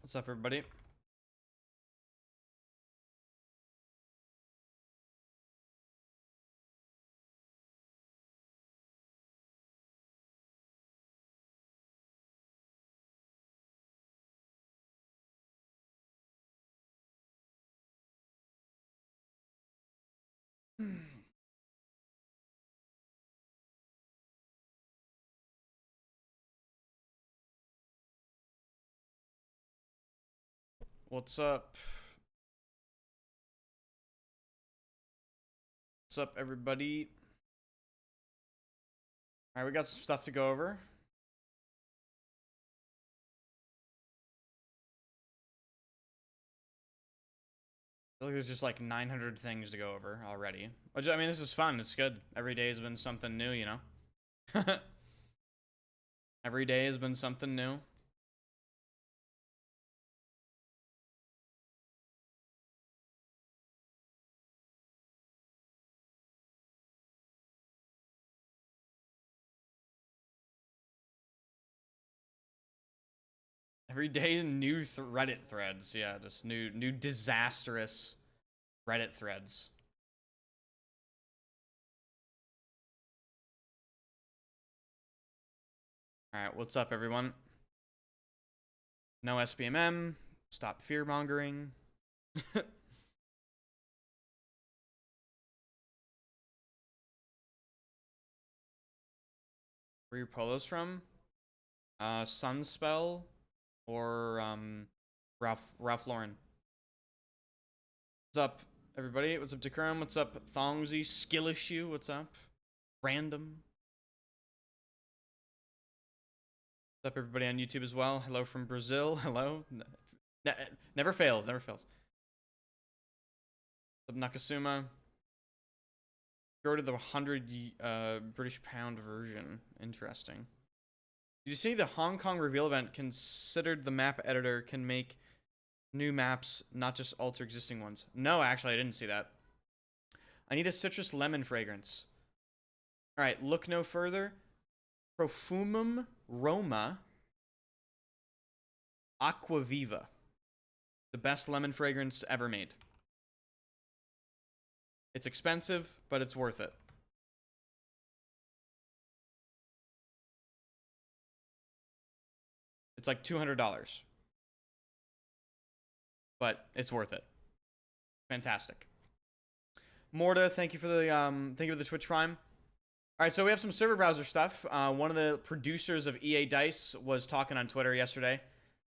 What's up, everybody? What's up? What's up, everybody? All right, we got some stuff to go over. I feel like there's just like 900 things to go over already. I mean, this is fun. It's good. Every day has been something new, you know? Every day has been something new. Every day, new Reddit threads. Yeah, just new disastrous Reddit threads. All right, what's up, everyone? No SBMM. Stop fear mongering. Where are your polos from? Sunspell or Ralph Lauren. What's up, everybody? What's up, Decorum? What's up, Thongsy? Skill Issue? What's up? Random. What's up, everybody on YouTube as well? Hello from Brazil. Hello. Never fails. Never fails. What's up, Nakasuma? Go to the 100 British pound version. Interesting. Did you see the Hong Kong reveal event considered the map editor can make new maps, not just alter existing ones? No, actually, I didn't see that. I need a citrus lemon fragrance. All right, look no further. Profumum Roma Aquaviva. The best lemon fragrance ever made. It's expensive, but it's worth it. It's like $200. But it's worth it. Fantastic. Morta, thank you for the Twitch Prime. All right, so we have some server browser stuff. One of the producers of EA Dice was talking on Twitter yesterday.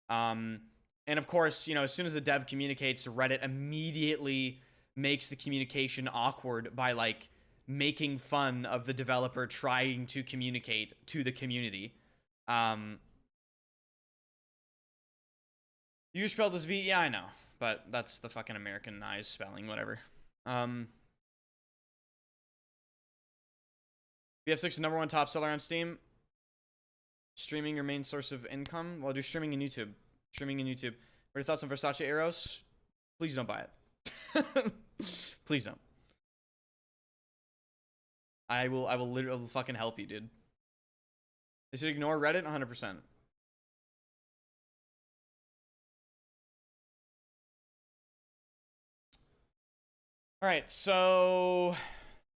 And of course, you know, as soon as a dev communicates, Reddit immediately makes the communication awkward by like making fun of the developer trying to communicate to the community. You spelled as V? Yeah, I know. But that's the fucking Americanized spelling, whatever. BF6 is #1 top seller on Steam. Streaming your main source of income? Well, do streaming in YouTube. Streaming in YouTube. What are your thoughts on Versace Eros? Please don't buy it. Please don't. I will literally fucking help you, dude. They should ignore Reddit 100%. All right, so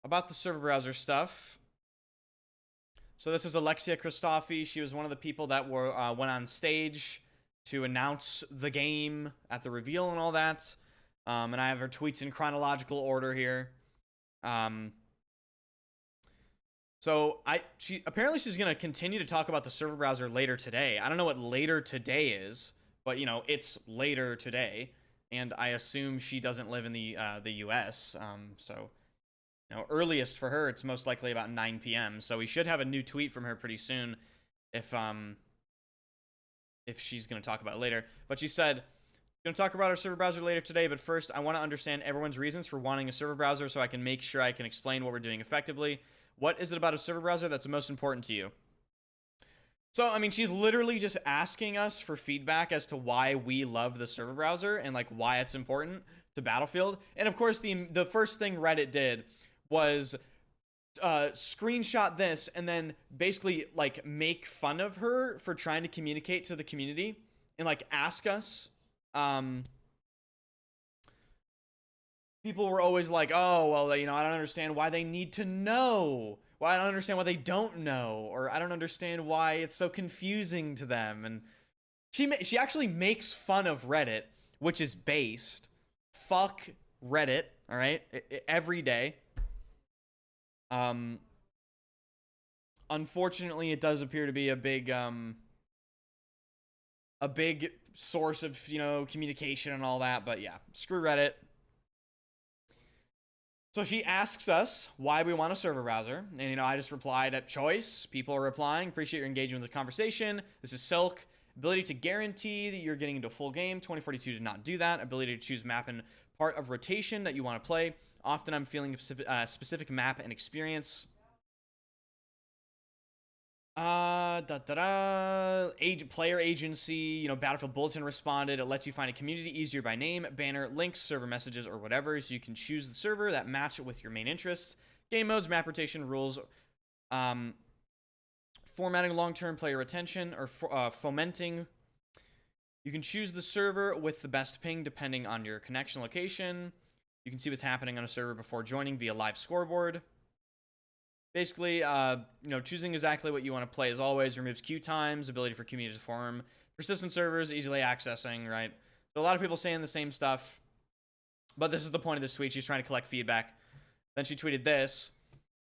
about the server browser stuff. So this is Alexia Christofi. She was one of the people that went on stage to announce the game at the reveal and all that. And I have her tweets in chronological order here. So apparently she's gonna continue to talk about the server browser later today. I don't know what later today is, but you know it's later today, and I assume she doesn't live in the U.S. So you know, earliest for her, it's most likely about 9 p.m. So we should have a new tweet from her pretty soon, if she's gonna talk about it later. But she said, "Gonna talk about our server browser later today, but first I want to understand everyone's reasons for wanting a server browser so I can make sure I can explain what we're doing effectively. What is it about a server browser that's most important to you?" So, I mean, she's literally just asking us for feedback as to why we love the server browser and like why it's important to Battlefield. And of course, the first thing Reddit did was screenshot this and then basically like make fun of her for trying to communicate to the community and like ask us. People were always like, oh, well, you know, I don't understand why they need to know. Well, I don't understand why they don't know, or I don't understand why it's so confusing to them. And she actually makes fun of Reddit, which is based. Fuck Reddit, all right? Every day. Unfortunately, it does appear to be a big source of, you know, communication and all that. But yeah, screw Reddit. So she asks us why we want a server browser. And, you know, I just replied at choice. People are replying. Appreciate your engagement with the conversation. This is Silk. Ability to guarantee that you're getting into a full game. 2042 did not do that. Ability to choose map and part of rotation that you want to play. Often I'm feeling a specific map and experience. Player agency, you know, Battlefield Bulletin responded. It lets you find a community easier by name, banner, links, server messages, or whatever, so you can choose the server that match with your main interests. Game modes, map rotation, rules, formatting long-term player retention, or fomenting. You can choose the server with the best ping depending on your connection location. You can see what's happening on a server before joining via live scoreboard. Basically, you know, choosing exactly what you want to play as always removes queue times, ability for community to form, persistent servers, easily accessing, right? So a lot of people saying the same stuff, but this is the point of this tweet. She's trying to collect feedback. Then she tweeted this.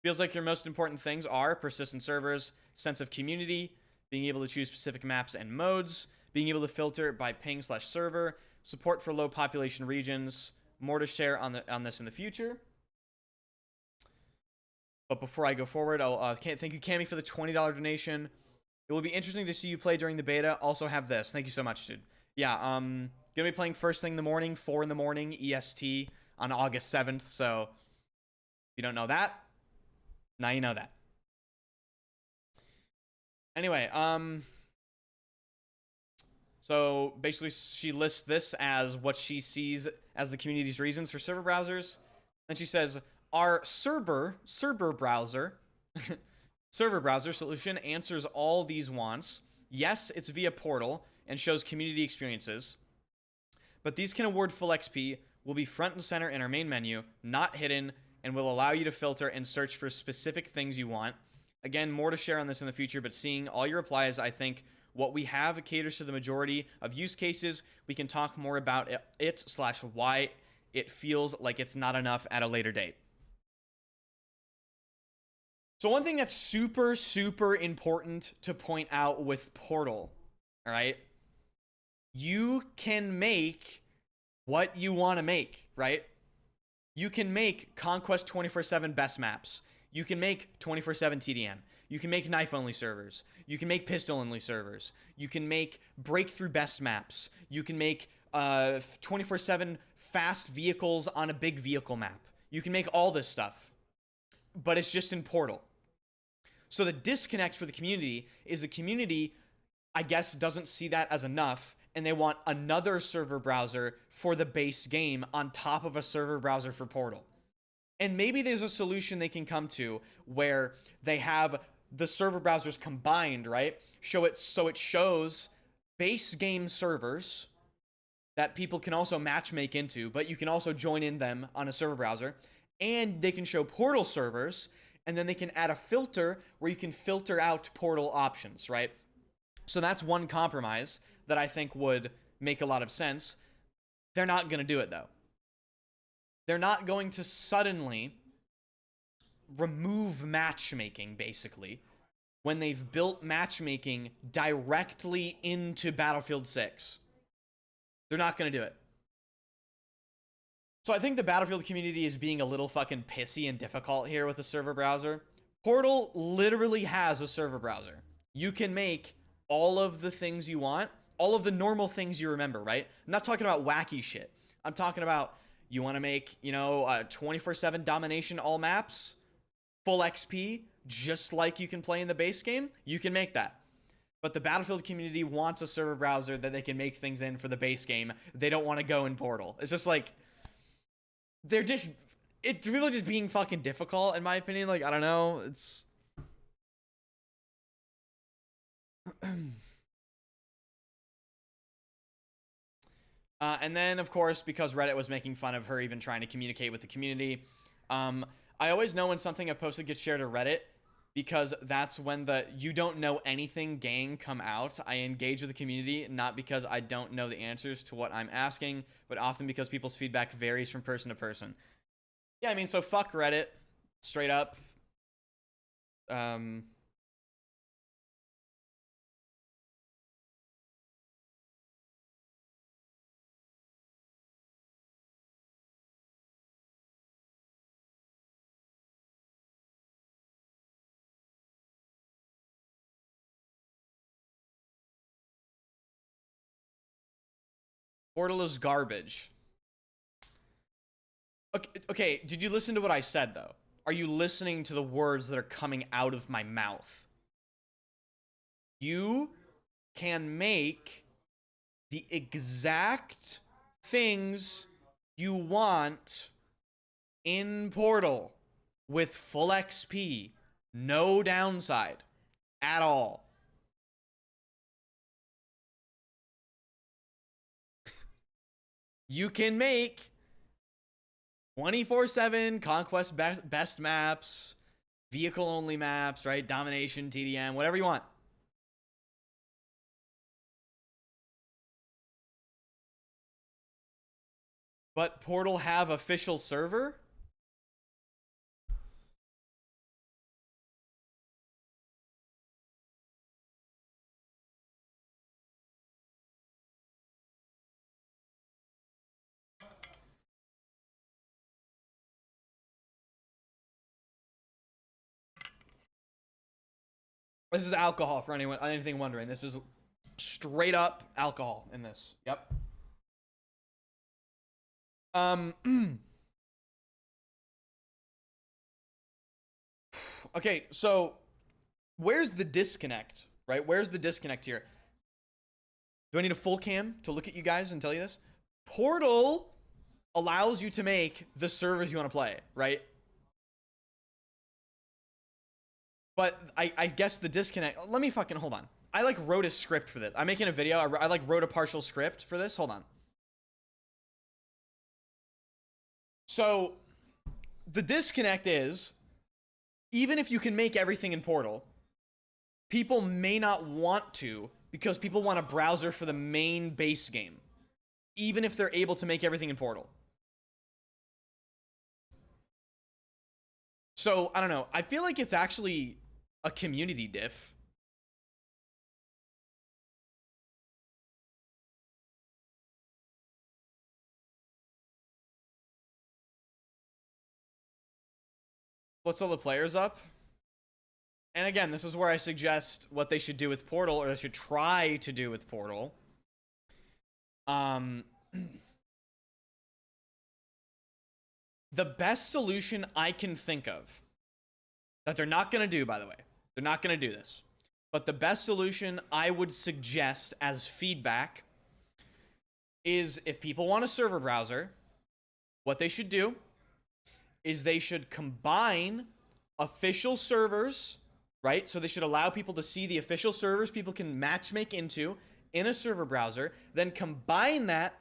Feels like your most important things are persistent servers, sense of community, being able to choose specific maps and modes, being able to filter by ping/server, support for low population regions, more to share on this in the future. But before I go forward, I'll thank you, Cammy, for the $20 donation. It will be interesting to see you play during the beta. Also have this. Thank you so much, dude. Yeah, gonna be playing first thing in the morning, 4 in the morning, EST, on August 7th. So, if you don't know that, now you know that. Anyway, so basically she lists this as what she sees as the community's reasons for server browsers. And she says, our server browser solution answers all these wants. Yes, it's via portal and shows community experiences, but these can award full XP, will be front and center in our main menu, not hidden, and will allow you to filter and search for specific things you want. Again, more to share on this in the future, but seeing all your replies, I think what we have caters to the majority of use cases. We can talk more about it/why it feels like it's not enough at a later date. So one thing that's super, super important to point out with Portal, all right? You can make what you want to make, right? You can make Conquest 24/7 best maps. You can make 24/7 TDM. You can make knife-only servers. You can make pistol-only servers. You can make breakthrough best maps. You can make 24/7 fast vehicles on a big vehicle map. You can make all this stuff, but it's just in Portal. So the disconnect for the community is the community, I guess, doesn't see that as enough, and they want another server browser for the base game on top of a server browser for Portal. And maybe there's a solution they can come to where they have the server browsers combined, right? So it shows base game servers that people can also matchmake into, but you can also join in them on a server browser, and they can show Portal servers. And then they can add a filter where you can filter out Portal options, right? So that's one compromise that I think would make a lot of sense. They're not going to do it, though. They're not going to suddenly remove matchmaking, basically, when they've built matchmaking directly into Battlefield 6. They're not going to do it. So I think the Battlefield community is being a little fucking pissy and difficult here with the server browser. Portal literally has a server browser. You can make all of the things you want, all of the normal things you remember, right? I'm not talking about wacky shit. I'm talking about you want to make, you know, 24/7 domination all maps, full XP, just like you can play in the base game. You can make that. But the Battlefield community wants a server browser that they can make things in for the base game. They don't want to go in Portal. It's just like, it's really just being fucking difficult, in my opinion. Like, I don't know. It's And then, of course, because Reddit was making fun of her even trying to communicate with the community, I always know when something I've posted gets shared to Reddit, because that's when the you don't know anything gang come out. I engage with the community, not because I don't know the answers to what I'm asking, but often because people's feedback varies from person to person. Yeah, I mean, so fuck Reddit, straight up. Portal is garbage. Okay, did you listen to what I said, though? Are you listening to the words that are coming out of my mouth? You can make the exact things you want in Portal with full XP. No downside at all. You can make 24/7 conquest best maps, vehicle only maps, right? Domination, TDM, whatever you want. But Portal have official server? This is alcohol for anything wondering. This is straight up alcohol in this. Yep. Okay, so where's the disconnect, right? Where's the disconnect here? Do I need a full cam to look at you guys and tell you this? Portal allows you to make the servers you want to play, right? But I guess the disconnect... Let me fucking... Hold on. I, like, wrote a script for this. I'm making a video. I like, wrote a partial script for this. Hold on. So, the disconnect is, even if you can make everything in Portal, people may not want to because people want a browser for the main base game, even if they're able to make everything in Portal. So, I don't know. I feel like it's actually a community diff. What's all the players up? And again, this is where I suggest what they should do with Portal, or they should try to do with Portal. The best solution I can think of, that they're not going to do, by the way. They're not going to do this. But the best solution I would suggest as feedback is, if people want a server browser, what they should do is they should combine official servers, right? So they should allow people to see the official servers people can matchmake into in a server browser, then combine that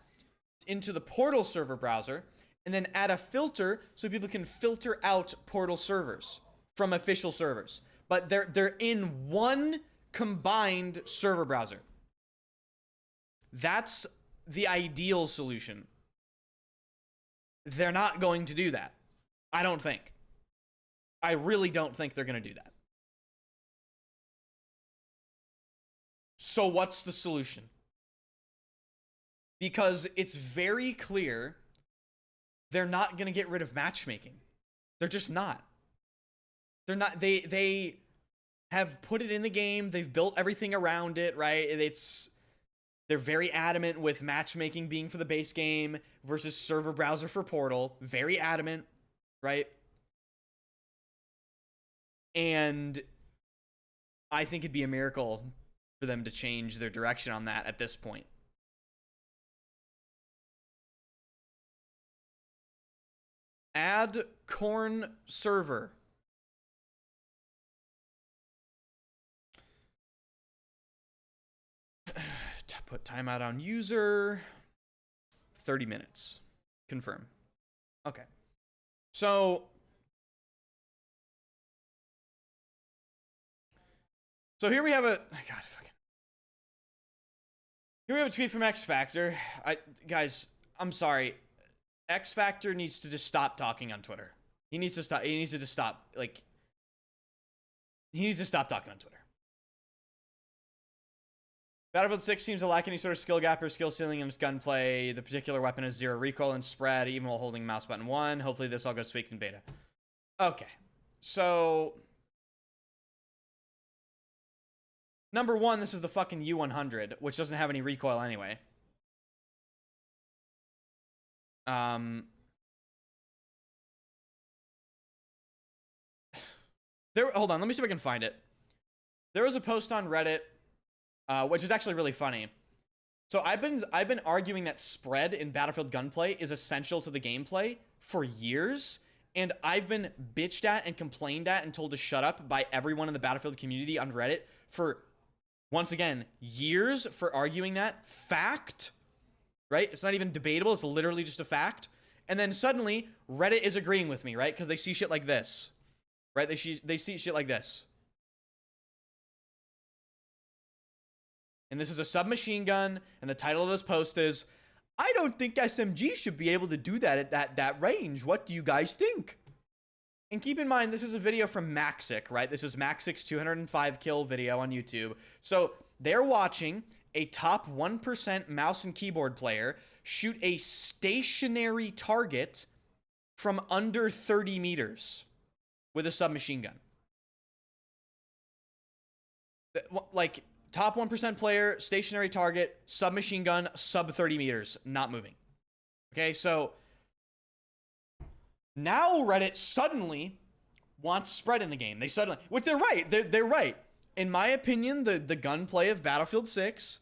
into the Portal server browser, and then add a filter so people can filter out Portal servers from official servers. But they're in one combined server browser. That's the ideal solution. They're not going to do that. I don't think. I really don't think they're going to do that. So what's the solution? Because it's very clear they're not going to get rid of matchmaking. They're just not. They're not. They have put it in the game. They've built everything around it, right? They're very adamant with matchmaking being for the base game versus server browser for Portal. Very adamant, right? And I think it'd be a miracle for them to change their direction on that at this point. Add corn server. Put timeout on user. 30 minutes. Confirm. Okay. So here we have a here we have a tweet from X Factor. Guys, I'm sorry. X Factor needs to just stop talking on Twitter. He needs to stop. He needs to just stop. Like, he needs to stop talking on Twitter. Battlefield 6 seems to lack any sort of skill gap or skill ceiling in its gunplay. The particular weapon has 0 recoil and spread, even while holding mouse button 1. Hopefully this all goes tweaked in beta. Okay. So, number 1, this is the fucking U100, which doesn't have any recoil anyway. Hold on, let me see if I can find it. There was a post on Reddit, which is actually really funny. So I've been arguing that spread in Battlefield Gunplay is essential to the gameplay for years, and I've been bitched at and complained at and told to shut up by everyone in the Battlefield community on Reddit for, once again, years for arguing that. Fact, right? It's not even debatable. It's literally just a fact. And then suddenly, Reddit is agreeing with me, right? Because they see shit like this, right? They see shit like this. And this is a submachine gun, and the title of this post is, I don't think SMG should be able to do that at that range. What do you guys think? And keep in mind, this is a video from Maxic, right? This is Maxic's 205 kill video on YouTube. So they're watching a top 1% mouse and keyboard player shoot a stationary target from under 30 meters with a submachine gun. Like, top 1% player, stationary target, submachine gun, sub 30 meters, not moving. Okay, so now Reddit suddenly wants spread in the game. They suddenly, which they're right. They're right. In my opinion, the gunplay of Battlefield 6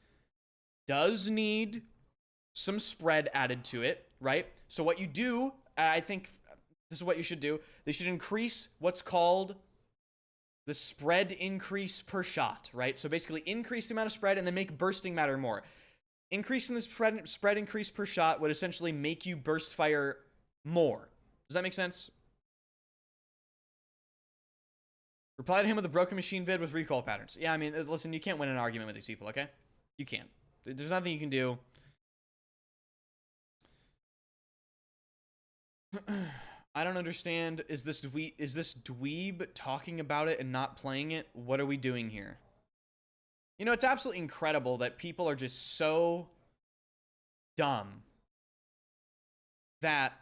does need some spread added to it, right? So what you do, I think this is what you should do. They should increase what's called the spread increase per shot, right? So basically increase the amount of spread and then make bursting matter more. Increasing the spread increase per shot would essentially make you burst fire more. Does that make sense? Reply to him with a broken machine vid with recoil patterns. Yeah, I mean, listen, you can't win an argument with these people, okay? You can't. There's nothing you can do. I don't understand. Is this dweeb talking about it and not playing it? What are we doing here? You know, it's absolutely incredible that people are just so dumb that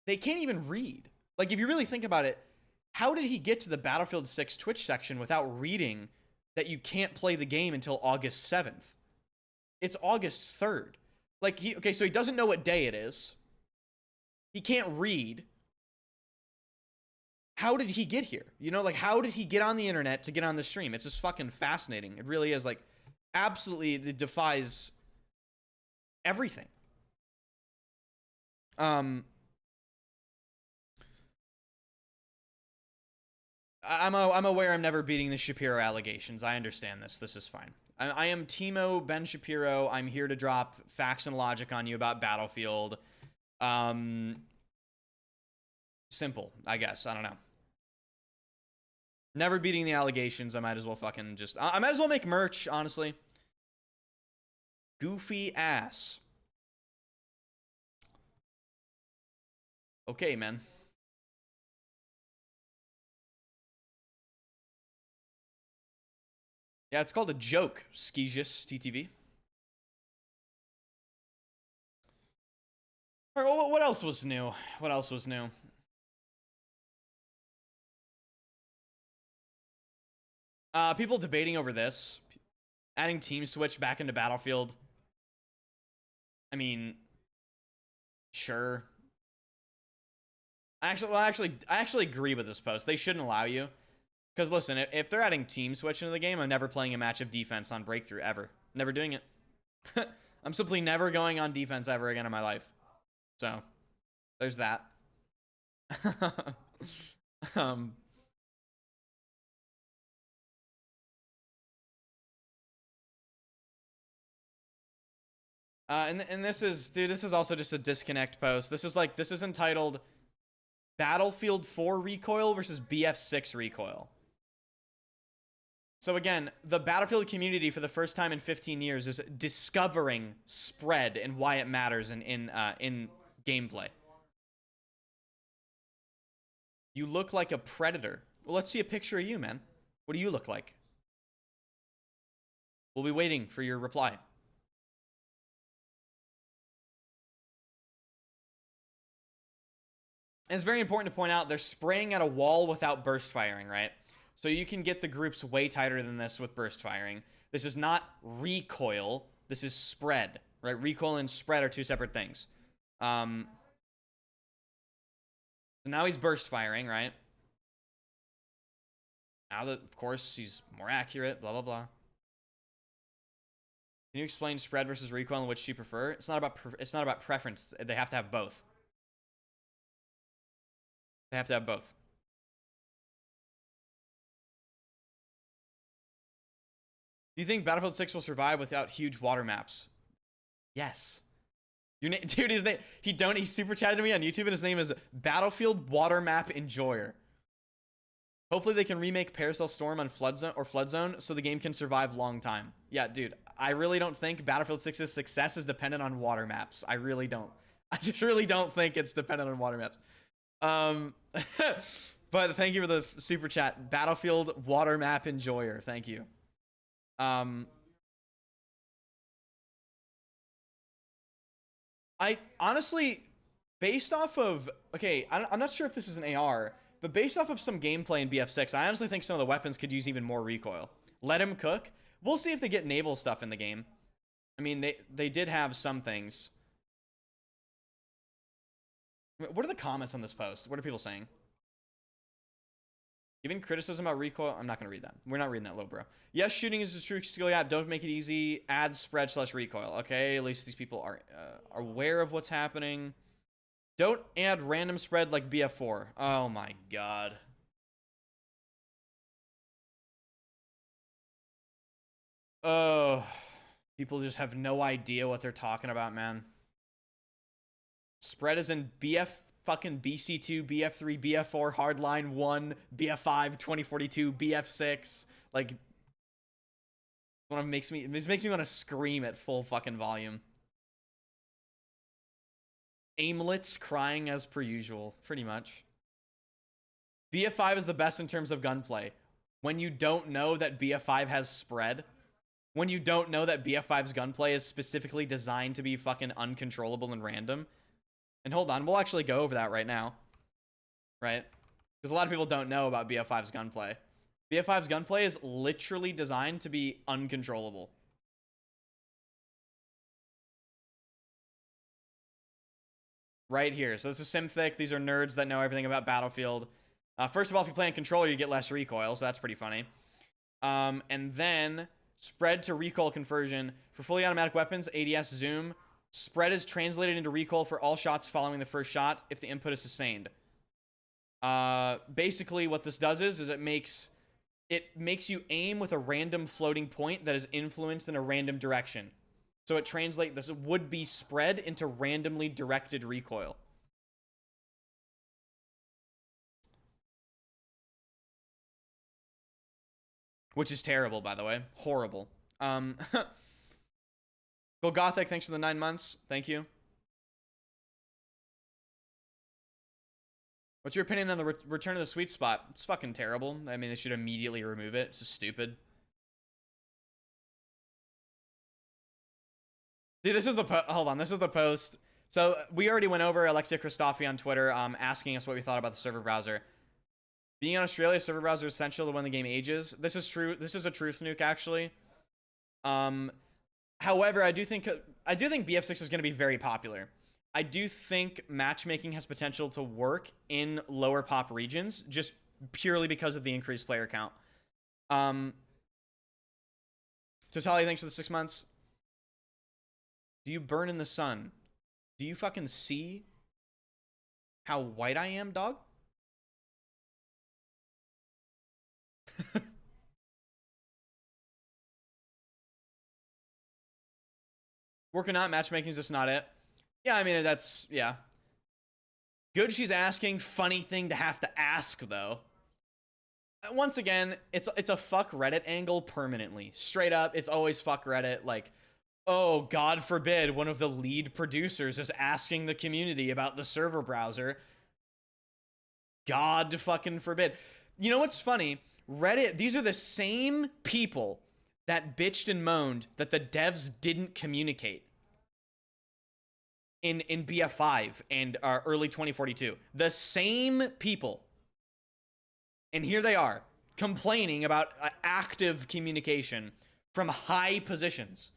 they can't even read. Like, if you really think about it, how did he get to the Battlefield 6 Twitch section without reading that you can't play the game until August 7th? It's August 3rd. Like, okay, so he doesn't know what day it is. He can't read. How did he get here? You know, like, how did he get on the internet to get on the stream? It's just fucking fascinating. It really is, like, absolutely, it defies everything. I'm aware I'm never beating the Shapiro allegations. I understand this. This is fine. I am Timo Ben Shapiro. I'm here to drop facts and logic on you about Battlefield. Simple, I guess. I don't know. Never beating the allegations. I might as well fucking just... I might as well make merch, honestly. Goofy ass. Okay, man. Yeah, it's called a joke, Skijus TTV. All right, what else was new? What else was new? People debating over this. Adding team switch back into Battlefield. I mean, sure. I actually agree with this post. They shouldn't allow you. Because listen, if they're adding team switch into the game, I'm never playing a match of defense on breakthrough ever. Never doing it. I'm simply never going on defense ever again in my life. So, there's that. And this is, dude, this is also just a disconnect post. This is entitled Battlefield 4 Recoil versus BF6 Recoil. So again, the Battlefield community for the first time in 15 years is discovering spread and why it matters in gameplay. You look like a predator. Well, let's see a picture of you, man. What do you look like? We'll be waiting for your reply. And it's very important to point out they're spraying at a wall without burst firing, right? So you can get the groups way tighter than this with burst firing. This is not recoil. This is spread, right? Recoil and spread are two separate things. So now he's burst firing, right? Now that, of course, he's more accurate, blah, blah, blah. Can you explain spread versus recoil and which you prefer? It's not about preference. They have to have both. They have to have both. Do you think Battlefield 6 will survive without huge water maps? Yes. Dude, his name, he super chatted to me on YouTube and his name is Battlefield Water Map Enjoyer. Hopefully they can remake Paracel Storm on Flood Zone so the game can survive long time. Yeah, dude, I really don't think Battlefield 6's success is dependent on water maps. I really don't. I just really don't think it's dependent on water maps. But thank you for the super chat. Battlefield Water Map Enjoyer. Thank you. I honestly, based off of, okay, I'm not sure if this is an AR, but based off of some gameplay in BF6, I honestly think some of the weapons could use even more recoil. Let him cook. We'll see if they get naval stuff in the game. I mean, they did have some things. What are the comments on this post? What are people saying? Giving criticism about recoil. I'm not going to read that. We're not reading that, little bro. Yes, shooting is a true skill. Yeah, don't make it easy. Add spread / recoil. Okay, at least these people are aware of what's happening. Don't add random spread like BF4. Oh my god. Oh, people just have no idea what they're talking about, man. Spread is in BF fucking BC2, BF3, BF4, Hardline 1, BF5, 2042, BF6. Like, it makes me want to scream at full fucking volume. Aimlets crying as per usual, pretty much. BF5 is the best in terms of gunplay. When you don't know that BF5 has spread, when you don't know that BF5's gunplay is specifically designed to be fucking uncontrollable and random. And hold on, we'll actually go over that right now. Right? Because a lot of people don't know about BF5's gunplay. BF5's gunplay is literally designed to be uncontrollable. Right here. So this is Simthic. These are nerds that know everything about Battlefield. First of all, if you play on controller, you get less recoil, so that's pretty funny. And then spread to recoil conversion. For fully automatic weapons, ADS zoom. Spread is translated into recoil for all shots following the first shot if the input is sustained. Basically, what this does is it makes you aim with a random floating point that is influenced in a random direction. So it translates this would-be spread into randomly directed recoil. Which is terrible, by the way. Horrible. Go Gothic, thanks for the 9 months. Thank you. What's your opinion on the return of the sweet spot? It's fucking terrible. I mean, they should immediately remove it. It's just stupid. Dude, this is the hold on. This is the post. So we already went over Alexia Christofi on Twitter, asking us what we thought about the server browser. Being in Australia, server browser is essential to when the game ages. This is true. This is a truth nuke, actually. However, I do think BF6 is going to be very popular. I do think matchmaking has potential to work in lower pop regions, just purely because of the increased player count. Totali, thanks for the 6 months. Do you burn in the sun? Do you fucking see how white I am, dog? Working out, matchmaking is just not it. Yeah, I mean, that's, yeah. Good she's asking. Funny thing to have to ask, though. Once again, it's a fuck Reddit angle permanently. Straight up, it's always fuck Reddit. Like, oh, God forbid one of the lead producers is asking the community about the server browser. God fucking forbid. You know what's funny? Reddit, these are the same people that bitched and moaned that the devs didn't communicate in BF5 and early 2042. The same people. And here they are, complaining about active communication from high positions.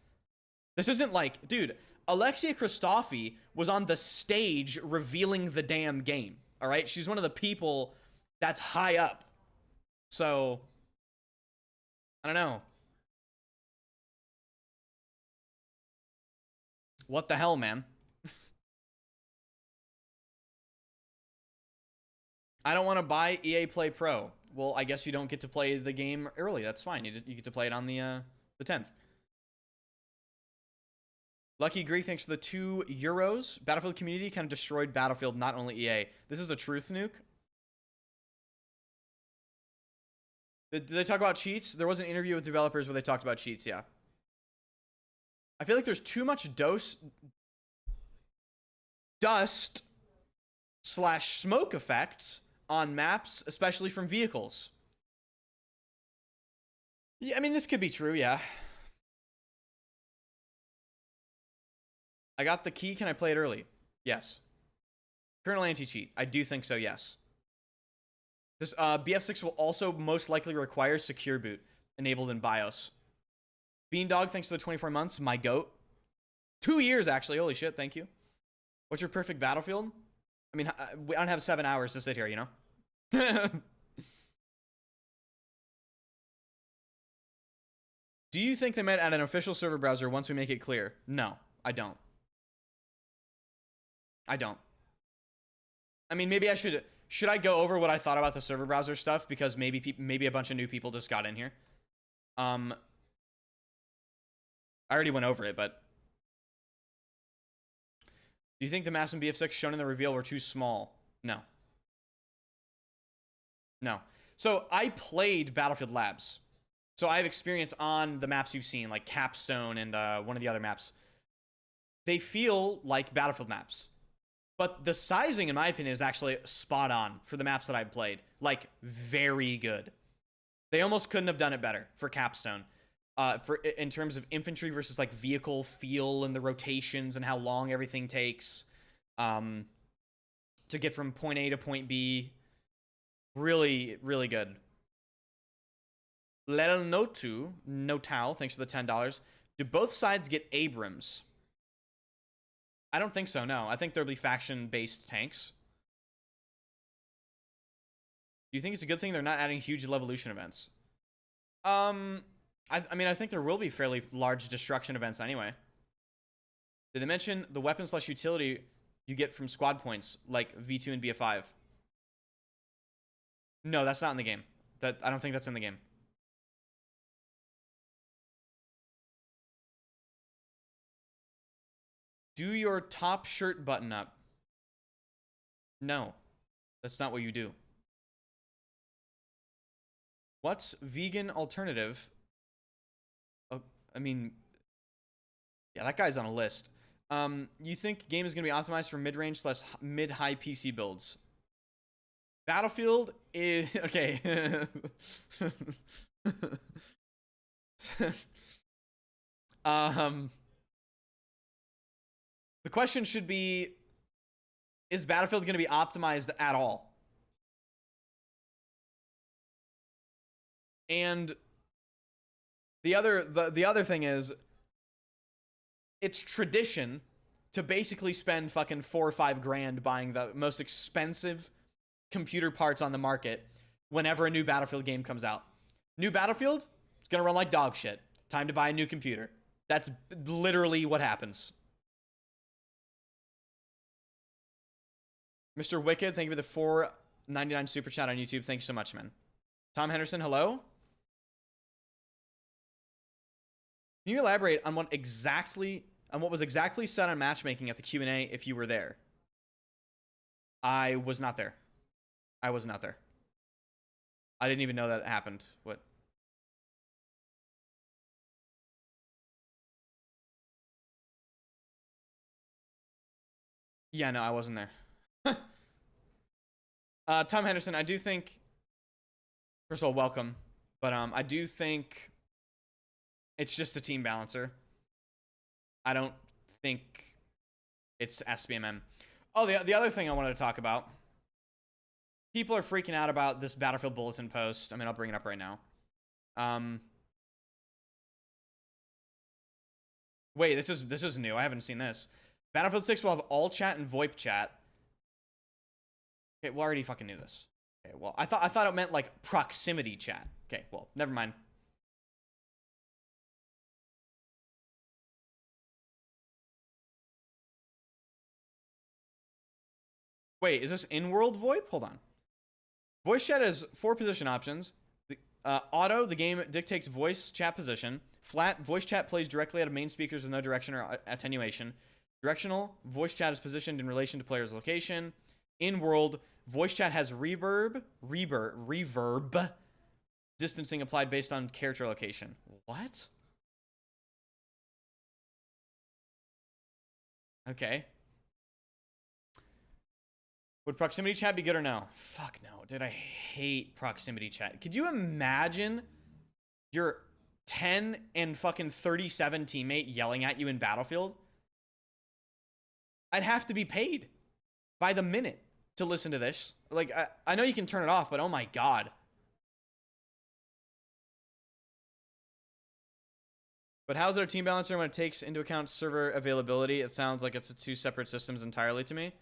This isn't like, dude, Alexia Christofi was on the stage revealing the damn game, all right? She's one of the people that's high up. So, I don't know. What the hell, man? I don't want to buy EA Play Pro. Well, I guess you don't get to play the game early. That's fine. You get to play it on the 10th. Lucky Greek, thanks for the €2. Battlefield community kind of destroyed Battlefield, not only EA. This is a truth nuke. Did they talk about cheats? There was an interview with developers where they talked about cheats, yeah. I feel like there's too much dust/smoke effects on maps, especially from vehicles. Yeah, I mean, this could be true, yeah. I got the key. Can I play it early? Yes. Kernel anti-cheat. I do think so, yes. This BF6 will also most likely require secure boot enabled in BIOS. Beandog, thanks for the 24 months. My goat. 2 years, actually. Holy shit, thank you. What's your perfect Battlefield? I mean, I don't have 7 hours to sit here, you know? Do you think they might add an official server browser once we make it clear? No, I don't. I don't. I mean, maybe I should... Should I go over what I thought about the server browser stuff? Because maybe a bunch of new people just got in here. I already went over it, but... Do you think the maps in BF6 shown in the reveal were too small? No. No. So, I played Battlefield Labs. So, I have experience on the maps you've seen, like Capstone and one of the other maps. They feel like Battlefield maps. But the sizing, in my opinion, is actually spot on for the maps that I've played. Like, very good. They almost couldn't have done it better for Capstone. In terms of infantry versus, like, vehicle feel and the rotations and how long everything takes to get from point A to point B. Really, really good. Lel Notu, Notau, thanks for the $10. Do both sides get Abrams? I don't think so, no. I think there'll be faction-based tanks. Do you think it's a good thing they're not adding huge Levolution events? I mean, I think there will be fairly large destruction events anyway. Did they mention the weapon/utility you get from squad points, like V2 and BF5? No, that's not in the game. I don't think that's in the game. Do your top shirt button up? No, that's not what you do. What's vegan alternative? I mean, yeah, that guy's on a list. You think game is going to be optimized for mid-range / mid-high PC builds? Battlefield is... Okay. The question should be, is Battlefield going to be optimized at all? And the other thing is, it's tradition to basically spend fucking $4 or $5 grand buying the most expensive computer parts on the market whenever a new Battlefield game comes out. New Battlefield, it's going to run like dog shit. Time to buy a new computer. That's literally what happens. Mr. Wicked, thank you for the $4.99 super chat on YouTube. Thank you so much, man. Tom Henderson, hello? Can you elaborate on what exactly on what was exactly said on matchmaking at the Q&A if you were there. I was not there. I was not there. I didn't even know that happened. What? Yeah, no, I wasn't there. Tom Henderson, I do think, first of all, welcome. But I do think it's just a team balancer. I don't think it's SBMM. Oh, the other thing I wanted to talk about. People are freaking out about this Battlefield Bulletin post. I mean, I'll bring it up right now. Wait, this is new. I haven't seen this. Battlefield 6 will have all chat and VoIP chat. Okay, well, I already fucking knew this. Okay, well, I thought it meant like proximity chat. Okay, well, never mind. Wait, is this in-world VoIP? Hold on. Voice chat has 4 position options. Auto, the game dictates voice chat position. Flat, voice chat plays directly out of main speakers with no direction or attenuation. Directional, voice chat is positioned in relation to player's location. In-world, voice chat has reverb, distancing applied based on character location. What? Okay. Would proximity chat be good or no? Fuck no. Dude, I hate proximity chat. Could you imagine your 10 and fucking 37 teammate yelling at you in Battlefield? I'd have to be paid by the minute to listen to this. Like, I know you can turn it off, but oh my god. But how's it a team balancer when it takes into account server availability? It sounds like it's 2 separate systems entirely to me.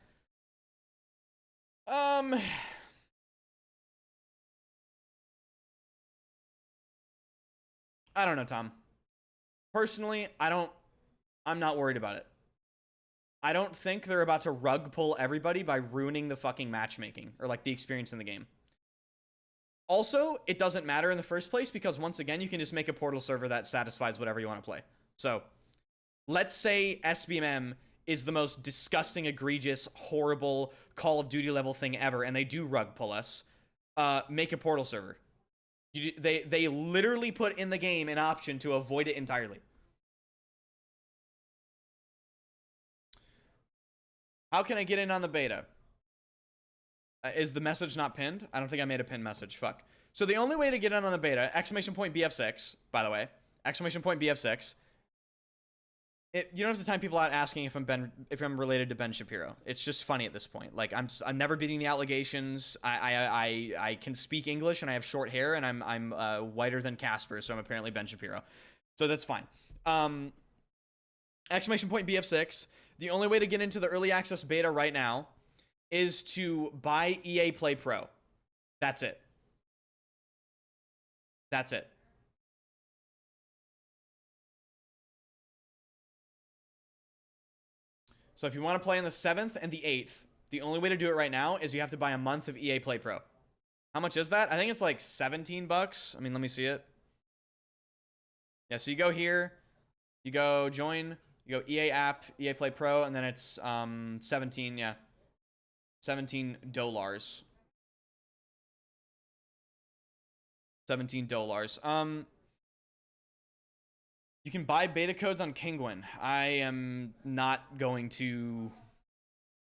I don't know, Tom. Personally, I'm not worried about it. I don't think they're about to rug pull everybody by ruining the fucking matchmaking or like the experience in the game. Also, it doesn't matter in the first place because once again, you can just make a portal server that satisfies whatever you want to play. So let's say SBMM is the most disgusting, egregious, horrible Call of Duty level thing ever, and they do rug pull us. Make a portal server. They literally put in the game an option to avoid it entirely. How can I get in on the beta? Is the message not pinned? I don't think I made a pinned message. Fuck. So the only way to get in on the beta, exclamation point BF6, by the way, exclamation point BF6. You don't have to time people out asking if I'm related to Ben Shapiro. It's just funny at this point. Like I'm never beating the allegations. I can speak English and I have short hair and I'm whiter than Casper, so I'm apparently Ben Shapiro. So that's fine. Exclamation point BF6. The only way to get into the early access beta right now is to buy EA Play Pro. That's it. That's it. So if you want to play on the 7th and the 8th, the only way to do it right now is you have to buy a month of EA Play Pro. How much is that? I think it's like 17 bucks. I mean, let me see it. Yeah, so you go here, you go join, you go EA app, EA Play Pro, and then it's 17, yeah. $17. $17. You can buy beta codes on Kinguin. I am not going to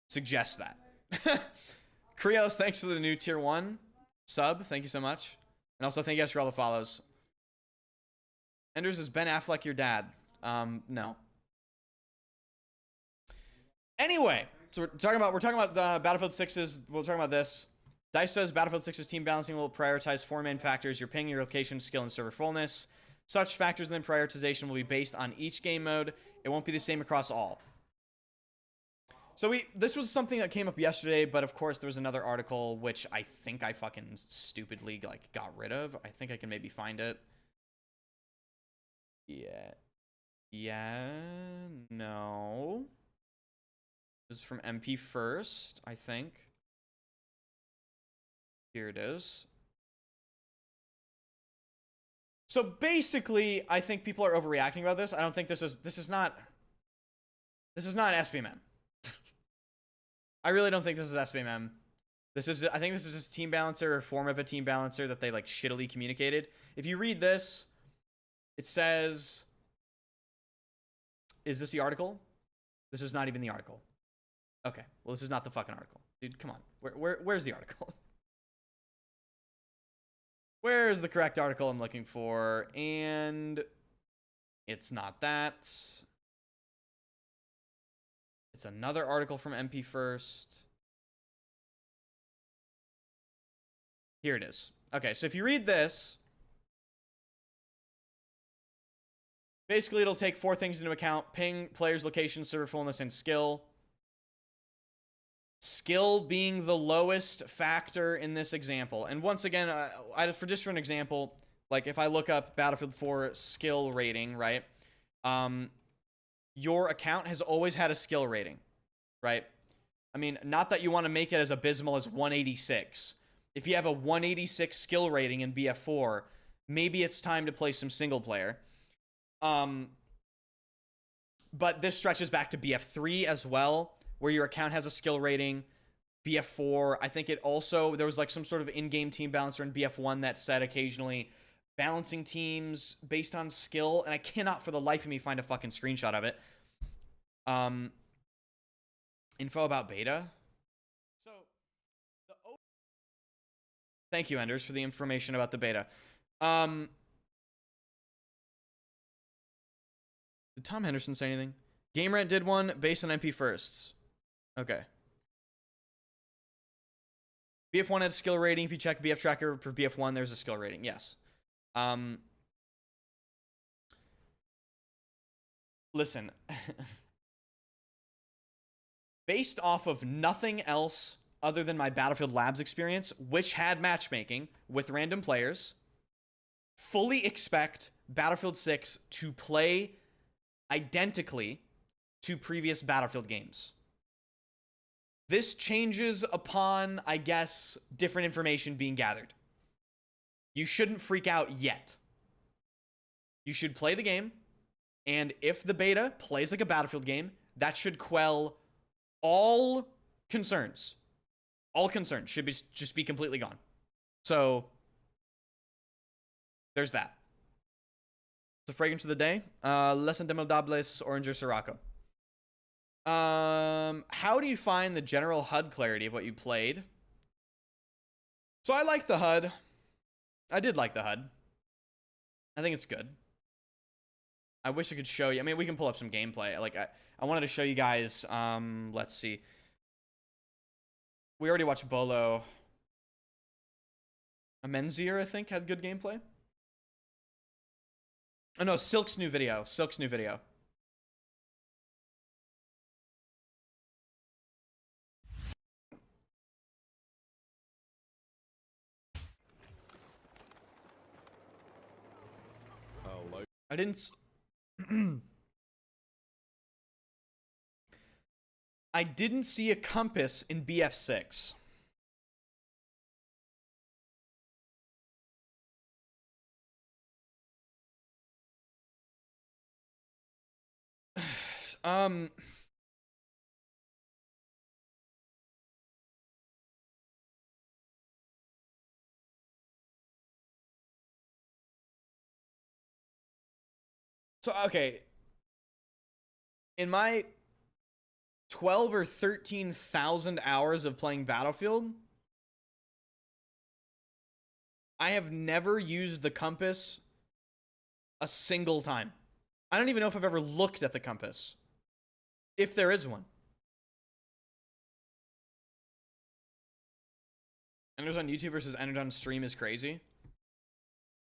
suggest that. Krios, thanks for the new tier 1 sub. Thank you so much. And also thank you guys for all the follows. Enders, is Ben Affleck your dad? No. Anyway, so we're talking about the Battlefield 6's, we're talking about this. DICE says Battlefield 6's team balancing will prioritize 4 main factors: your ping, your location, skill, and server fullness. Such factors and then prioritization will be based on each game mode. It won't be the same across all. So this was something that came up yesterday, but of course there was another article which I think I fucking stupidly like got rid of. I think I can maybe find it. Yeah, no. This is from MP First, I think. Here it is. So basically, I think people are overreacting about this. I don't think this is not. This is not SBMM. I really don't think this is SBMM. I think this is just team balancer or form of a team balancer that they like shittily communicated. If you read this, it says, is this the article? This is not even the article. Okay, well, this is not the fucking article. Dude, come on. Where's the article? Where's the correct article I'm looking for? And it's not that. It's another article from MP First. Here it is. Okay, so if you read this, basically it'll take 4 things into account: ping, player's location, server fullness, and skill. Skill being the lowest factor in this example. And once again, for an example, like if I look up Battlefield 4 skill rating, right? Your account has always had a skill rating, right? I mean, not that you want to make it as abysmal as 186. If you have a 186 skill rating in BF4, maybe it's time to play some single player. But this stretches back to BF3 as well, where your account has a skill rating. BF4, I think it also, there was like some sort of in-game team balancer in BF1 that said occasionally balancing teams based on skill, and I cannot for the life of me find a fucking screenshot of it. Info about beta. So, thank you, Enders, for the information about the beta. Did Tom Henderson say anything? Game Rant did one based on MP firsts. Okay. BF1 had a skill rating. If you check BF tracker for BF1, there's a skill rating. Yes. Listen. Based off of nothing else other than my Battlefield Labs experience, which had matchmaking with random players, fully expect Battlefield 6 to play identically to previous Battlefield games. This changes upon, I guess, different information being gathered. You shouldn't freak out yet. You should play the game, and if the beta plays like a Battlefield game, that should quell all concerns. All concerns should just be completely gone. So, there's that. The fragrance of the day, Les Indemodables Oranger Sirocco. How do you find the general HUD clarity of what you played? So I like the HUD. I did like the HUD. I think it's good. I wish I could show you. I mean, we can pull up some gameplay. Like, I wanted to show you guys, let's see. We already watched Bolo. Amenzier, I think, had good gameplay. Oh, no, Silk's new video. Silk's new video. I didn't... I didn't see a compass in BF6. So, okay. In my 12 or 13,000 hours of playing Battlefield, I have never used the compass a single time. I don't even know if I've ever looked at the compass, if there is one. Enders on YouTube versus Enders on stream is crazy.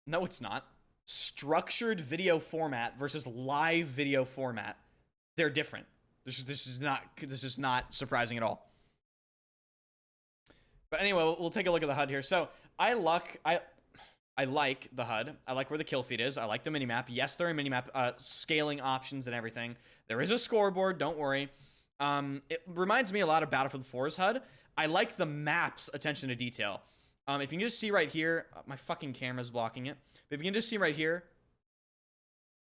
No, it's not. Structured video format versus live video format, they're different. This is not surprising at all. But anyway, we'll take a look at the HUD here. So I like the HUD. I like where the kill feed is. I like the minimap. Yes, there are minimap scaling options and everything. There is a scoreboard. Don't worry. It reminds me a lot of Battlefield 4's HUD. I like the map's attention to detail. If you can just see right here, my fucking camera's blocking it. But if you can just see right here,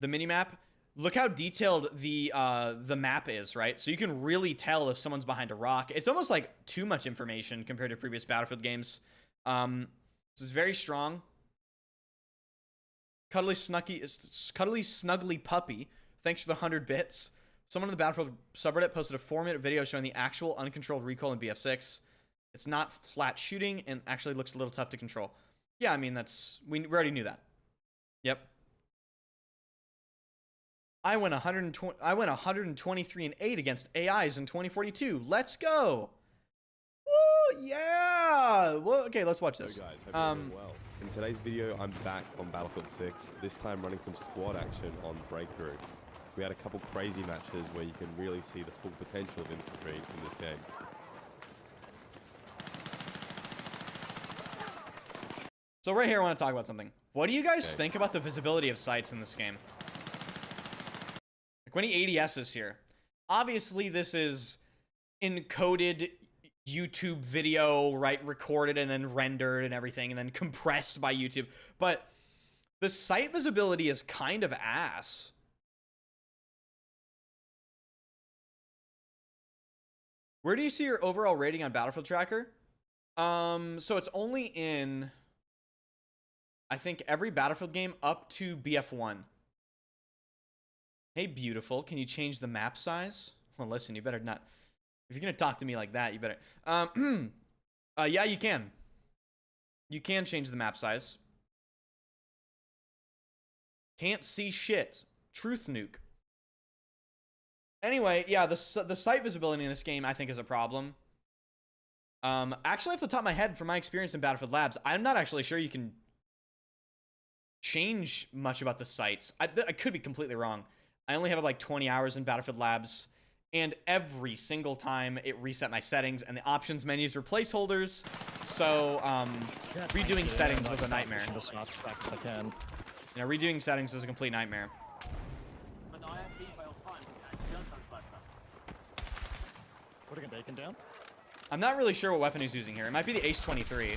the minimap, Look how detailed the map is, right? So you can really tell if someone's behind a rock. It's almost like too much information compared to previous Battlefield games. So it's very strong. Cuddly Snuggly Puppy. Thanks for the 100 bits. Someone in the Battlefield subreddit posted a 4-minute video showing the actual uncontrolled recoil in BF6. It's not flat shooting and actually looks a little tough to control. Yeah, I mean, we already knew that. Yep. I went 123-8 against AIs in 2042. Let's go. Woo, yeah. Well, okay, let's watch this. Hey guys, hope you're doing well. In today's video, I'm back on Battlefield 6, this time running some squad action on Breakthrough. We had a couple crazy matches where you can really see the full potential of infantry in this game. So right here, I want to talk about something. What do you guys think about the visibility of sights in this game? Like when he ADSs here. Obviously, this is encoded YouTube video, right? Recorded and then rendered and everything, and then compressed by YouTube. But the sight visibility is kind of ass. Where do you see your overall rating on Battlefield Tracker? So it's only in, I think, every Battlefield game up to BF1. Hey, beautiful. Can you change the map size? Well, listen, you better not. If you're going to talk to me like that, you better. Yeah, you can. You can change the map size. Can't see shit. Truth nuke. Anyway, yeah, the sight visibility in this game, I think, is a problem. Actually, off the top of my head, from my experience in Battlefield Labs, I'm not actually sure you can change much about the sights. I could be completely wrong. I only have like 20 hours in Battlefield Labs, and every single time it reset my settings, and the options menus were placeholders, so redoing settings was a nightmare. Redoing settings was a complete nightmare. Putting a bacon down. I'm not really sure what weapon he's using here. It might be the Ace 23.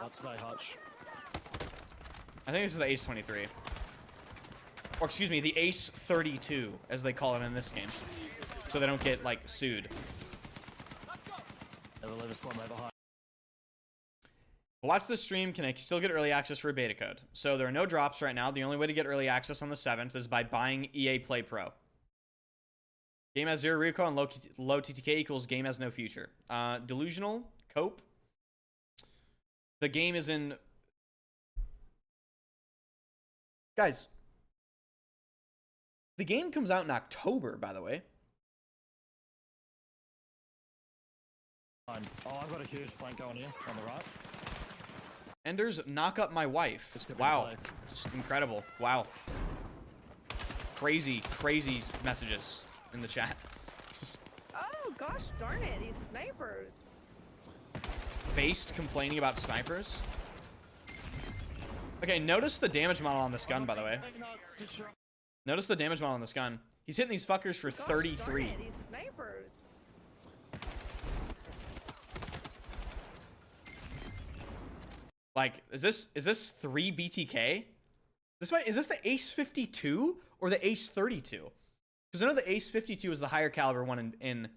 That's my Hutch. I think this is the Ace 23. Or excuse me, the Ace 32, as they call it in this game. So they don't get, like, sued. Watch the stream. Can I still get early access for a beta code? So there are no drops right now. The only way to get early access on the 7th is by buying EA Play Pro. Game has 0 recoil and low TTK equals game has no future. Delusional? Cope? The game is in... Guys. The game comes out in October, by the way. Oh, I've got a huge flank going here on the right. Enders, knock up my wife. Wow. Just incredible. Wow. Crazy, crazy messages in the chat. Oh gosh darn it, these snipers. Based complaining about snipers. Okay, notice the damage model on this gun, by the way. Notice the damage model on this gun. He's hitting these fuckers for 33. Darn it, these snipers. Like, is this 3 BTK? Is this the Ace 52 or the Ace 32? Because I know the Ace 52 is the higher caliber one in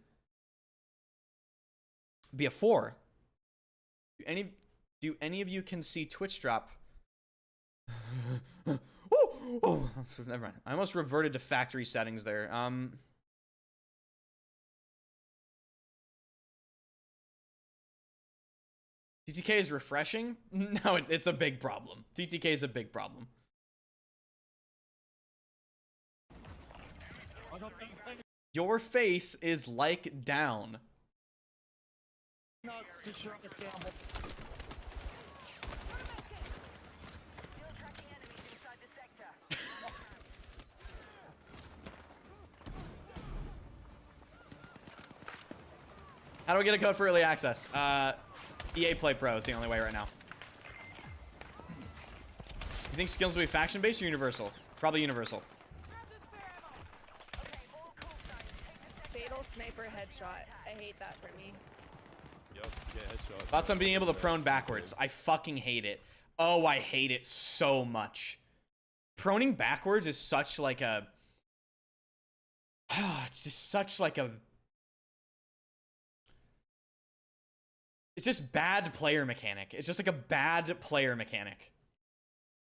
BF4. Do any of you can see Twitch drop? Oh, never mind. I almost reverted to factory settings there. TTK is refreshing? No, it's a big problem. TTK is a big problem. Your face is like down. How do we get a code for early access? EA Play Pro is the only way right now. You think skills will be faction-based or universal? Probably universal. Fatal sniper headshot. I hate that for me. Yep, yeah, headshot. Thoughts on being able to prone backwards. I fucking hate it. Oh, I hate it so much. proning backwards is such like a it's just such like a it's just bad player mechanic. It's just like a bad player mechanic.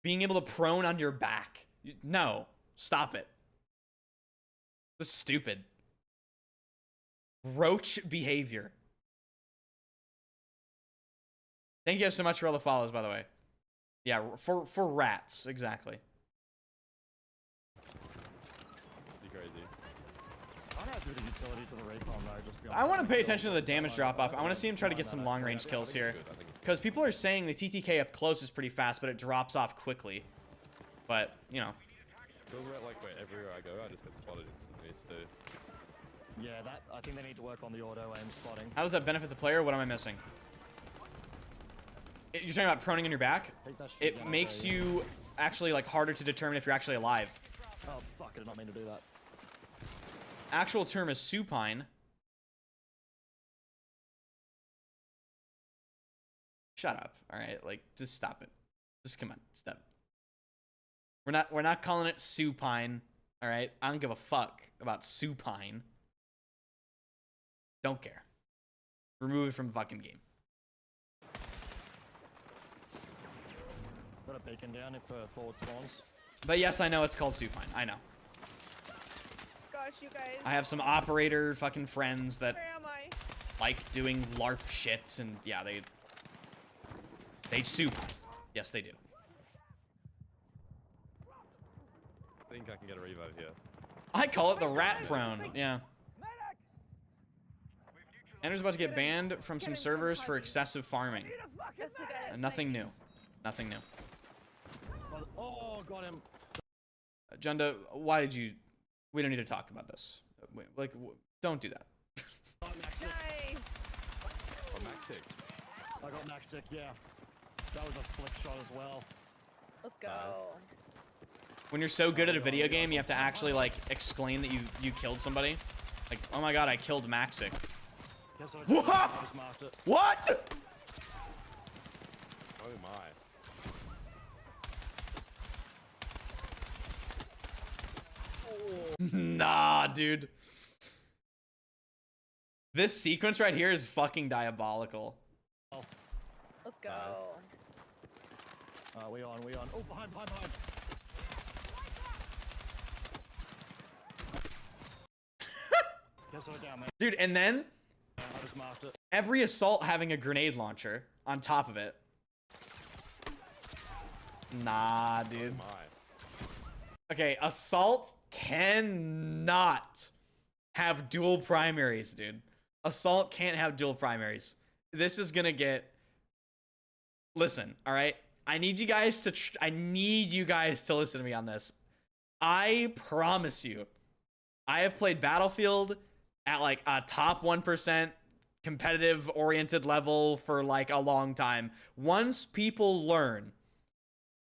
Being able to prone on your back. No, stop it. This is stupid. Roach behavior. Thank you guys so much for all the follows, by the way. Yeah, for rats, exactly. I want to pay attention to the damage drop-off. I want to see him try to get some long-range kills here. Because people are saying the TTK up close is pretty fast, but it drops off quickly. But, you know. Feels like everywhere I go, I just get spotted instantly, so... Yeah, I think they need to work on the auto aim spotting. How does that benefit the player? What am I missing? You're talking about proning on your back? It makes you actually, like, harder to determine if you're actually alive. Oh, fuck, I did not mean to do that. Actual term is supine. Shut up. All right, like just stop it. Just come on, stop. We're not calling it supine. All right, I don't give a fuck about supine. Don't care. Remove it from the fucking game. Put a beacon down if forward spawns. But yes, I know it's called supine. I know. Gosh, you guys. I have some operator fucking friends that Where am I? like doing LARP shits, and yeah, they supine. Yes, they do. I think I can get a revive here. I call it the rat prone. Yeah. Ender's about to get banned from some servers for excessive farming. That's the guy. Nothing new. Nothing new. Oh, got him. Junda, why did you... We don't need to talk about this. Like, don't do that. Nice. Oh, Maxic. I got Maxic, yeah. That was a flick shot as well. Let's go. When you're so good at a video game, you have to actually, like, explain that you killed somebody. Like, oh my god, I killed Maxic. Yes, I What? just marked it. What? Oh my. Nah, dude. This sequence right here is fucking diabolical. Oh. Let's go. We on. Oh, behind. Yes, I down, mate. Dude, and then I just marked it. every assault having a grenade launcher on top of it. Nah, dude. Oh my. Okay, assault cannot have dual primaries, dude. Assault can't have dual primaries. This is gonna get... Listen, all right? I need you guys to listen to me on this. I promise you, I have played Battlefield at like a top 1% competitive oriented level for like a long time. Once people learn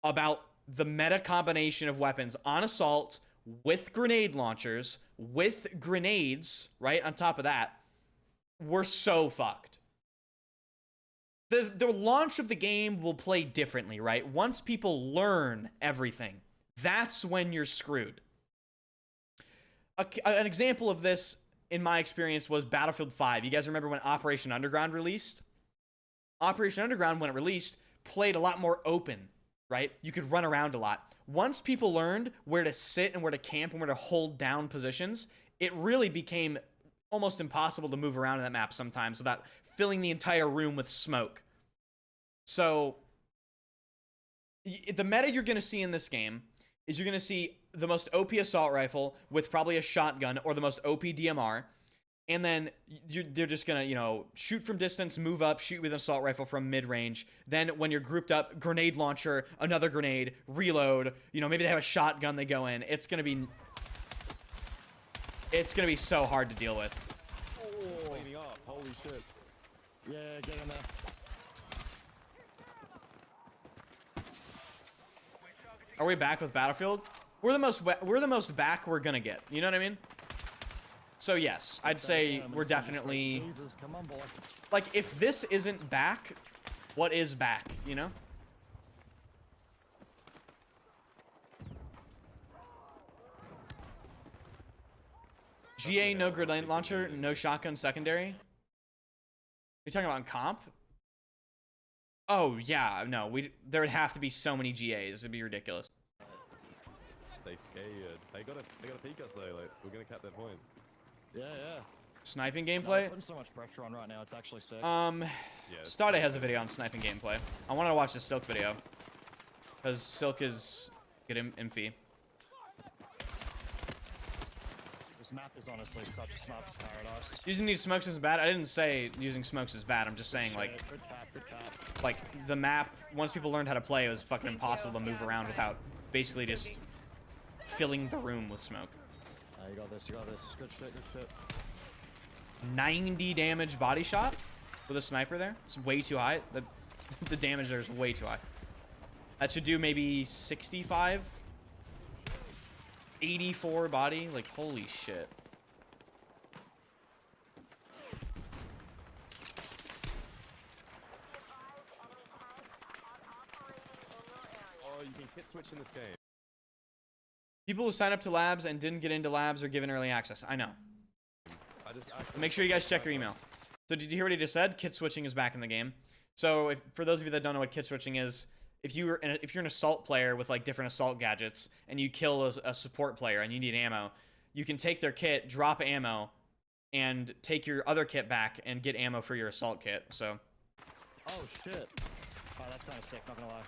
about the meta combination of weapons on assault with grenade launchers, with grenades, right on top of that, we're so fucked. The launch of the game will play differently, right? Once people learn everything, that's when you're screwed. An example of this, in my experience, was Battlefield 5. You guys remember when Operation Underground released? Operation Underground, when it released, played a lot more open, right? You could run around a lot. Once people learned where to sit and where to camp and where to hold down positions, it really became almost impossible to move around in that map sometimes without filling the entire room with smoke. So, the meta you're going to see in this game is you're going to see the most OP assault rifle with probably a shotgun or the most OP DMR. And then they're just going to, you know, shoot from distance, move up, shoot with an assault rifle from mid-range. Then when you're grouped up, grenade launcher, another grenade, reload. You know, maybe they have a shotgun they go in. It's going to be so hard to deal with. Oh, cleaning up. Holy shit. Yeah, get in there. Are we back with Battlefield? We're the most back we're gonna get. You know what I mean? So yes, I'd say we're definitely... Jesus, come on, boy. Like, if this isn't back, what is back, you know? GA, no grenade launcher, no shotgun secondary. You're talking about in comp? Oh yeah, no, there would have to be so many GAs. It'd be ridiculous. They scared. They gotta peek us though. Like we're gonna cap that point. Yeah, yeah. Sniping No, gameplay? I'm putting so much pressure on right now. It's actually sick. Yeah, Stade has a video on sniping gameplay. I want to watch the Silk video because Silk is good infy. This map is honestly such a sniper's paradise. Using these smokes is bad. I didn't say using smokes is bad. I'm just saying like Good cap, good cap. like the map. Once people learned how to play, it was fucking impossible to move around without basically just filling the room with smoke. You got this, you got this. Good shit, good shit. 90 damage body shot with a sniper there. It's way too high. The damage there is way too high. That should do maybe 65, 84 body. Like holy shit. Oh, you can hit switch in this game. People who sign up to labs and didn't get into labs are given early access. I know. Make sure you guys check your email. So did you hear what he just said? Kit switching is back in the game. So for those of you that don't know what kit switching is, if you're an assault player with like different assault gadgets and you kill a support player and you need ammo, you can take their kit, drop ammo, and take your other kit back and get ammo for your assault kit. So. Oh shit. Oh, that's kind of sick. Not gonna lie.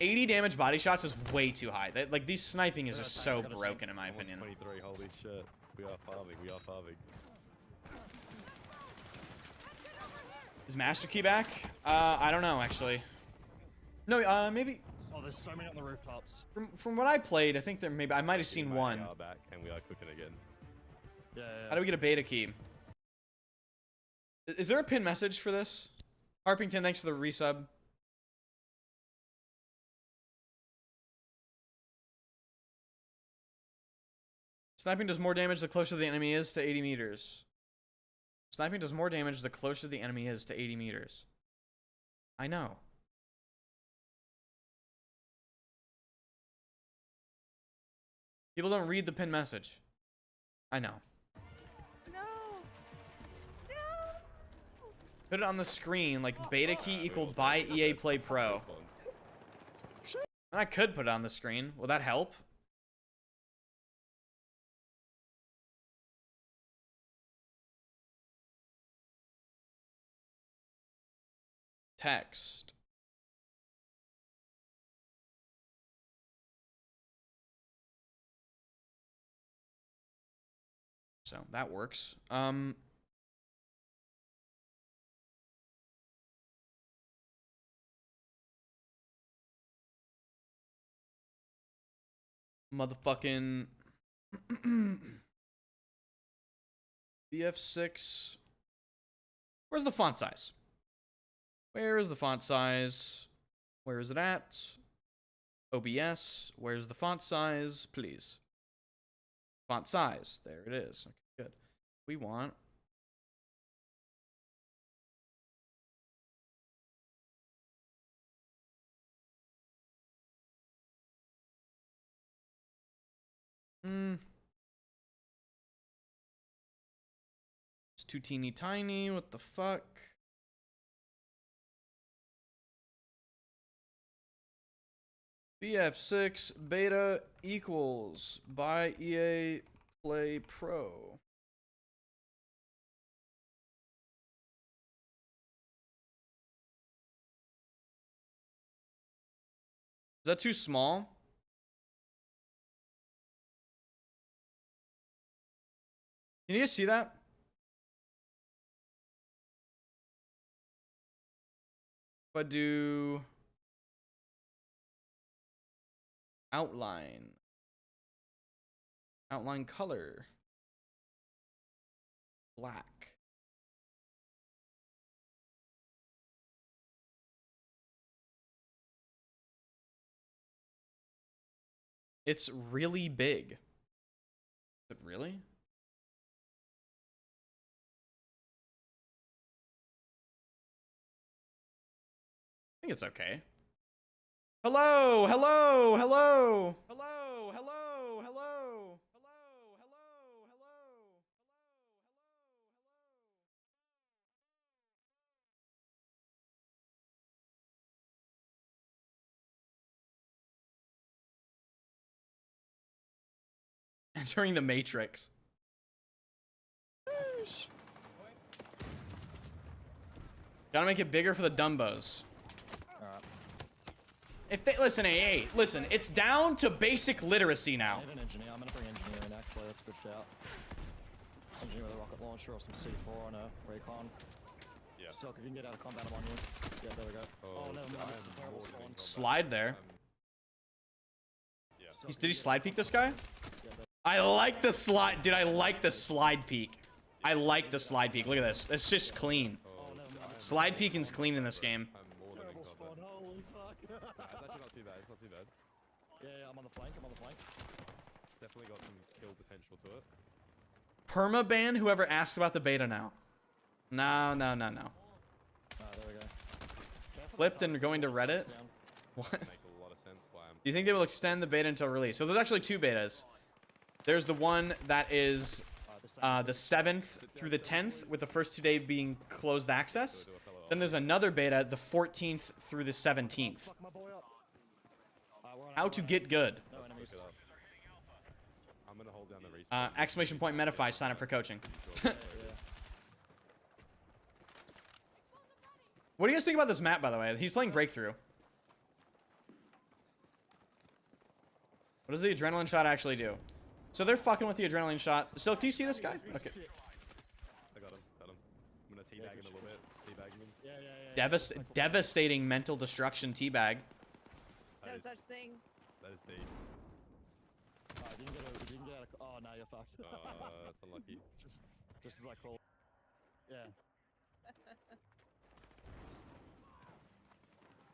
80 damage body shots is way too high. Like these sniping is just so broken in my opinion. 23. Holy shit. We are farming. We are farming. Is Master Key back? I don't know actually. No, maybe. Oh, there's so many on the rooftops. From what I played, I think I might have seen one. We are back and we are cooking again. Yeah, yeah. How do we get a beta key? Is there a pin message for this? Harpington, thanks for the resub. Sniping does more damage the closer the enemy is to 80 meters. Sniping does more damage the closer the enemy is to 80 meters. I know. People don't read the pin message. I know. No. No. Put it on the screen like beta key equal buy EA Play Pro. And I could put it on the screen. Will that help? Text. So that works. Motherfucking BF6. Where's the font size? Where is the font size? Where is it at? OBS. Where's the font size? Please. Font size. There it is. Okay, good. We want. It's too teeny tiny. What the fuck? BF6 beta equals buy EA Play Pro. Is that too small? Can you guys see that? If I do outline color, black. It's really big. Is it really? I think it's okay. Hello, hello, hello, hello, hello, hello. Entering the Matrix. Gotta make it bigger for the Dumbos. Alright. If they listen, hey, listen, it's down to basic literacy I now. need an engineer. I'm gonna bring engineer in actually. That's a good shout. Engineer with a rocket launcher or some C4 and a recon. Yeah. Silk, if you can get out of combat, I'm on you. Yeah, there we go. Oh, never mind. This is a terrible spawn. Slide there. Yeah. Silk, Did he slide peek this guy? Yeah, there- I like the slide. Dude, I like the slide peek. I like the slide peek. Look at this. It's just clean. Oh, never mind. Slide peeking's clean in this game. I'm more than in Terrible combat. spawn. Holy fuck. It's actually not too bad. It's not too bad. Yeah, I'm on the flank. I'm on the flank. It's definitely got some kill potential to it. Permaban whoever asks about the beta now. No, no, no, no. Ah, there we go. Careful Flipped the and cars, going to the Reddit? down. What? Make a lot of sense why I'm. Do you think they will extend the beta until release? So there's actually two betas. There's the one that is the 7th through the 10th, with the first 2 days being closed access. Then there's another beta, the 14th through the 17th. Fuck my boy up. We're on How to get good. No enemies. Look it up. I'm gonna hold down the respawn. Exclamation point Metafy, sign up for coaching. Yeah. What do you guys think about this map, by the way? He's playing Breakthrough. What does the adrenaline shot actually do? So they're fucking with the adrenaline shot. Silk, do you see this guy? Okay. I got him. Got him. I'm gonna teabag him a little bit. Teabag him. Yeah. Devastating mental destruction teabag. No That such thing. is beast. Alright, you can get out of. Oh, no, you're fucked. That's unlucky. Just as I call. Yeah.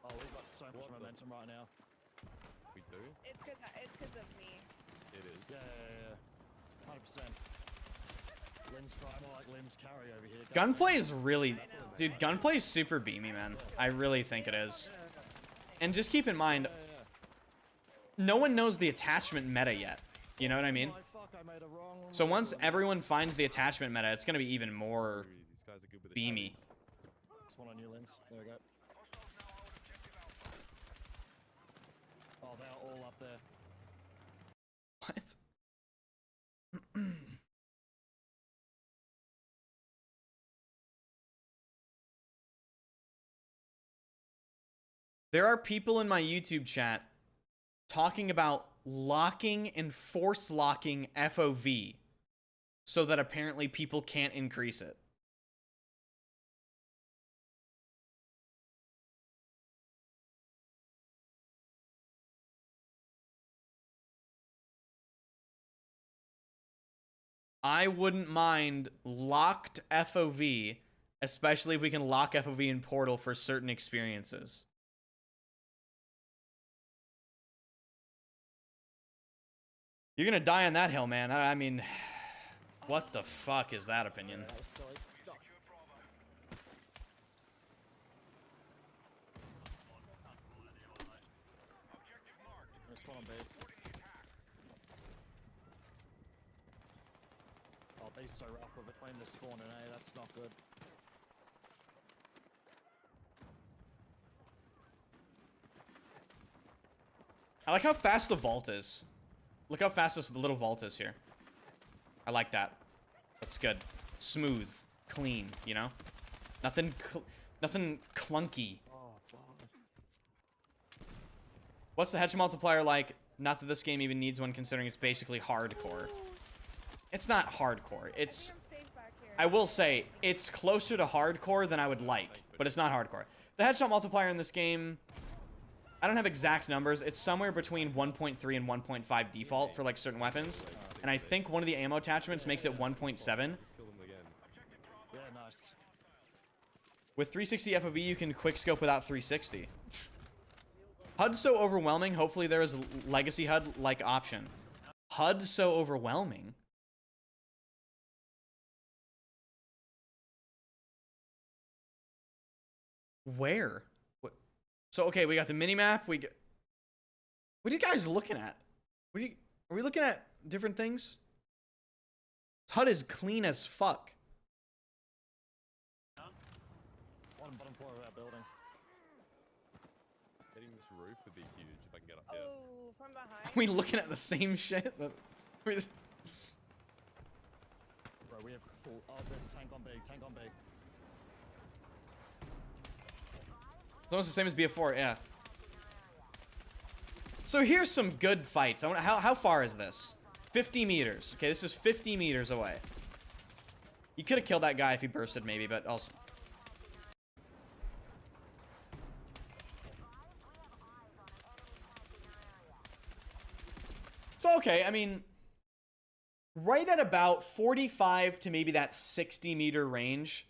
Oh, we've got so much momentum right now. We do? It's cause of me. It is. Yeah. 100%. Lynn's try more like Lynn's carry over here. Gunplay is really... Dude, Gunplay is super beamy, man. I really think it is. And just keep in mind, no one knows the attachment meta yet. You know what I mean? Oh, fuck, I made a wrong So once everyone finds the attachment meta, it's going to be even more Ooh, these guys are good with the beamy. shots. Just one on you, Lynn's. There we go. Oh, they're all up there. What? There are people in my YouTube chat talking about locking and force locking FOV so that apparently people can't increase it. I wouldn't mind locked FOV, especially if we can lock FOV in Portal for certain experiences. You're gonna die on that hill, man. I mean, what the fuck is that opinion? That was silly. There's one on B. Oh, B's so rough. We're between the spawn and A. That's not good. I like how fast the vault is. Look how fast this little vault is here. I like that. That's good. Smooth, clean, you know? Nothing clunky. Oh, fuck. What's the headshot multiplier like? Not that this game even needs one, considering it's basically hardcore. It's not hardcore. It's... I'm safe back here. I will say, it's closer to hardcore than I would like, but it's not hardcore. The headshot multiplier in this game... I don't have exact numbers. It's somewhere between 1.3 and 1.5 default for like certain weapons. And I think one of the ammo attachments makes it 1.7. Just kill them again. Yeah, nice. With 360 FOV, you can quickscope without 360. HUD's so overwhelming. Hopefully there is a legacy HUD-like option. HUD's so overwhelming. Where? What? So, okay, we got the minimap. What are you guys looking at? Are we looking at different things? HUD is clean as fuck. Bottom floor of our building. Hitting this roof would be huge if I can get up here. Oh, from behind. Are we looking at the same shit? we have full. Oh, there's a tank on B. Tank on B. It's almost the same as BF4, yeah. So here's some good fights. I want how far is this? 50 meters. Okay, this is 50 meters away. You could have killed that guy if he bursted, maybe, but also. So, okay, I mean, right at about 45 to maybe that 60 meter range,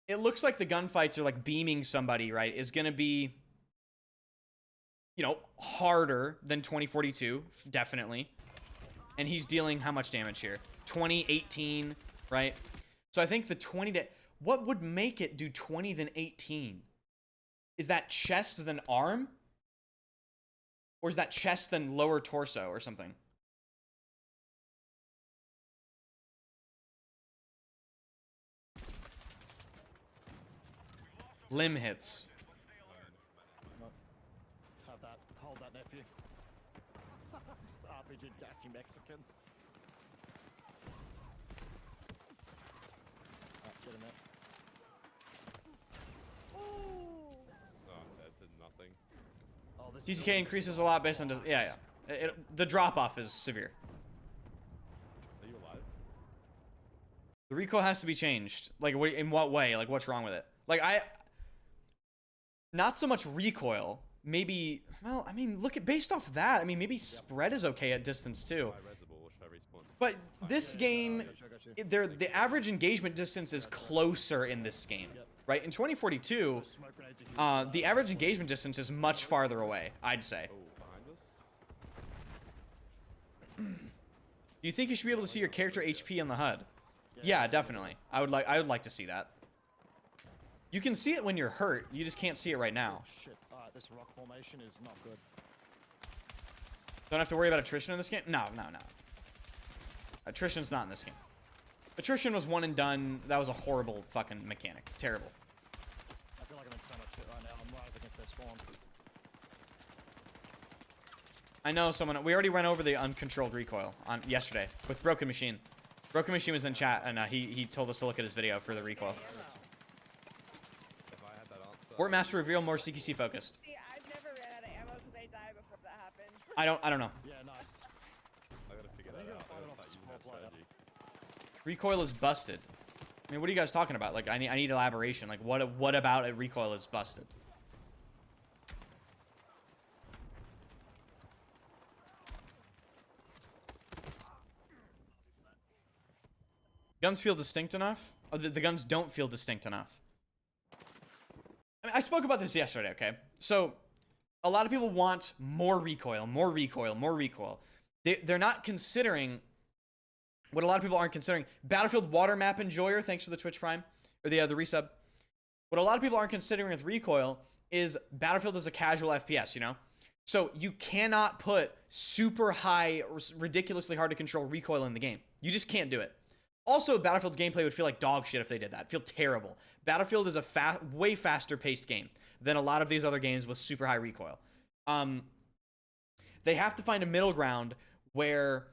it looks like the gunfights are like beaming somebody, right, is going to be, you know, harder than 2042, definitely. And he's dealing how much damage here? 20, 18, right? So I think the 20 to... What would make it do 20 than 18? Is that chest than arm? Or is that chest than lower torso or something? Limb hits. Have that. Hold that, nephew. RPG gassy Mexican. Get him out. Oh, that did nothing. Oh, this DCK increases a lot based on... Yeah. The drop-off is severe. Are you alive? The recoil has to be changed. Like, in what way? Like, what's wrong with it? Like, not so much recoil. Maybe... Well, I mean, look at... Based off that, I mean, maybe spread is okay at distance, too. But this game... The average engagement distance is closer in this game. Right? In 2042, the average engagement distance is much farther away, I'd say. Oh, behind us? Do you think you should be able to see your character HP on the HUD? Yeah, definitely. I would like to see that. You can see it when you're hurt. You just can't see it right now. Shit. Alright, this rock formation is not good. Don't have to worry about attrition in this game? No. Attrition's not in this game. Attrition was one and done. That was a horrible fucking mechanic. Terrible. I feel like I'm in so much shit right now. I'm right up against their spawn. I know someone... We already went over the uncontrolled recoil on yesterday with Broken Machine. Broken Machine was in chat, and he told us to look at his video for the recoil. If I had that answer... Wart Master reveal more CQC focused. See, I've never ran out of ammo because I died before that happened. I don't know. Yeah, nice. I gotta figure that out. I gotta start using that strategy. Recoil is busted. I mean, what are you guys talking about? Like, I need elaboration. Like, what about a recoil is busted? Guns feel distinct enough? Oh, the guns don't feel distinct enough. I mean, I spoke about this yesterday, okay? So, a lot of people want more recoil, more recoil, more recoil. They're not considering... What a lot of people aren't considering... Battlefield Water Map Enjoyer, thanks for the Twitch Prime. Or the resub. What a lot of people aren't considering with recoil is Battlefield is a casual FPS, you know? So, you cannot put super high, ridiculously hard to control recoil in the game. You just can't do it. Also, Battlefield's gameplay would feel like dog shit if they did that. It'd feel terrible. Battlefield is a way faster paced game than a lot of these other games with super high recoil. They have to find a middle ground where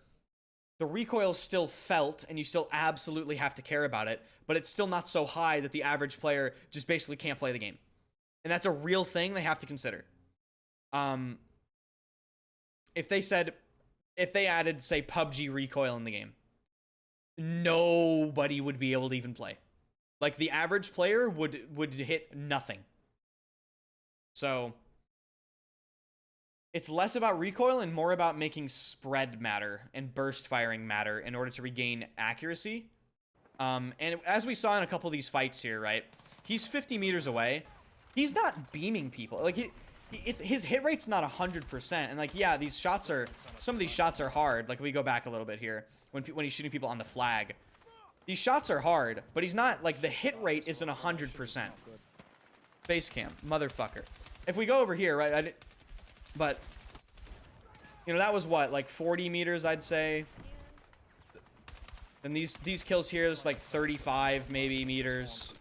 the recoil is still felt and you still absolutely have to care about it, but it's still not so high that the average player just basically can't play the game. And that's a real thing they have to consider. If they added, say, PUBG recoil in the game, nobody would be able to even play. Like, the average player would hit nothing. So, it's less about recoil and more about making spread matter and burst firing matter in order to regain accuracy. And as we saw in a couple of these fights here, right? He's 50 meters away. He's not beaming people. Like, his hit rate's not 100%. And, like, yeah, these shots are... Some of these shots are hard. Like, we go back a little bit here. When he's shooting people on the flag. These shots are hard, but he's not, like, the hit rate isn't 100%. Facecam, motherfucker. If we go over here, right, but, you know, that was what, like 40 meters, I'd say. And these kills here, it's like 35, maybe, meters.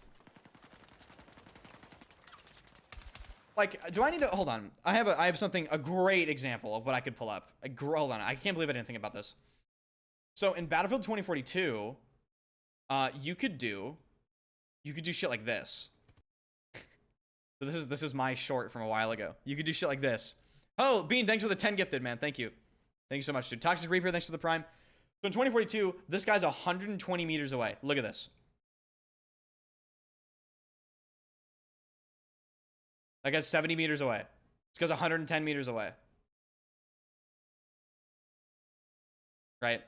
Like, do I need to, hold on. I have something, a great example of what I could pull up. Hold on, I can't believe I didn't think about this. So in Battlefield 2042, You could do shit like this. So this is my short from a while ago. You could do shit like this. Oh, Bean, thanks for the 10 gifted, man. Thank you. Thank you so much, dude. Toxic Reaper, thanks for the prime. So in 2042, this guy's 120 meters away. Look at this. That guy's 70 meters away. This guy's 110 meters away. Right?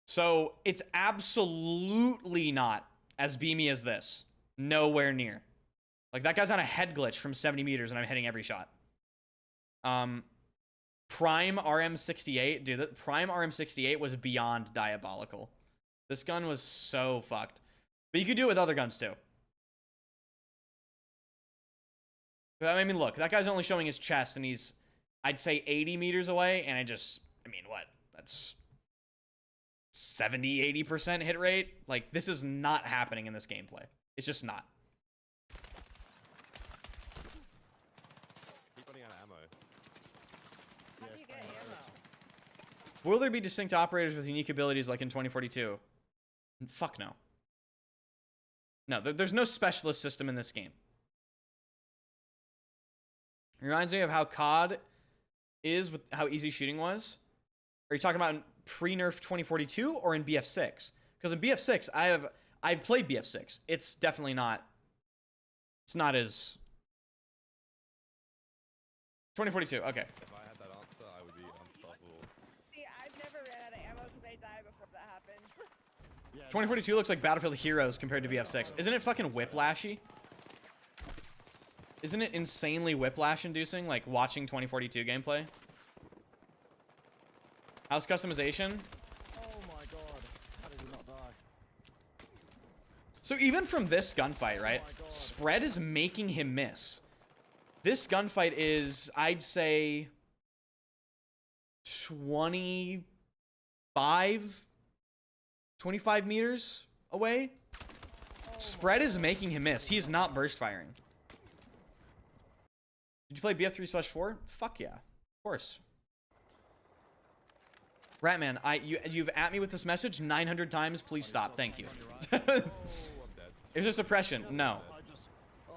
So it's absolutely not as beamy as this. Nowhere near. Like, that guy's on a head glitch from 70 meters, and I'm hitting every shot. Prime RM68. Dude, the Prime RM68 was beyond diabolical. This gun was so fucked. But you could do it with other guns, too. But, I mean, look. That guy's only showing his chest, and he's, I'd say, 80 meters away. And I mean, what? That's 70, 80% hit rate. Like, this is not happening in this gameplay. It's just not. Keep running out of ammo. How do you get ammo? Will there be distinct operators with unique abilities like in 2042? Fuck no. No, there's no specialist system in this game. It reminds me of how COD is with how easy shooting was. Are you talking about in pre-nerf 2042 or in BF6? Because in BF6, I've played BF6. It's definitely not. It's not as 2042. Okay. If I had that answer, I would be unstoppable. See, I've never ran out of ammo because I die before that happens. 2042 looks like Battlefield Heroes compared to BF6. Isn't it fucking whiplashy? Isn't it insanely whiplash-inducing, like watching 2042 gameplay? How's customization? Oh my god. How did he not die? So even from this gunfight, right? Spread is making him miss. This gunfight is, I'd say, 25 meters away. Spread is making him miss. He is not burst firing. Did you play BF3/4? Fuck yeah. Of course. Ratman, you've at me with this message 900 times. Please stop. Thank you. Is there suppression? No.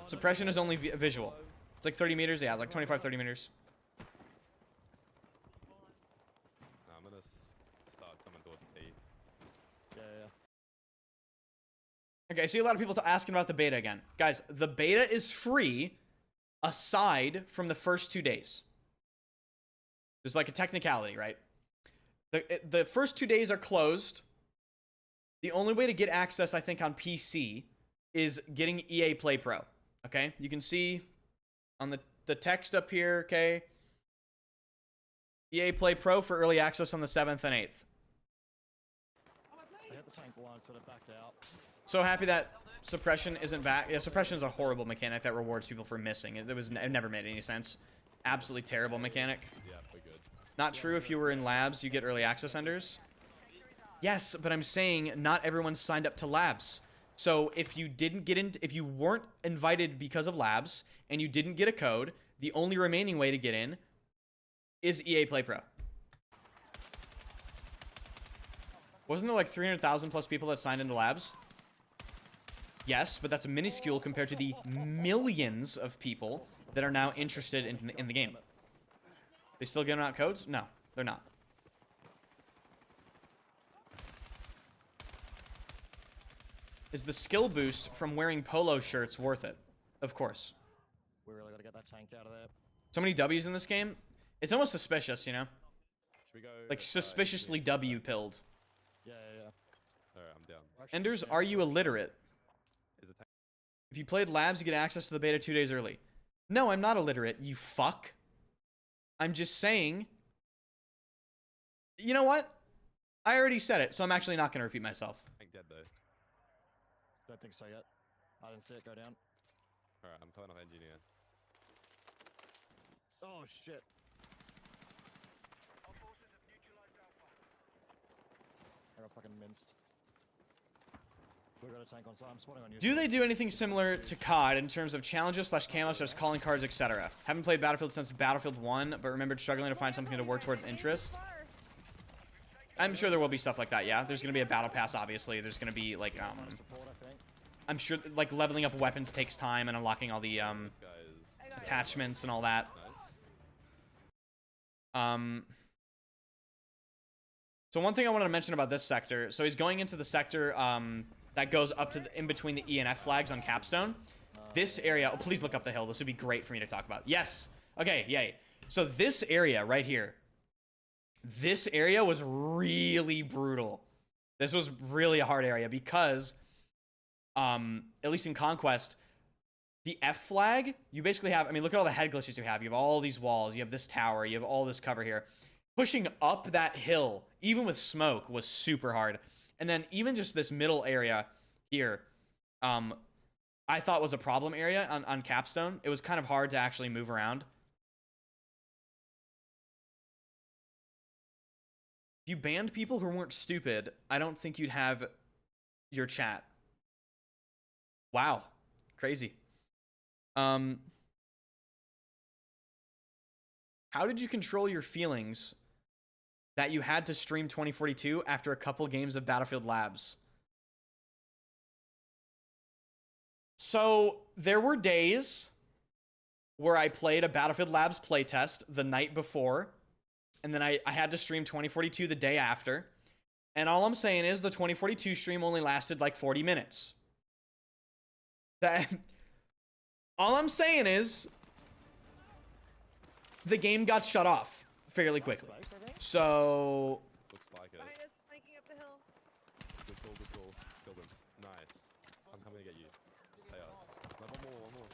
Suppression is only visual. It's like 30 meters. Yeah, it's like 25, 30 meters. No, I'm gonna start coming towards B. Yeah. Okay, I see a lot of people asking about the beta again. Guys, the beta is free aside from the first 2 days. There's like a technicality, right? The first 2 days are closed. The only way to get access, I think, on PC is getting EA Play Pro. Okay? You can see on the text up here, okay? EA Play Pro for early access on the 7th and 8th. They hit the tank once, but it backed out. So happy that suppression isn't back. Yeah, suppression is a horrible mechanic that rewards people for missing. It never made any sense. Absolutely terrible mechanic. Yeah, we're good. Not true if you were in labs, you get early access enders. Yes, but I'm saying not everyone's signed up to labs. So if you weren't invited because of labs and you didn't get a code, the only remaining way to get in is EA Play Pro. Wasn't there like 300,000 plus people that signed into labs? Yes, but that's minuscule compared to the millions of people that are now interested in the game. They still giving out codes? No, they're not. Is the skill boost from wearing polo shirts worth it? Of course. We really gotta get that tank out of there. So many W's in this game. It's almost suspicious, you know? Should we go? Like suspiciously W-pilled. Yeah. Alright, I'm down. Enders, are you illiterate? Is it tank? If you played labs, you get access to the beta 2 days early. No, I'm not illiterate, you fuck. I'm just saying. You know what? I already said it, so I'm actually not going to repeat myself. Tank dead though. Don't think so yet. I didn't see it go down. Alright, I'm turning off engineer. Oh shit. I got fucking minced. We got a tank on site. I'm spotting on you. Do they do anything similar to COD in terms of challenges / camos / calling cards, etc.? Haven't played Battlefield since Battlefield 1, but remembered struggling to find something to work towards interest. I'm sure there will be stuff like that. Yeah, there's gonna be a battle pass. Obviously, there's gonna be like Support, I think. I'm sure like leveling up weapons takes time and unlocking all the This guy is I got it. attachments and all that. nice. So one thing I wanted to mention about this sector. So he's going into the sector that goes up to in between the E and F flags on Capstone. This area. Oh, please look up the hill. This would be great for me to talk about. Yes. Okay. Yay. So this area right here. This area was really brutal. This was really a hard area because, at least in Conquest, the F flag, you basically have, I mean, look at all the head glitches you have. You have all these walls. You have this tower. You have all this cover here. Pushing up that hill, even with smoke, was super hard. And then even just this middle area here, I thought was a problem area on Capstone. It was kind of hard to actually move around. If you banned people who weren't stupid, I don't think you'd have your chat. Wow. Crazy. How did you control your feelings that you had to stream 2042 after a couple games of Battlefield Labs? So there were days where I played a Battlefield Labs playtest the night before, and then I had to stream 2042 the day after. And all I'm saying is the 2042 stream only lasted like 40 minutes. All I'm saying is the game got shut off fairly quickly. So Looks like it. Behind us, flanking up the hill. Good call, good call. Killed him. Nice. I'm coming to get you. Stay up. No, one more.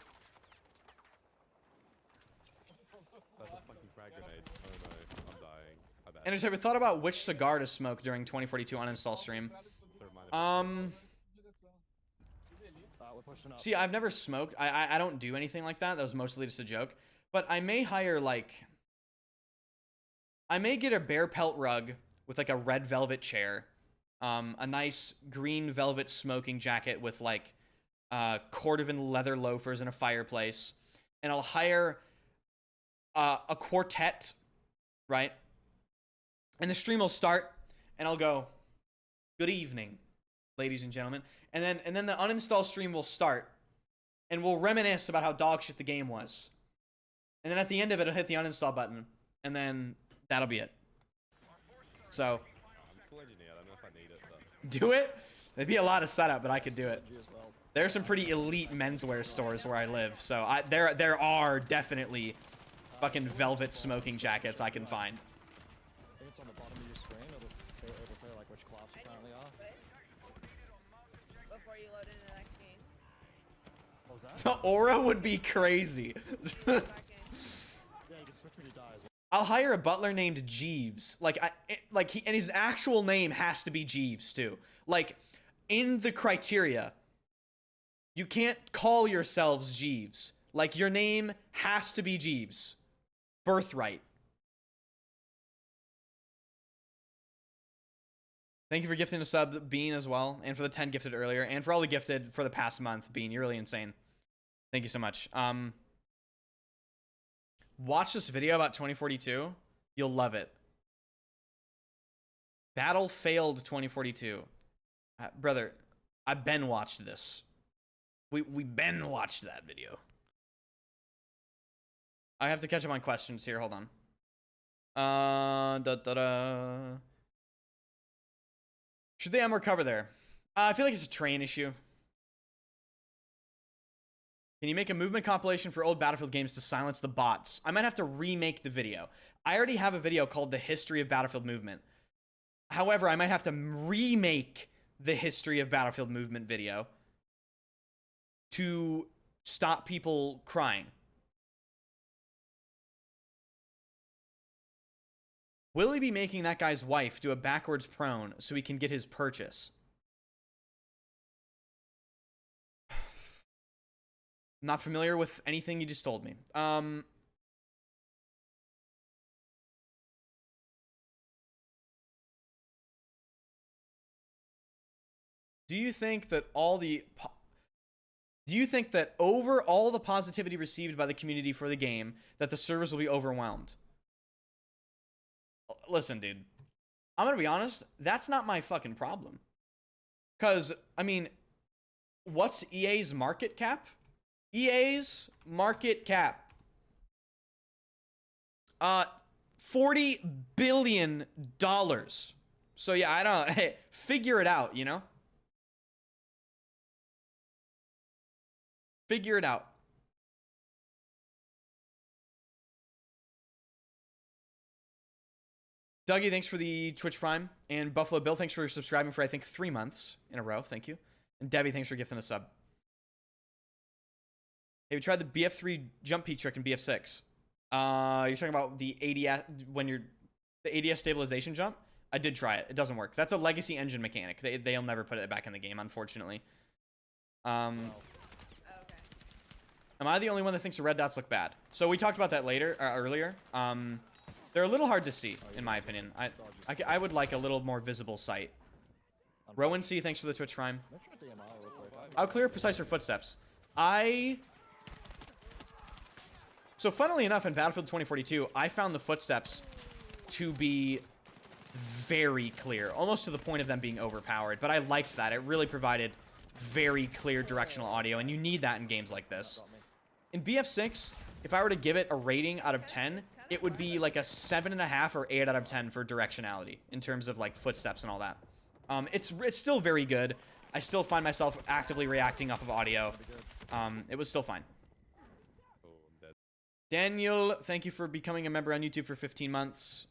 That's a fucking frag grenade. Oh no, I'm dying. I bet. And have you thought about which cigar to smoke during 2042 uninstall stream? So remind me. We're pushing up. See, I've never smoked. I don't do anything like that. That was mostly just a joke. But I may hire like, I may get a bear pelt rug with like a red velvet chair, a nice green velvet smoking jacket with like cordovan leather loafers and a fireplace, and I'll hire a quartet, right? And the stream will start, and I'll go, "Good evening, ladies and gentlemen," and then the uninstall stream will start, and we'll reminisce about how dog shit the game was, and then at the end of it, I'll hit the uninstall button, and then that'll be it. So I'm still engineered. I don't know if I need it, but do it. It'd be a lot of setup, but I could do it. As well. There's some pretty elite menswear stores where I live, so there are definitely fucking velvet smoking jackets I can find. I think it's on the bottom of your screen. It'll say like which class you currently are. Before you load into the next game. What was that? The aura would be crazy. Back in. Yeah, you can switch when you die as well. I'll hire a butler named Jeeves. And his actual name has to be Jeeves too. Like, in the criteria, you can't call yourselves Jeeves. Like, your name has to be Jeeves. Birthright. Thank you for gifting a sub, Bean, as well, and for the 10 gifted earlier, and for all the gifted for the past month, Bean. You're really insane. Thank you so much. Watch this video about 2042. You'll love it. Battle failed 2042. Brother, I been watched this. We been watched that video. I have to catch up on questions here. Hold on. Should they recover there? I feel like it's a train issue. Can you make a movement compilation for old Battlefield games to silence the bots? I might have to remake the video. I already have a video called The History of Battlefield Movement. However, I might have to remake the History of Battlefield Movement video to stop people crying. Will he be making that guy's wife do a backwards prone so he can get his purchase? Not familiar with anything you just told me. Do you think that over all the positivity received by the community for the game, that the servers will be overwhelmed? Listen, dude. I'm gonna be honest, that's not my fucking problem. Cause, I mean, what's EA's market cap? EA's market cap. $40 billion. So yeah, I don't, hey, figure it out, you know? Figure it out. Dougie, thanks for the Twitch Prime. And Buffalo Bill, thanks for subscribing for, I think, 3 months in a row. Thank you. And Debbie, thanks for gifting a sub. Have you tried the BF3 jump peak trick in BF6? You're talking about the ADS, the ADS stabilization jump? I did try it. It doesn't work. That's a legacy engine mechanic. They'll never put it back in the game, unfortunately. Okay. Am I the only one that thinks the red dots look bad? So we talked about that earlier. They're a little hard to see, in my opinion. I would like a little more visible sight. Rowan C, thanks for the Twitch Prime. I'll clear precise footsteps. So funnily enough, in Battlefield 2042, I found the footsteps to be very clear, almost to the point of them being overpowered. But I liked that. It really provided very clear directional audio, and you need that in games like this. In BF6, if I were to give it a rating out of 10, it would be like a 7.5 or 8 out of 10 for directionality in terms of like footsteps and all that. It's still very good. I still find myself actively reacting off of audio. It was still fine. Daniel, thank you for becoming a member on YouTube for 15 months.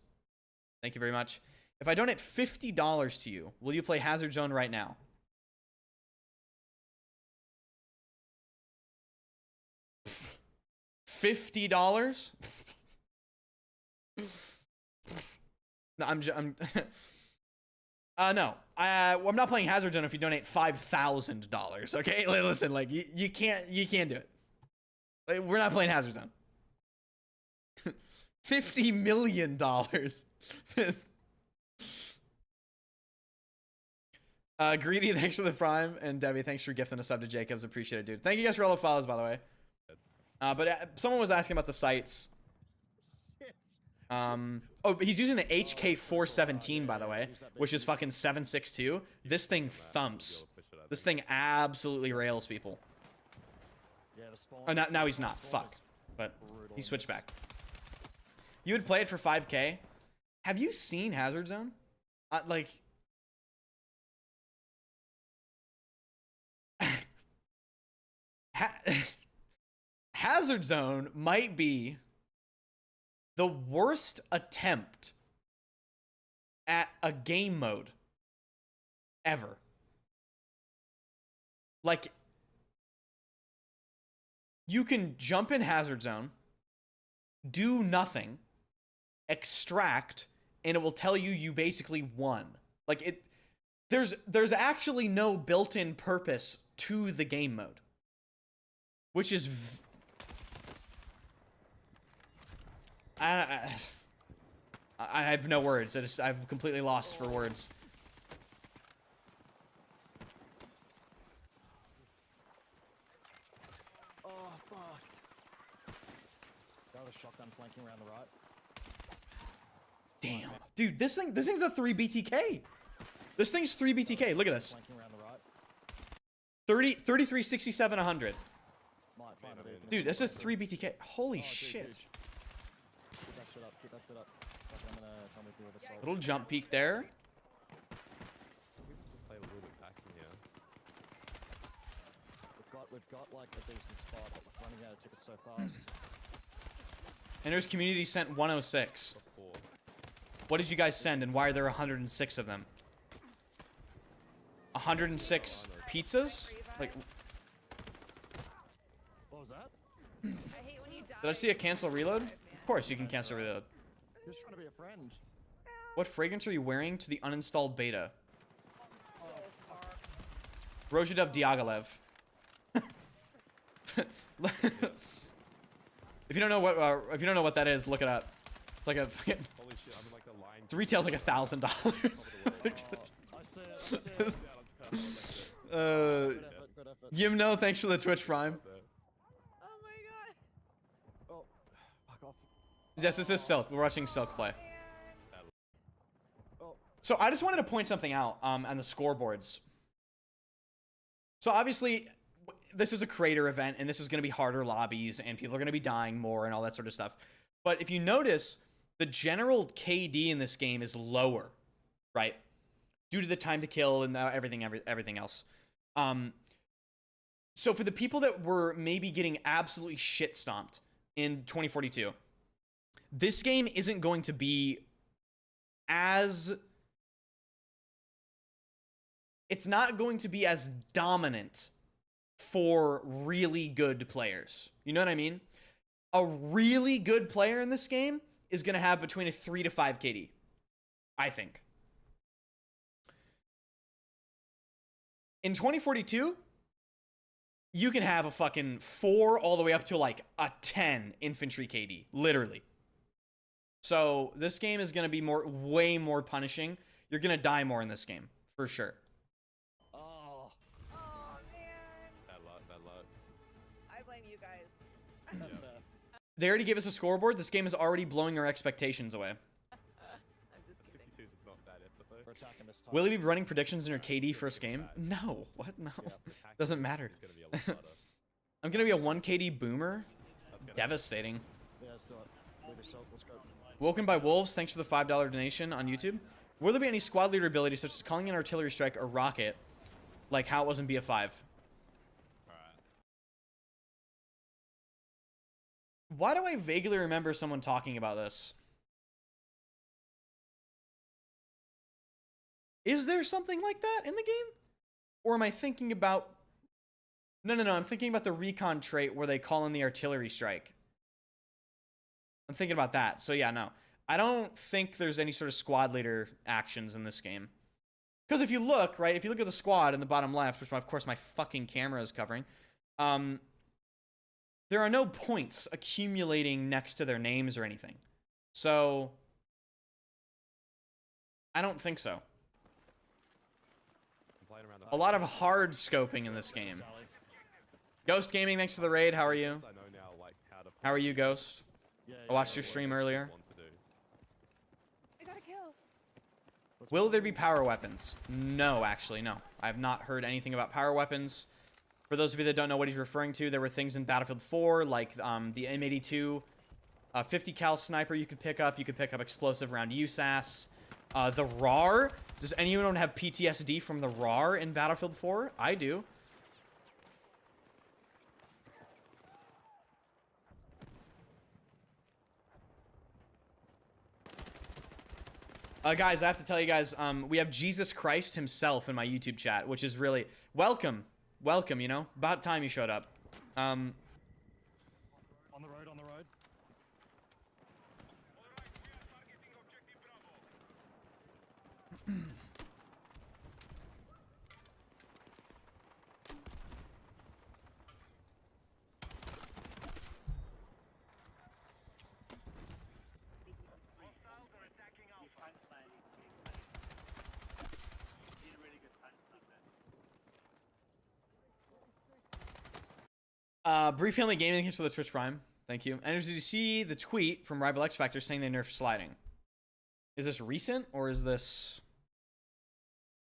Thank you very much. If I donate $50 to you, will you play Hazard Zone right now? $50? No, I'm no. I'm not playing Hazard Zone if you donate $5,000. Okay, listen, like you can't do it. Like, we're not playing Hazard Zone. $50 million. Greedy, thanks for the Prime, and Debbie, thanks for gifting a sub to Jacobs. Appreciate it, dude. Thank you guys for all the follows, by the way. But someone was asking about the sights. Oh, he's using the HK417, by the way, which is fucking 7.62. This thing thumps. This thing absolutely rails people. Oh, now he's not. Fuck. But he switched back. You would play it for 5K? Have you seen Hazard Zone? Like... Hazard Zone might be the worst attempt at a game mode ever. Like, you can jump in Hazard Zone, do nothing, extract, and it will tell you you basically won. Like, there's actually no built-in purpose to the game mode, which is I have no words. I've completely lost for words. Oh fuck! Got a shotgun flanking around the right. Damn, dude, this thing's a 3 BTK. This thing's 3 BTK. Look at this. Flanking around the right. 33, 67, 100. Dude, that's a 3 BTK. Holy shit. Keep that shit up. Keep that shit up. Like, I'm gonna come with you with a soul. Little jump peek there. Play a little bit back in here. We've got like a decent spot, but we're running out of tickets so fast. And there's community sent 106. What did you guys send, and why are there 106 of them? 106 pizzas? Like, What was that? I hate when you die. did I see a cancel reload? Of course you can cancel reload. Just trying to be a friend. What fragrance are you wearing to the uninstalled beta? Rozhadov Diaghilev. If you don't know what that is, look it up. It's like a fucking, Holy shit, I'm in like the line. it retails like $1,000. I see it. uh, Good effort. Yimno, thanks for the Twitch Prime. Oh my god. Oh, fuck off. Yes, this is Silk. We're watching Silk play. Oh, So I just wanted to point something out on the scoreboards. So obviously, this is a creator event, and this is going to be harder lobbies, and people are going to be dying more and all that sort of stuff. But if you notice, the general KD in this game is lower, right? Due to the time to kill and everything else. So for the people that were maybe getting absolutely shit stomped in 2042, this game isn't going to be as... It's not going to be as dominant for really good players. You know what I mean? A really good player in this game is going to have between a 3 to 5 KD, I think. In 2042, you can have a fucking 4 all the way up to like a 10 infantry KD, literally. So this game is going to be way more punishing. You're going to die more in this game, for sure. Oh, man. Bad luck. I blame you guys. That's bad. They already gave us a scoreboard. This game is already blowing our expectations away. I'm just kidding. 62 is not bad effort though. For attacking this time. Will he be running predictions in your KD first game? No. What? No. Doesn't matter. It's gonna be a lot harder. I'm going to be a 1 KD boomer. That's gonna Devastating. Yeah, let's do it. With yourself, let's go. Woken by Wolves, thanks for the $5 donation on YouTube. Will there be any squad leader abilities such as calling an artillery strike or rocket, like how it was in BF5? Alright. Why do I vaguely remember someone talking about this? Is there something like that in the game? Or am I thinking about... No, I'm thinking about the recon trait where they call in the artillery strike. I'm thinking about that. So yeah, no. I don't think there's any sort of squad leader actions in this game. Because if you look, right, if you look at the squad in the bottom left, which of course my fucking camera is covering, there are no points accumulating next to their names or anything. So, I don't think so. I'm playing around A lot of hard scoping in this game. Ghost Gaming, thanks for the raid. How are you? I know now, like, How are you, Ghost? I watched your stream earlier. I got a kill. Will there be power weapons? No, actually, no. I have not heard anything about power weapons. For those of you that don't know what he's referring to, there were things in Battlefield 4, like the M82 50 cal sniper you could pick up. You could pick up explosive round USAS. The RAR. Does anyone have PTSD from the RAR in Battlefield 4? I do. Guys, I have to tell you guys, we have Jesus Christ himself in my YouTube chat, which is really... Welcome. Welcome, you know? About time you showed up. On the road, on the road. Brief Family Gaming, thanks for the Twitch Prime. Thank you. And did you see the tweet from Rival X Factor saying they nerfed sliding? Is this recent or is this...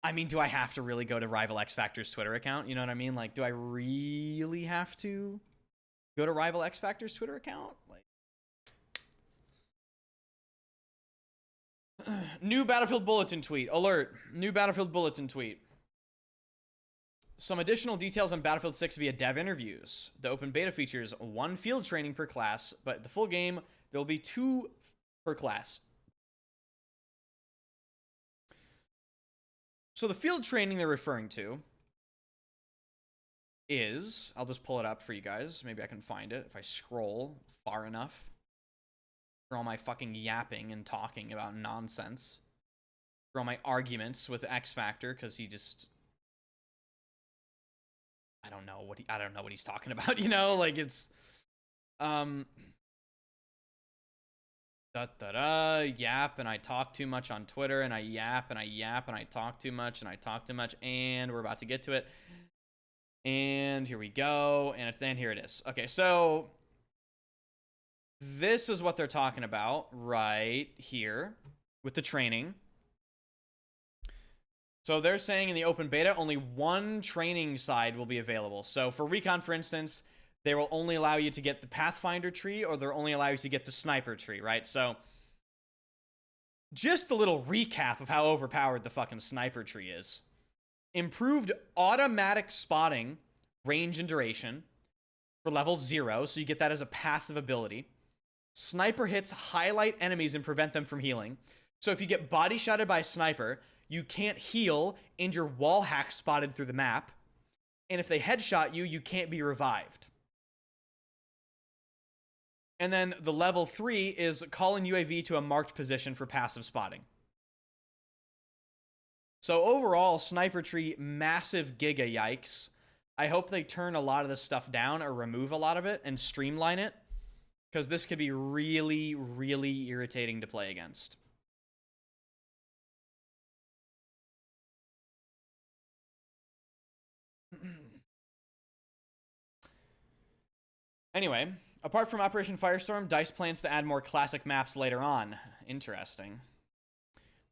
I mean, do I have to really go to Rival X Factor's Twitter account? You know what I mean? Like, do I really have to go to Rival X Factor's Twitter account? Like, new Battlefield Bulletin tweet. Alert. New Battlefield Bulletin tweet. Some additional details on Battlefield 6 via dev interviews. The open beta features 1 field training per class, but the full game, there will be 2 per class. So the field training they're referring to is, I'll just pull it up for you guys. Maybe I can find it if I scroll far enough for all my fucking yapping and talking about nonsense. For all my arguments with X Factor, because he just... I don't know what he's talking about, you know, like it's yap, and I talk too much on Twitter, and I yap and I yap and I talk too much and I talk too much, and we're about to get to it. And here we go, and then here it is. Okay, so this is what they're talking about right here with the training. So they're saying in the open beta, only one training side will be available. So for Recon, for instance, they will only allow you to get the Pathfinder tree, or they'll only allow you to get the Sniper tree, right? So just a little recap of how overpowered the fucking Sniper tree is. Improved automatic spotting, range and duration for level 0, so you get that as a passive ability. Sniper hits highlight enemies and prevent them from healing. So if you get body shotted by a sniper, you can't heal and your wall hack spotted through the map. And if they headshot you, you can't be revived. And then the level 3 is calling UAV to a marked position for passive spotting. So overall, Sniper Tree, massive giga yikes. I hope they turn a lot of this stuff down or remove a lot of it and streamline it, because this could be really, really irritating to play against. Anyway, apart from Operation Firestorm, DICE plans to add more classic maps later on. Interesting.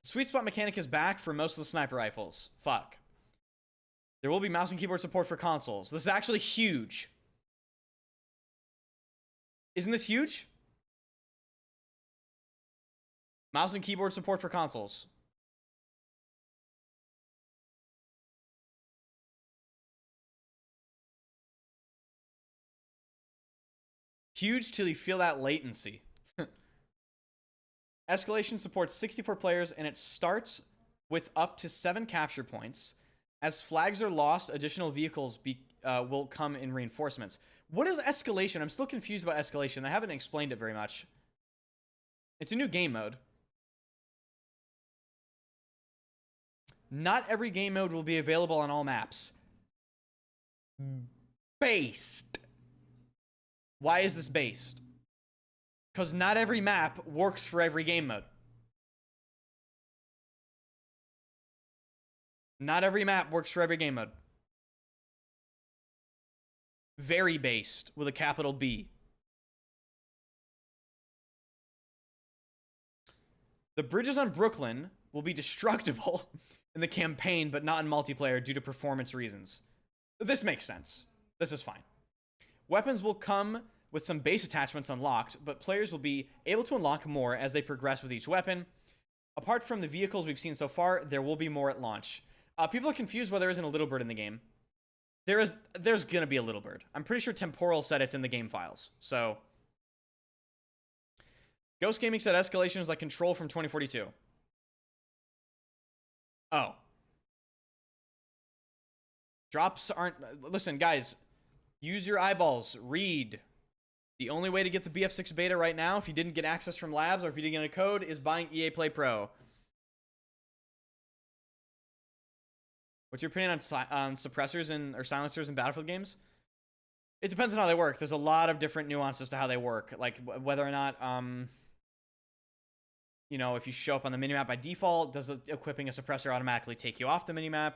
The sweet spot mechanic is back for most of the sniper rifles. Fuck. There will be mouse and keyboard support for consoles. This is actually huge. Isn't this huge? Mouse and keyboard support for consoles. Huge till you feel that latency. Escalation supports 64 players, and it starts with up to 7 capture points. As flags are lost, additional vehicles will come in reinforcements. What is Escalation? I'm still confused about Escalation. They haven't explained it very much. It's a new game mode. Not every game mode will be available on all maps. Based. Why is this based? Because not every map works for every game mode. Not every map works for every game mode. Very based with a capital B. The bridges on Brooklyn will be destructible in the campaign, but not in multiplayer due to performance reasons. This makes sense. This is fine. Weapons will come with some base attachments unlocked, but players will be able to unlock more as they progress with each weapon. Apart from the vehicles we've seen so far, there will be more at launch. People are confused why there isn't a little bird in the game. There's gonna be a little bird. I'm pretty sure Temporal said it's in the game files. So, Ghost Gaming said Escalation is like Control from 2042. Oh. Drops aren't... Listen, guys. Use your eyeballs. Read. The only way to get the BF6 beta right now, if you didn't get access from labs or if you didn't get a code, is buying EA Play Pro. What's your opinion on suppressors or silencers in Battlefield games? It depends on how they work. There's a lot of different nuances to how they work. Like whether or not, you know, if you show up on the minimap by default, does equipping a suppressor automatically take you off the minimap?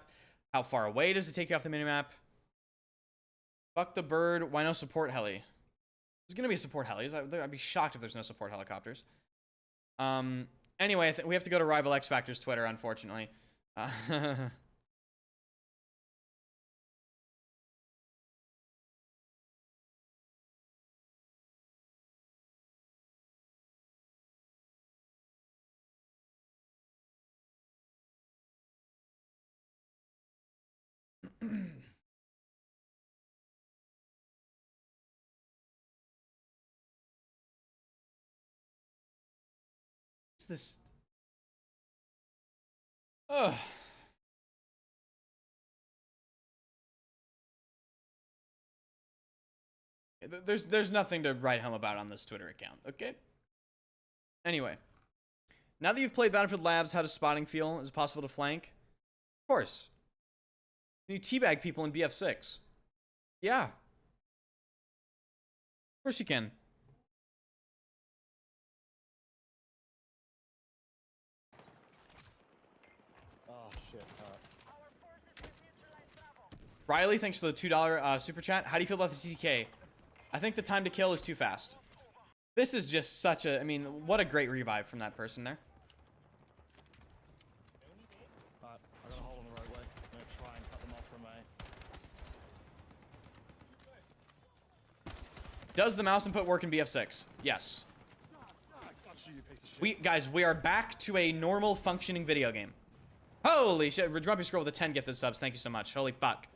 How far away does it take you off the minimap? Fuck the bird. Why no support heli? There's going to be support helis. I'd be shocked if there's no support helicopters. Anyway, we have to go to Rival X Factor's Twitter, unfortunately. What's this? Ugh. There's nothing to write home about on this Twitter account, okay? Anyway. Now that you've played Battlefield Labs, how does spotting feel? Is it possible to flank? Of course. Can you teabag people in BF6? Yeah. Of course you can. Oh, shit. Riley, thanks for the $2 super chat. How do you feel about the TTK? I think the time to kill is too fast. This is just such a... I mean, what a great revive from that person there. Alright, I gotta hold on Does the mouse input work in BF6? Yes. Guys, we are back to a normal functioning video game. Holy shit. Grumpy Scroll with the 10 gifted subs. Thank you so much. Holy fuck.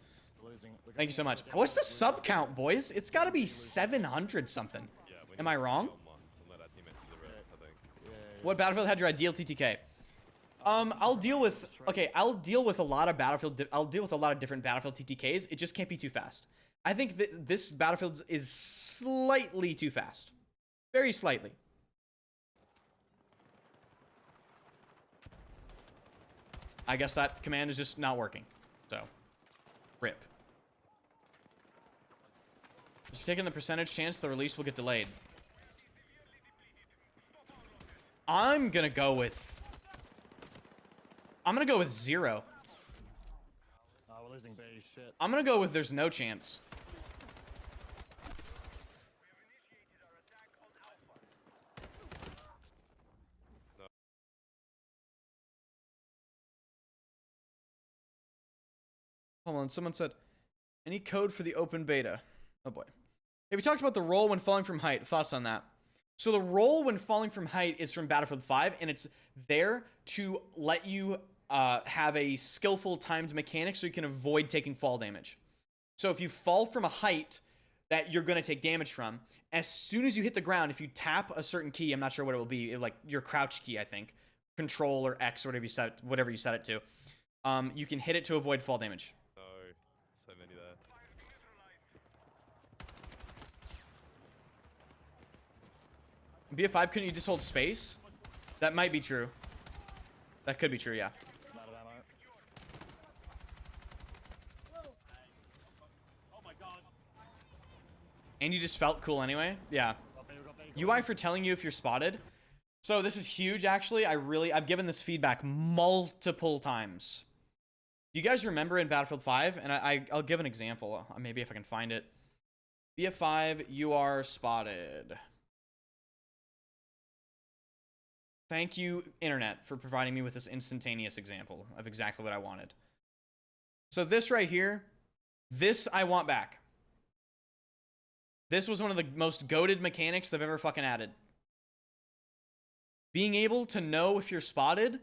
Thank you so much. What's the sub count, boys? It's got to be 700 something. Am I wrong? What Battlefield had your ideal TTK? I'll deal with a lot of different Battlefield TTKs. It just can't be too fast. I think that this Battlefield is slightly too fast. Very slightly. I guess that command is just not working. So, rip. Just taking the percentage chance the release will get delayed. I'm gonna go with 0. We're losing B. Shit. I'm gonna go with there's no chance. Hold on, someone said, any code for the open beta? Oh boy. Hey, we talked about the roll when falling from height. Thoughts on that? So the roll when falling from height is from Battlefield 5, and it's there to let you have a skillful timed mechanic so you can avoid taking fall damage. So if you fall from a height that you're going to take damage from, as soon as you hit the ground, if you tap a certain key, I'm not sure what it will be, like your crouch key, I think, Control or X or whatever you set it to, you can hit it to avoid fall damage. So many there. BF5, couldn't you just hold space? That might be true. That could be true, yeah. Not of ammo. Oh my god. And you just felt cool anyway? Yeah. UI for telling you if you're spotted. So this is huge, actually. I've given this feedback multiple times. Do you guys remember in Battlefield 5? And I'll give an example. Maybe if I can find it. BF5, you are spotted. Thank you, Internet, for providing me with this instantaneous example of exactly what I wanted. So this right here, this I want back. This was one of the most goated mechanics they've ever fucking added. Being able to know if you're spotted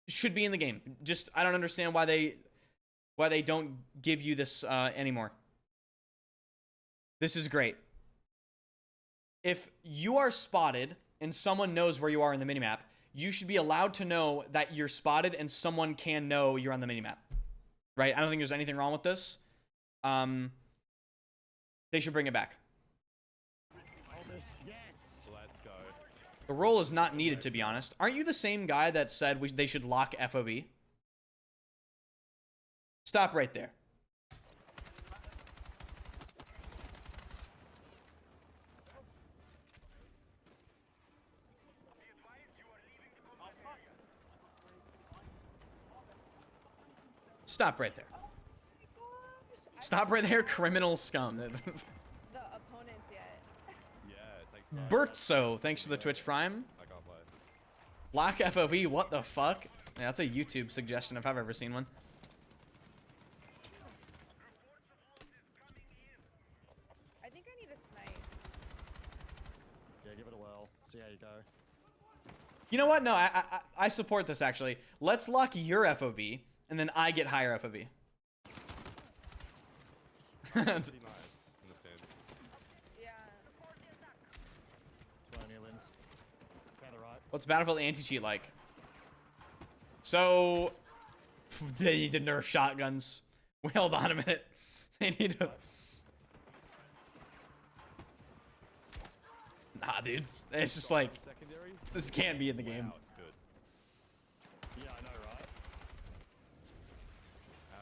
should be in the game. Just, I don't understand why they don't give you this anymore. This is great. If you are spotted and someone knows where you are in the minimap, you should be allowed to know that you're spotted and someone can know you're on the minimap. Right? I don't think there's anything wrong with this. They should bring it back. Yes. Let's go. The roll is not needed, to be honest. Aren't you the same guy that said they should lock FOV? Stop right there. Stop right there. Stop right there, criminal scum. The opponents yet. Yeah, it takes time. Bertso, thanks for the Twitch Prime. I can't play. Lock FOV, what the fuck? Yeah, that's a YouTube suggestion if I've ever seen one. I think I need a snipe. Yeah, give it a whirl. See how you go. You know what? No, I support this, actually. Let's lock your FOV, and then I get higher FOV. Pretty nice in this game. Yeah. It's one near lens. Down the right. What's Battlefield anti-cheat like? So, they need to nerf shotguns. Wait, hold on a minute. They need to... Nah, dude. It's just like, Secondary? this can't be in the game. Wow, it's good. Yeah, I know, right?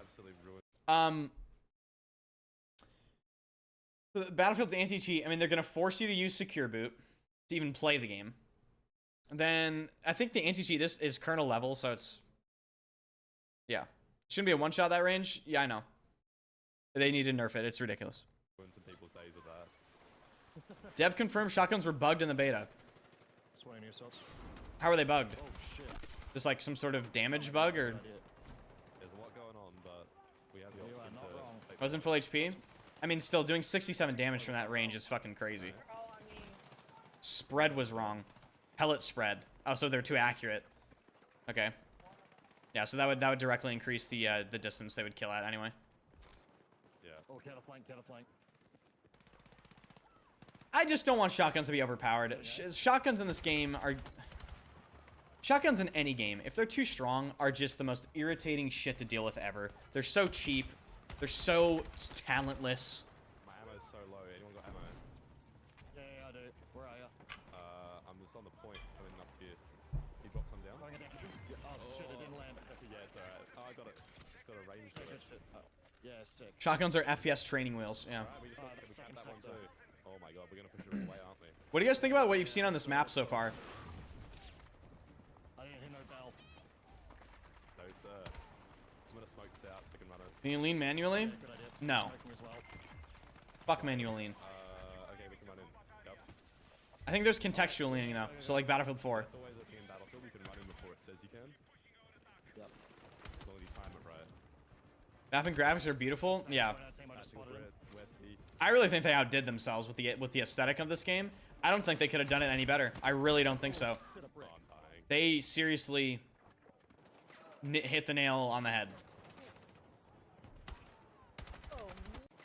Absolutely ruined. Battlefield's anti-cheat, I mean, they're going to force you to use Secure Boot to even play the game. And then, I think the anti-cheat, this is kernel level, so it's... Yeah. Shouldn't be a one-shot that range? Yeah, I know. They need to nerf it. It's ridiculous. Ruined some people's days with that. Dev confirmed shotguns were bugged in the beta. Sweating yourself. How are they bugged? Oh shit. Just like some sort of damage bug, or... Idiot. There's a lot going on, but we have the You are option not to... wrong. take Wasn't full HP? I mean, still, doing 67 damage from that range is fucking crazy. Oh, I mean, Spread was wrong. Pellet spread. Oh, so they're too accurate. Okay. Yeah, so that would directly increase the distance they would kill at anyway. Yeah. Oh, counter flank. I just don't want shotguns to be overpowered. Shotguns in this game are... Shotguns in any game, if they're too strong, are just the most irritating shit to deal with ever. They're so cheap. They're so talentless. My ammo's so low. Anyone got ammo? Yeah, I do. Where are you? I'm just on the point coming up to you. Can you drop some down? Oh, shit, it didn't land. Yeah, it's alright. Oh, I got it. Just got a range on it. Shit. Oh, yeah, sick. Shotguns are FPS training wheels, yeah. Alright, we just got the we second capped that one sector. too. Oh my god, we're gonna push it away, aren't we? What do you guys think about what you've seen on this map so far? I didn't hear no bell. No, sir. I'm gonna smoke this out so I can run it. Can you lean manually? Yeah, good idea. No. Smoking as well. Fuck manual lean. Okay, we can run in. Yep. I think there's contextual leaning though, so like Battlefield 4. It's always a thing in Battlefield. You can run in before it says you can. Yep. As long as you time it right. Map and graphics are beautiful. Yeah. When I team, I just Tactical spotted him. Bread, West E. I really think they outdid themselves with the aesthetic of this game. I don't think they could have done it any better. I really don't think so. Shit, a brick. Oh, I'm dying. They seriously hit the nail on the head. oh,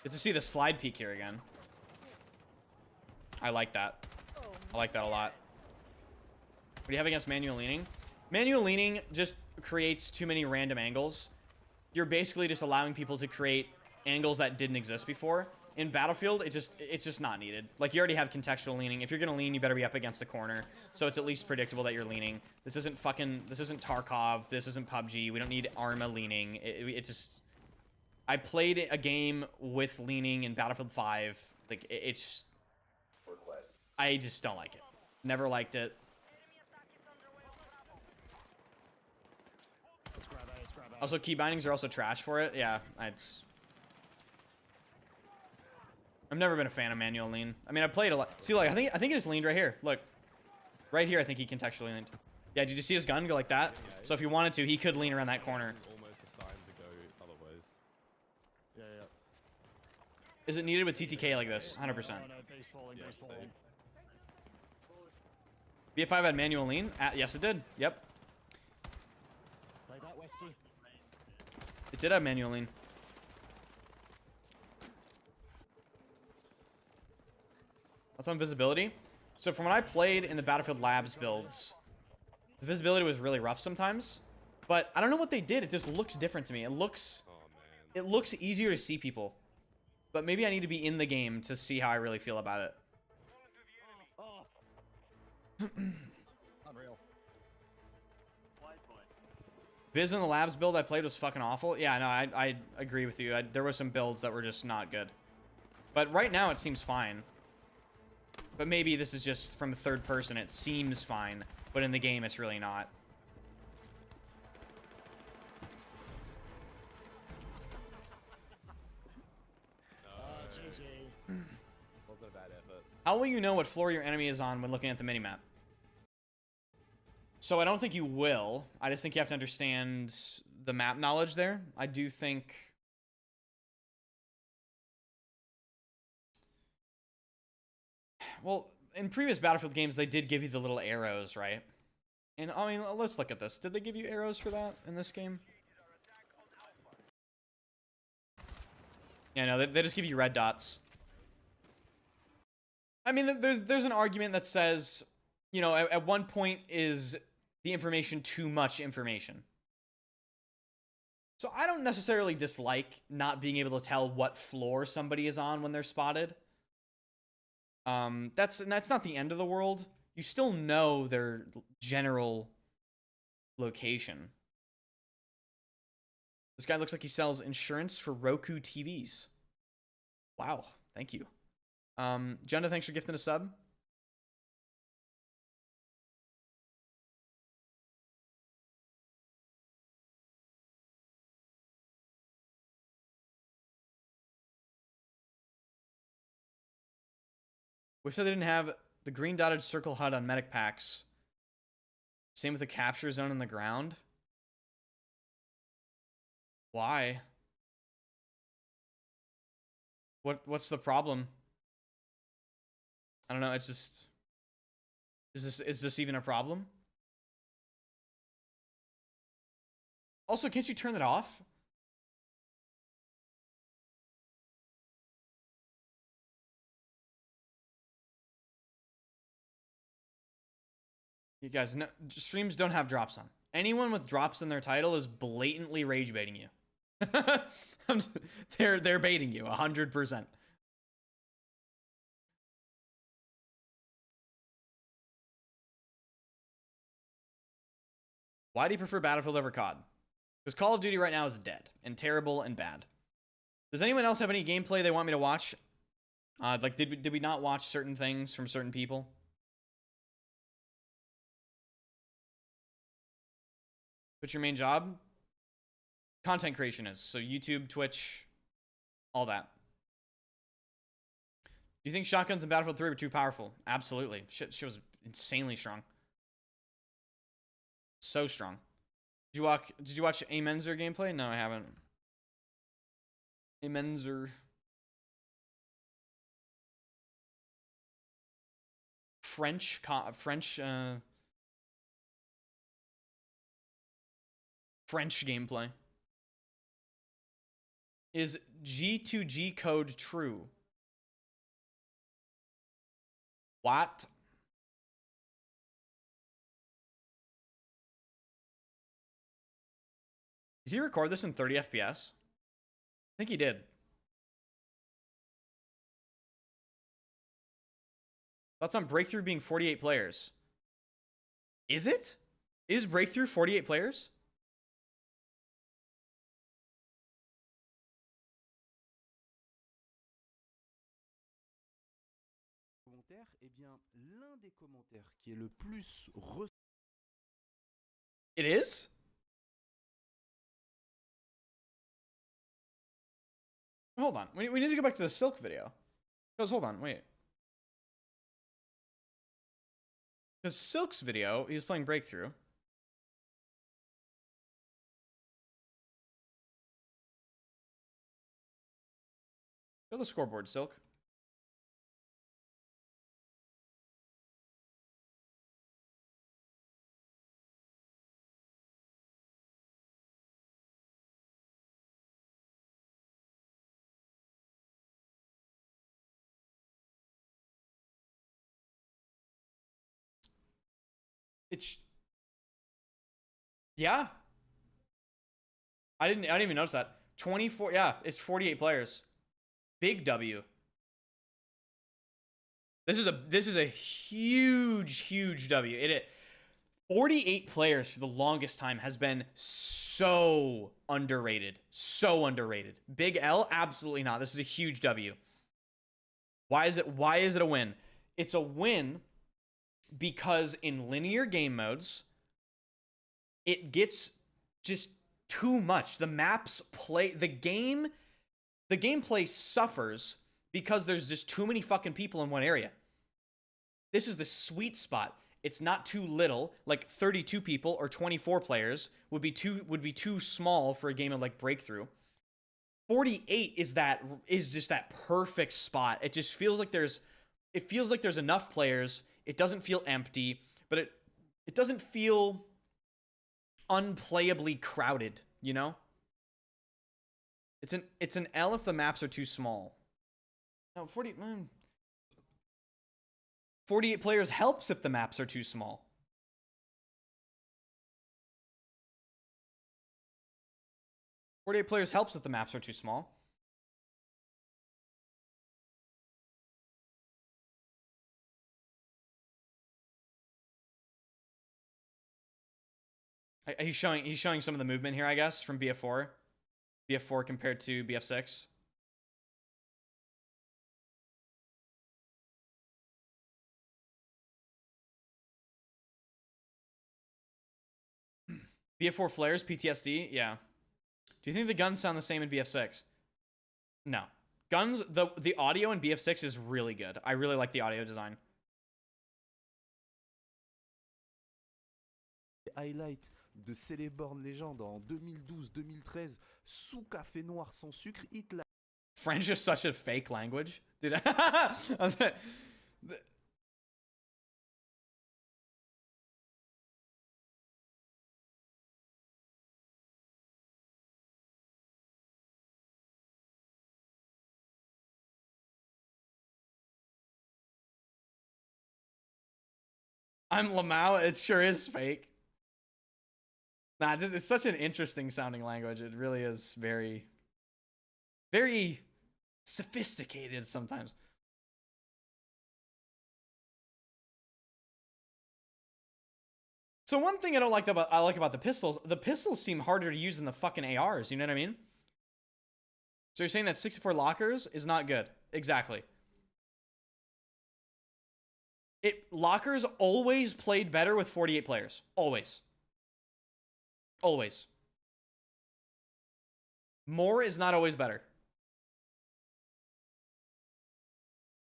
Good to see the slide peek here again. I like that. oh. I like that a lot. What do you have against manual leaning? Manual leaning just creates too many random angles. You're basically just allowing people to create angles that didn't exist before. In Battlefield, it's just not needed. Like, you already have contextual leaning. If you're gonna lean, you better be up against the corner, so it's at least predictable that you're leaning. This isn't Tarkov. This isn't PUBG. We don't need Arma leaning. It just... I played a game with leaning in Battlefield 5. Like, it's just... I just don't like it. Never liked it. Let's grab A. Also, key bindings are also trash for it. Yeah, I've never been a fan of manual lean. I mean, I played a lot. See, like, I think he just leaned right here. Look. Right here, I think he contextually leaned. Yeah, did you see his gun go like that? So if he wanted to, he could lean around that corner. This is almost a sign to go otherwise. Yeah. Is it needed with TTK like this? 100%. No, base falling, Yeah, base same. falling. BF5 had manual lean? Yes, it did. Yep. Play that, Westy. It did have manual lean. That's on visibility. So from when I played in the Battlefield Labs builds, the visibility was really rough sometimes. But I don't know what they did. It just looks different to me. Oh man. It looks easier to see people. But maybe I need to be in the game to see how I really feel about it. Oh. Unreal. Viz in the Labs build I played was fucking awful. Yeah, no, I agree with you. There were some builds that were just not good. But right now it seems fine. But maybe this is just from third person. It seems fine. But in the game, it's really not. GG. Wasn't a bad effort. How will you know what floor your enemy is on when looking at the minimap? So I don't think you will. I just think you have to understand the map knowledge there. I do think... Well, in previous Battlefield games, they did give you the little arrows, right? And, I mean, let's look at this. Did they give you arrows for that in this game? Yeah, no, they just give you red dots. I mean, there's an argument that says, you know, at one point is the information too much information. So I don't necessarily dislike not being able to tell what floor somebody is on when they're spotted. That's not the end of the world. You still know their general location. This guy looks like he sells insurance for Roku TVs. Wow, thank you. Jenna, thanks for gifting a sub. Wish they didn't have the green dotted circle HUD on medic packs. Same with the capture zone in the ground. Why? What's the problem? I don't know. It's just is this even a problem? Also, can't you turn that off? You guys know streams don't have drops on. Anyone with drops in their title is blatantly rage baiting you. They're baiting you 100%. Why do you prefer Battlefield over COD? Because Call of Duty right now is dead and terrible and bad. Does anyone else have any gameplay they want me to watch? Like, did we not watch certain things from certain people? What's your main job? Content creation is. So YouTube, Twitch, all that. Do you think shotguns in Battlefield 3 were too powerful? Absolutely. Shit was insanely strong. So strong. Did you watch Amenzer gameplay? No, I haven't. Amenzer. French gameplay. Is G2G code true? What? Did he record this in 30 FPS? I think he did. Thoughts on Breakthrough being 48 players? Is it? Is Breakthrough 48 players? Eh bien, l'un des commentaires qui est le plus It is? Hold on. We need to go back to the Silk video. Because, hold on, wait. Because Silk's video, he's playing Breakthrough. Go to the scoreboard, Silk. Yeah. I didn't even notice that. 24, yeah, it's 48 players. Big W. This is a huge W. 48 players for the longest time has been so underrated. So underrated. Big L? Absolutely not. This is a huge W. Why is it a win? It's a win because in linear game modes, it gets just too much. The maps play, the gameplay suffers because there's just too many fucking people in one area. This is the sweet spot. It's not too little, like 32 people or 24 players would be too small for a game of like Breakthrough. 48 is just that perfect spot. It just feels like there's enough players. It doesn't feel empty, but it doesn't feel unplayably crowded, you know? It's an L if the maps are too small. No, 48 players helps if the maps are too small. "48 players helps if the maps are too small. He's showing some of the movement here, I guess, from BF4. BF4 compared to BF6. BF4 flares, PTSD, yeah. Do you think the guns sound the same in BF6? No. Guns, the audio in BF6 is really good. I really like the audio design. highlights de Celeborn Legend en 2012-2013 sous café noir sans sucre, Hitler. French is such a fake language, dude. I'm Lamau. It sure is fake. Nah, it's such an interesting sounding language. It really is very, very sophisticated sometimes. So one thing I like about the pistols seem harder to use than the fucking ARs. You know what I mean? So you're saying that 64 lockers is not good? Exactly. Lockers always played better with 48 players. Always. Always. More is not always better.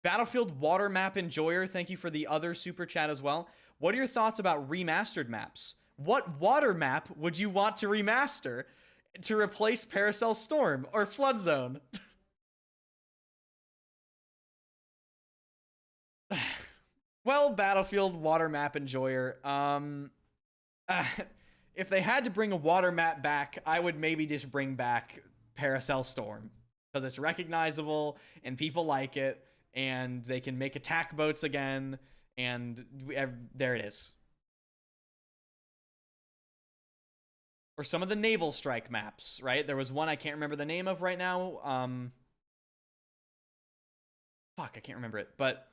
Battlefield water map enjoyer, thank you for the other super chat as well. What are your thoughts about remastered maps? What water map would you want to remaster to replace Paracel Storm or Flood Zone? Well, Battlefield water map enjoyer. If they had to bring a water map back, I would maybe just bring back Paracel Storm because it's recognizable and people like it, and they can make attack boats again, and there it is. Or some of the naval strike maps, right? There was one I can't remember the name of right now. Fuck, I can't remember it, but.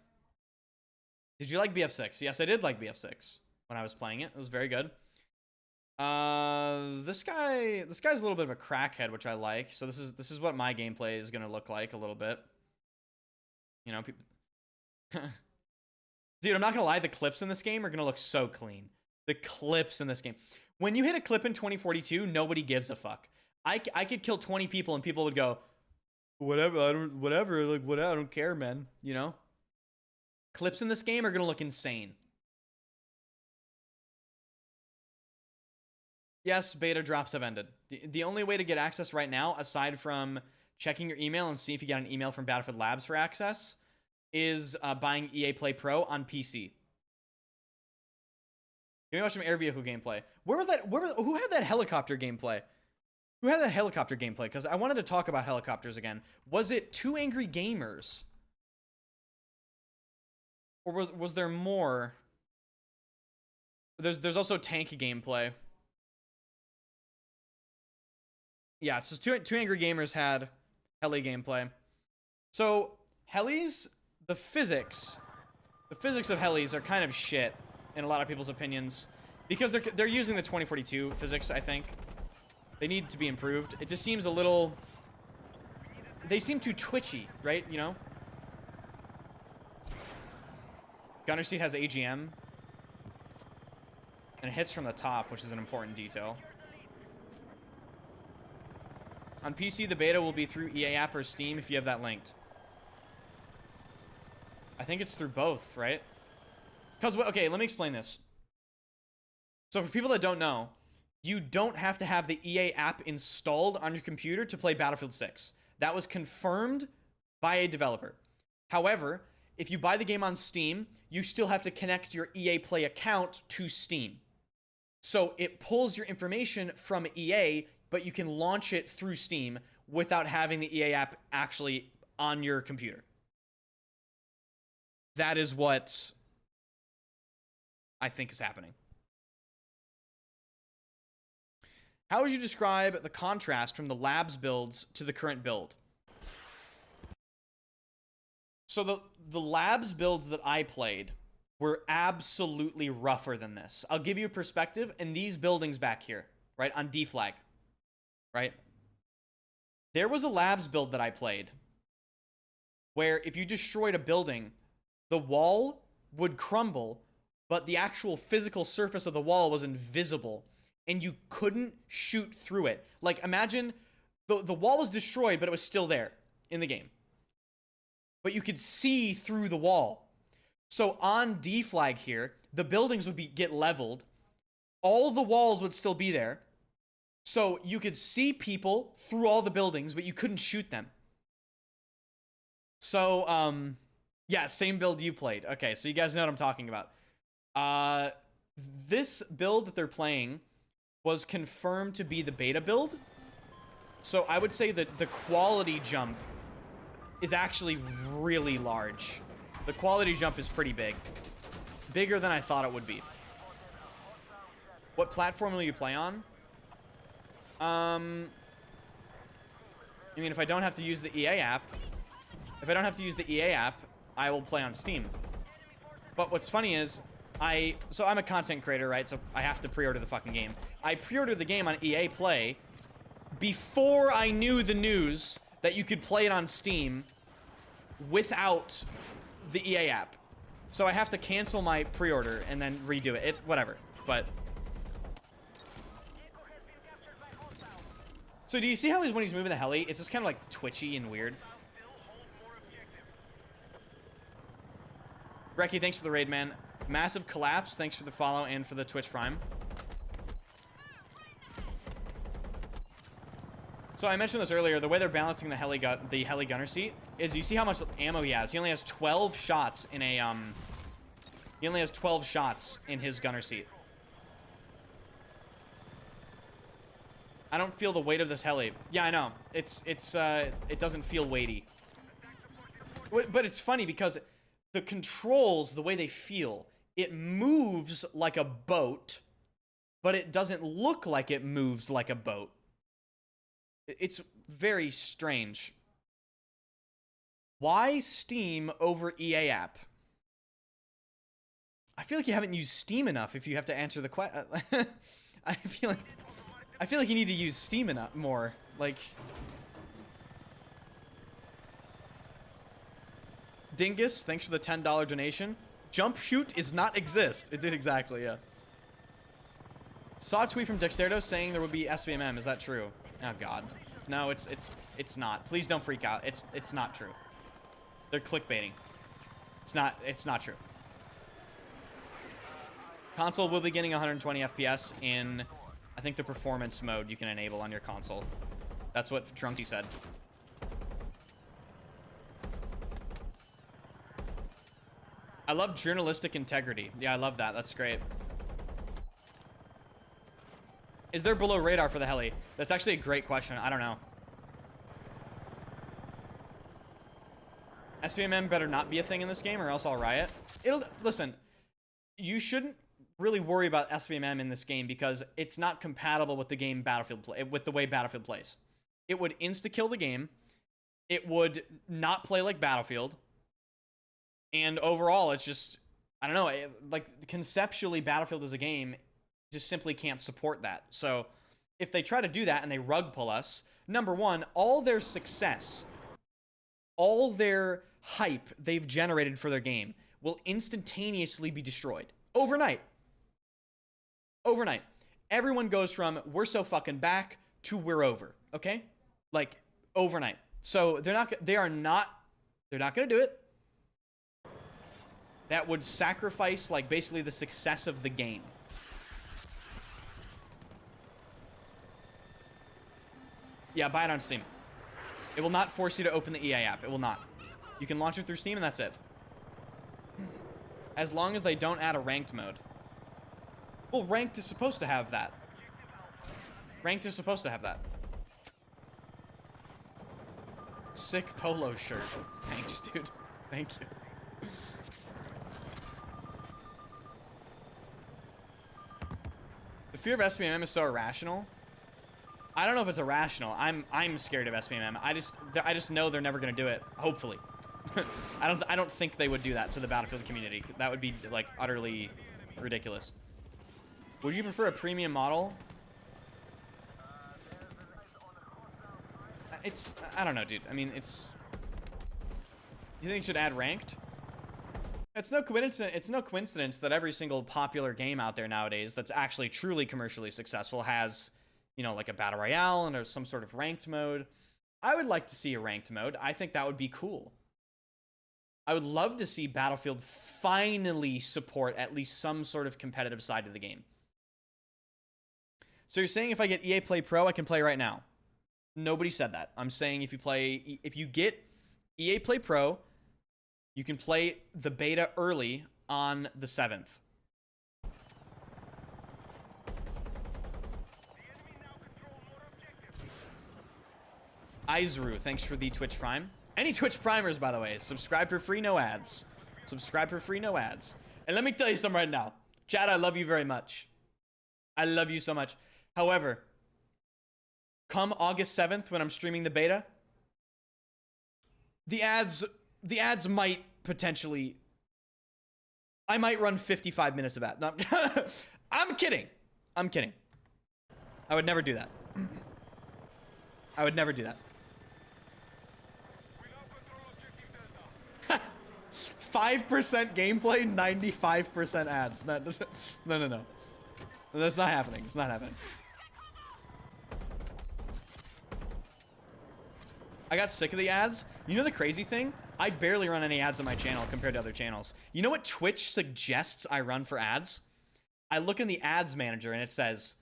Did you like BF6? Yes, I did like BF6 when I was playing it. It was very good. This guy's a little bit of a crackhead, which I like. So this is what my gameplay is gonna look like a little bit. You know, people. Dude, I'm not gonna lie. The clips in this game are gonna look so clean. The clips in this game. When you hit a clip in 2042, nobody gives a fuck. I could kill 20 people and people would go, whatever. I don't care, man. You know. Clips in this game are going to look insane. Yes, beta drops have ended. The only way to get access right now, aside from checking your email and see if you get an email from Battlefield Labs for access, is buying EA Play Pro on PC. Give me watch some air vehicle gameplay. Where was that? Who had that helicopter gameplay? Who had that helicopter gameplay? Because I wanted to talk about helicopters again. Was it Two Angry Gamers? Or was there more? There's also tank gameplay. Yeah, so two Angry Gamers had heli gameplay. So helis, the physics of helis are kind of shit in a lot of people's opinions because they're using the 2042 physics. I think they need to be improved. It just seems a little. They seem too twitchy, right? You know. Gunner seat has AGM. And it hits from the top, which is an important detail. On PC, the beta will be through EA app or Steam if you have that linked. I think it's through both, right? Because, okay, let me explain this. So for people that don't know, you don't have to have the EA app installed on your computer to play Battlefield 6. That was confirmed by a developer. However, if you buy the game on Steam, you still have to connect your EA Play account to Steam. So it pulls your information from EA, but you can launch it through Steam without having the EA app actually on your computer. That is what I think is happening. How would you describe the contrast from the Labs builds to the current build? So the Labs builds that I played were absolutely rougher than this. I'll give you a perspective in these buildings back here, right, on D flag, right? There was a Labs build that I played where if you destroyed a building, the wall would crumble, but the actual physical surface of the wall was invisible, and you couldn't shoot through it. Like, imagine the wall was destroyed, but it was still there in the game. But you could see through the wall. So on D flag here, the buildings would get leveled. All the walls would still be there. So you could see people through all the buildings, but you couldn't shoot them. So, yeah, same build you played. Okay, so you guys know what I'm talking about. This build that they're playing was confirmed to be the beta build. So I would say that the quality jump is actually really large. The quality jump is pretty big. Bigger than I thought it would be. What platform will you play on? I mean, if I don't have to use the EA app, I will play on Steam. But what's funny is, so I'm a content creator, right? So I have to pre-order the fucking game. I pre-ordered the game on EA Play before I knew the news that you could play it on Steam without the EA app. So I have to cancel my pre-order and then redo it. Whatever. But so do you see how when he's moving the heli, it's just kind of like twitchy and weird? Reki, thanks for the raid, man. Massive Collapse, thanks for the follow and for the Twitch Prime. So I mentioned this earlier, the way they're balancing the heli gunner seat is you see how much ammo he has. He only has 12 shots in a he only has 12 shots in his gunner seat. I don't feel the weight of this heli. Yeah, I know. It doesn't feel weighty. But it's funny because the controls, the way they feel, it moves like a boat, but it doesn't look like it moves like a boat. It's very strange. Why Steam over EA app? I feel like you haven't used Steam enough if you have to answer the question. I feel like you need to use Steam enough more. Like, Dingus, thanks for the $10 donation. Jump shoot is not exist. It did exactly, yeah. Saw a tweet from Dexterdo saying there would be SBMM. Is that true? Oh god. No, it's not. Please don't freak out. It's not true. They're clickbaiting. It's not true. Console will be getting 120 FPS in, I think, the performance mode you can enable on your console. That's what Drunky said. I love journalistic integrity. Yeah, I love that. That's great. Is there below radar for the heli? That's actually a great question. I don't know. SBMM better not be a thing in this game or else I'll riot. Listen, you shouldn't really worry about SBMM in this game because it's not compatible with the game with the way Battlefield plays. It would insta-kill the game. It would not play like Battlefield. And overall, it's just, I don't know, like conceptually Battlefield as a game just simply can't support that. So if they try to do that and they rug pull us, number one, all their success, all their hype they've generated for their game will instantaneously be destroyed. Overnight. Overnight. Everyone goes from, we're so fucking back, to we're over. Okay? Like, overnight. So they're not gonna do it. That would sacrifice, like, basically the success of the game. Yeah, buy it on Steam. It will not force you to open the EA app. It will not. You can launch it through Steam and that's it. As long as they don't add a ranked mode. Well, ranked is supposed to have that. Ranked is supposed to have that. Sick polo shirt. Thanks, dude. Thank you. The fear of SBMM is so irrational. I don't know if it's irrational. I'm scared of SBMM. I just know they're never going to do it. Hopefully. I don't think they would do that to the Battlefield community. That would be like utterly ridiculous. Would you prefer a premium model? I don't know, dude. I mean, you think they should add ranked? It's no coincidence that every single popular game out there nowadays that's actually truly commercially successful has, you know, like a battle royale and some sort of ranked mode. I would like to see a ranked mode. I think that would be cool. I would love to see Battlefield finally support at least some sort of competitive side of the game. So you're saying if I get EA Play Pro, I can play right now? Nobody said that. I'm saying if you get EA Play Pro, you can play the beta early on the 7th. Izru, thanks for the Twitch Prime. Any Twitch Primers, by the way, subscribe for free, no ads. Subscribe for free, no ads. And let me tell you something right now. Chad, I love you very much. I love you so much. However, come August 7th when I'm streaming the beta, the ads might potentially... I might run 55 minutes of ads. No, I'm kidding. I'm kidding. I would never do that. I would never do that. 5% gameplay, 95% ads. No. That's not happening. It's not happening. I got sick of the ads. You know the crazy thing? I barely run any ads on my channel compared to other channels. You know what Twitch suggests I run for ads? I look in the ads manager and it says,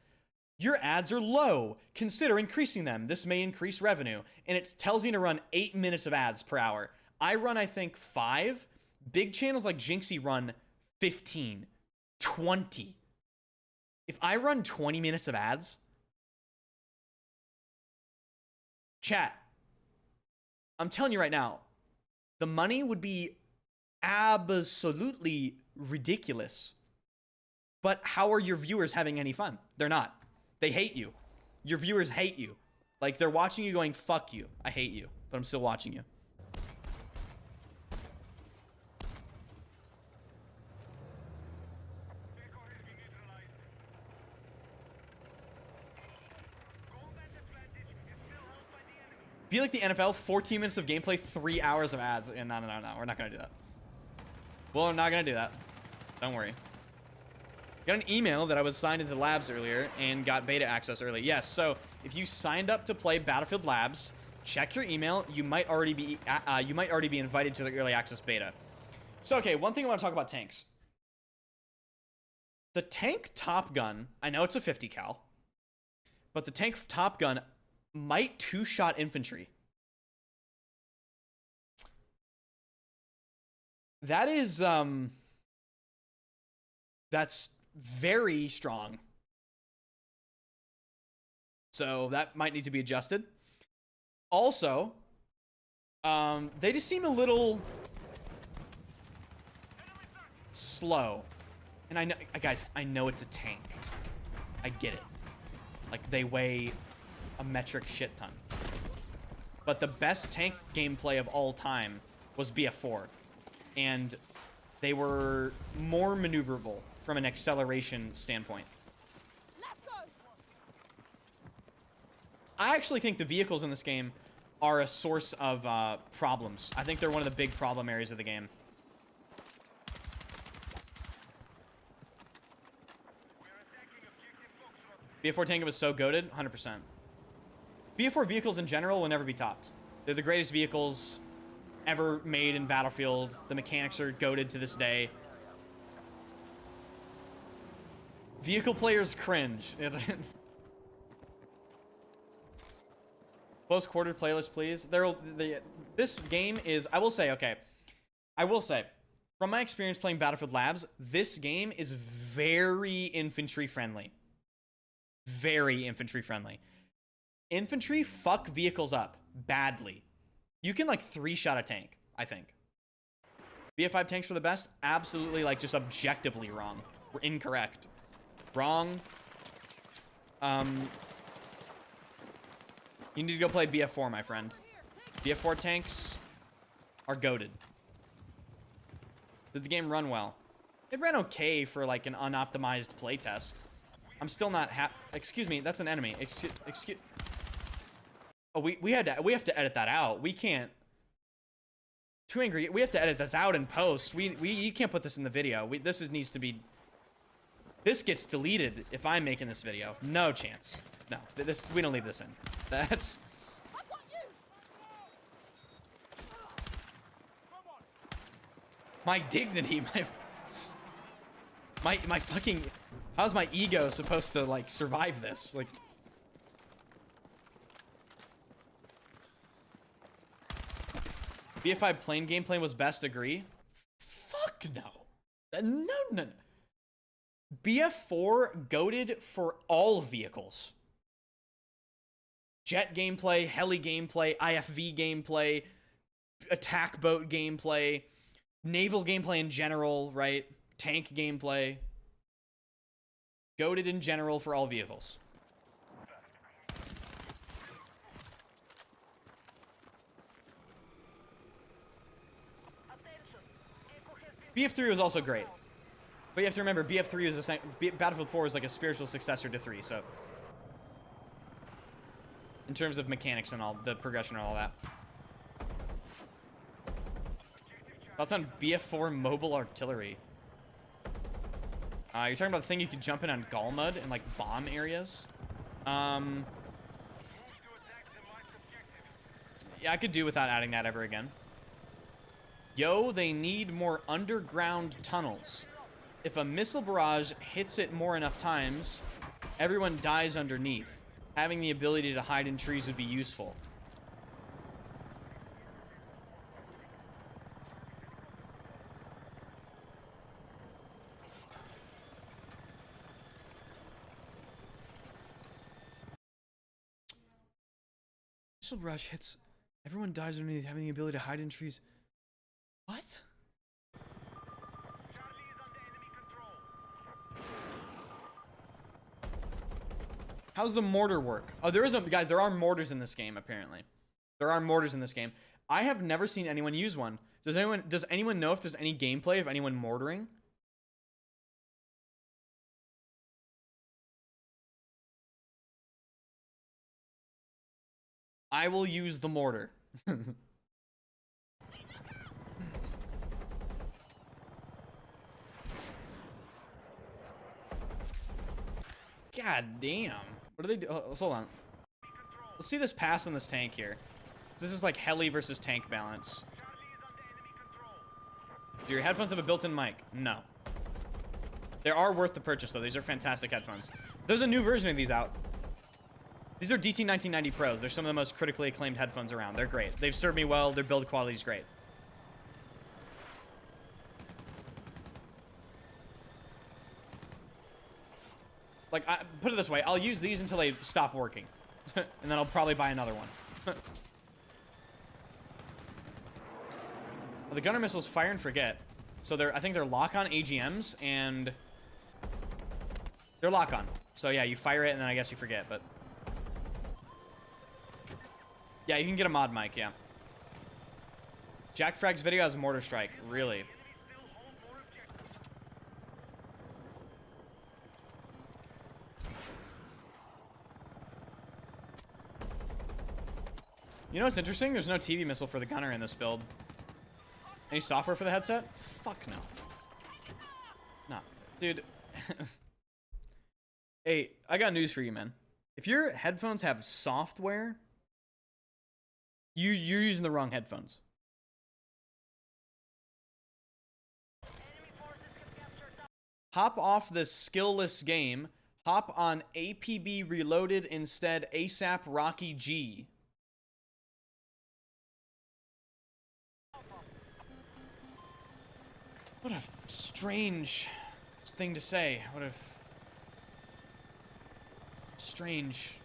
your ads are low. Consider increasing them. This may increase revenue. And it tells me to run 8 minutes of ads per hour. I run, I think, 5. Big channels like Jinxie run 15, 20. If I run 20 minutes of ads, chat, I'm telling you right now, the money would be absolutely ridiculous. But how are your viewers having any fun? They're not. They hate you. Your viewers hate you. Like, they're watching you going, fuck you. I hate you, but I'm still watching you. Be like the NFL, 14 minutes of gameplay, 3 hours of ads. And no. We're not going to do that. Well, I'm not going to do that. Don't worry. Got an email that I was signed into Labs earlier and got beta access early. Yes, so if you signed up to play Battlefield Labs, check your email. You might already be invited to the early access beta. So, okay, one thing I want to talk about tanks. The tank Top Gun, I know it's a 50 cal, but the tank Top Gun might two-shot infantry. That is, that's very strong. So that might need to be adjusted. Also, they just seem a little slow. And I know, guys, I know it's a tank. I get it. Like, they weigh a metric shit ton. But the best tank gameplay of all time was BF4. And they were more maneuverable from an acceleration standpoint. I actually think the vehicles in this game are a source of problems. I think they're one of the big problem areas of the game. BF4 tank was so goated, 100%. BF4 vehicles in general will never be topped. They're the greatest vehicles ever made in Battlefield. The mechanics are goated to this day. Vehicle players cringe. Close quarter playlist, please. This game is, I will say, okay. I will say, from my experience playing Battlefield Labs, this game is very infantry friendly. Very infantry friendly. Infantry fuck vehicles up badly. You can, like, 3-shot a tank, I think. BF5 tanks were the best? Absolutely, like, just objectively wrong. We're incorrect. Wrong. You need to go play BF4, my friend. BF4 tanks are goated. Did the game run well? It ran okay for, like, an unoptimized playtest. I'm still not excuse me, that's an enemy. Excuse. Oh, we have to edit that out. We can't. Too angry. We have to edit this out in post. You can't put this in the video. This needs to be. This gets deleted if I'm making this video. No chance. No, we don't leave this in. That's. My dignity, my fucking. How's my ego supposed to, like, survive this? Like. BF5 plane gameplay was best, agree? Fuck no. No. BF4 goated for all vehicles. Jet gameplay, heli gameplay, IFV gameplay, attack boat gameplay, naval gameplay in general, right? Tank gameplay. Goated in general for all vehicles. BF3 was also great. But you have to remember, BF3 is Battlefield 4 is like a spiritual successor to 3, so in terms of mechanics and all the progression and all that. Thoughts on BF4 mobile artillery? You're talking about the thing you could jump in on Gall Mud and like bomb areas. Yeah, I could do without adding that ever again. Yo, they need more underground tunnels. If a missile barrage hits it more enough times, everyone dies underneath. Having the ability to hide in trees would be useful. Missile barrage hits, everyone dies underneath, having the ability to hide in trees. What? How's the mortar work? Oh, there is a, guys, there are mortars in this game, apparently. There are mortars in this game. I have never seen anyone use one. Does anyone know if there's any gameplay of anyone mortaring? I will use the mortar. God damn. What do they do? Oh, hold on. Let's see this pass on this tank here. This is like heli versus tank balance. Do your headphones have a built-in mic? No. They are worth the purchase, though. These are fantastic headphones. There's a new version of these out. These are DT 1990 Pros. They're some of the most critically acclaimed headphones around. They're great. They've served me well. Their build quality is great. Like, put it this way. I'll use these until they stop working. And then I'll probably buy another one. The gunner missiles fire and forget. So I think they're lock-on AGMs, and they're lock-on. So yeah, you fire it, and then I guess you forget, but yeah, you can get a mod mic, yeah. Jack Frag's video has a mortar strike. Really? You know what's interesting? There's no TV missile for the gunner in this build. Any software for the headset? Fuck no. Nah. Dude. Hey, I got news for you, man. If your headphones have software, you're using the wrong headphones. Hop off this skillless game. Hop on APB Reloaded instead. ASAP Rocky G. What a strange thing to say. What a strange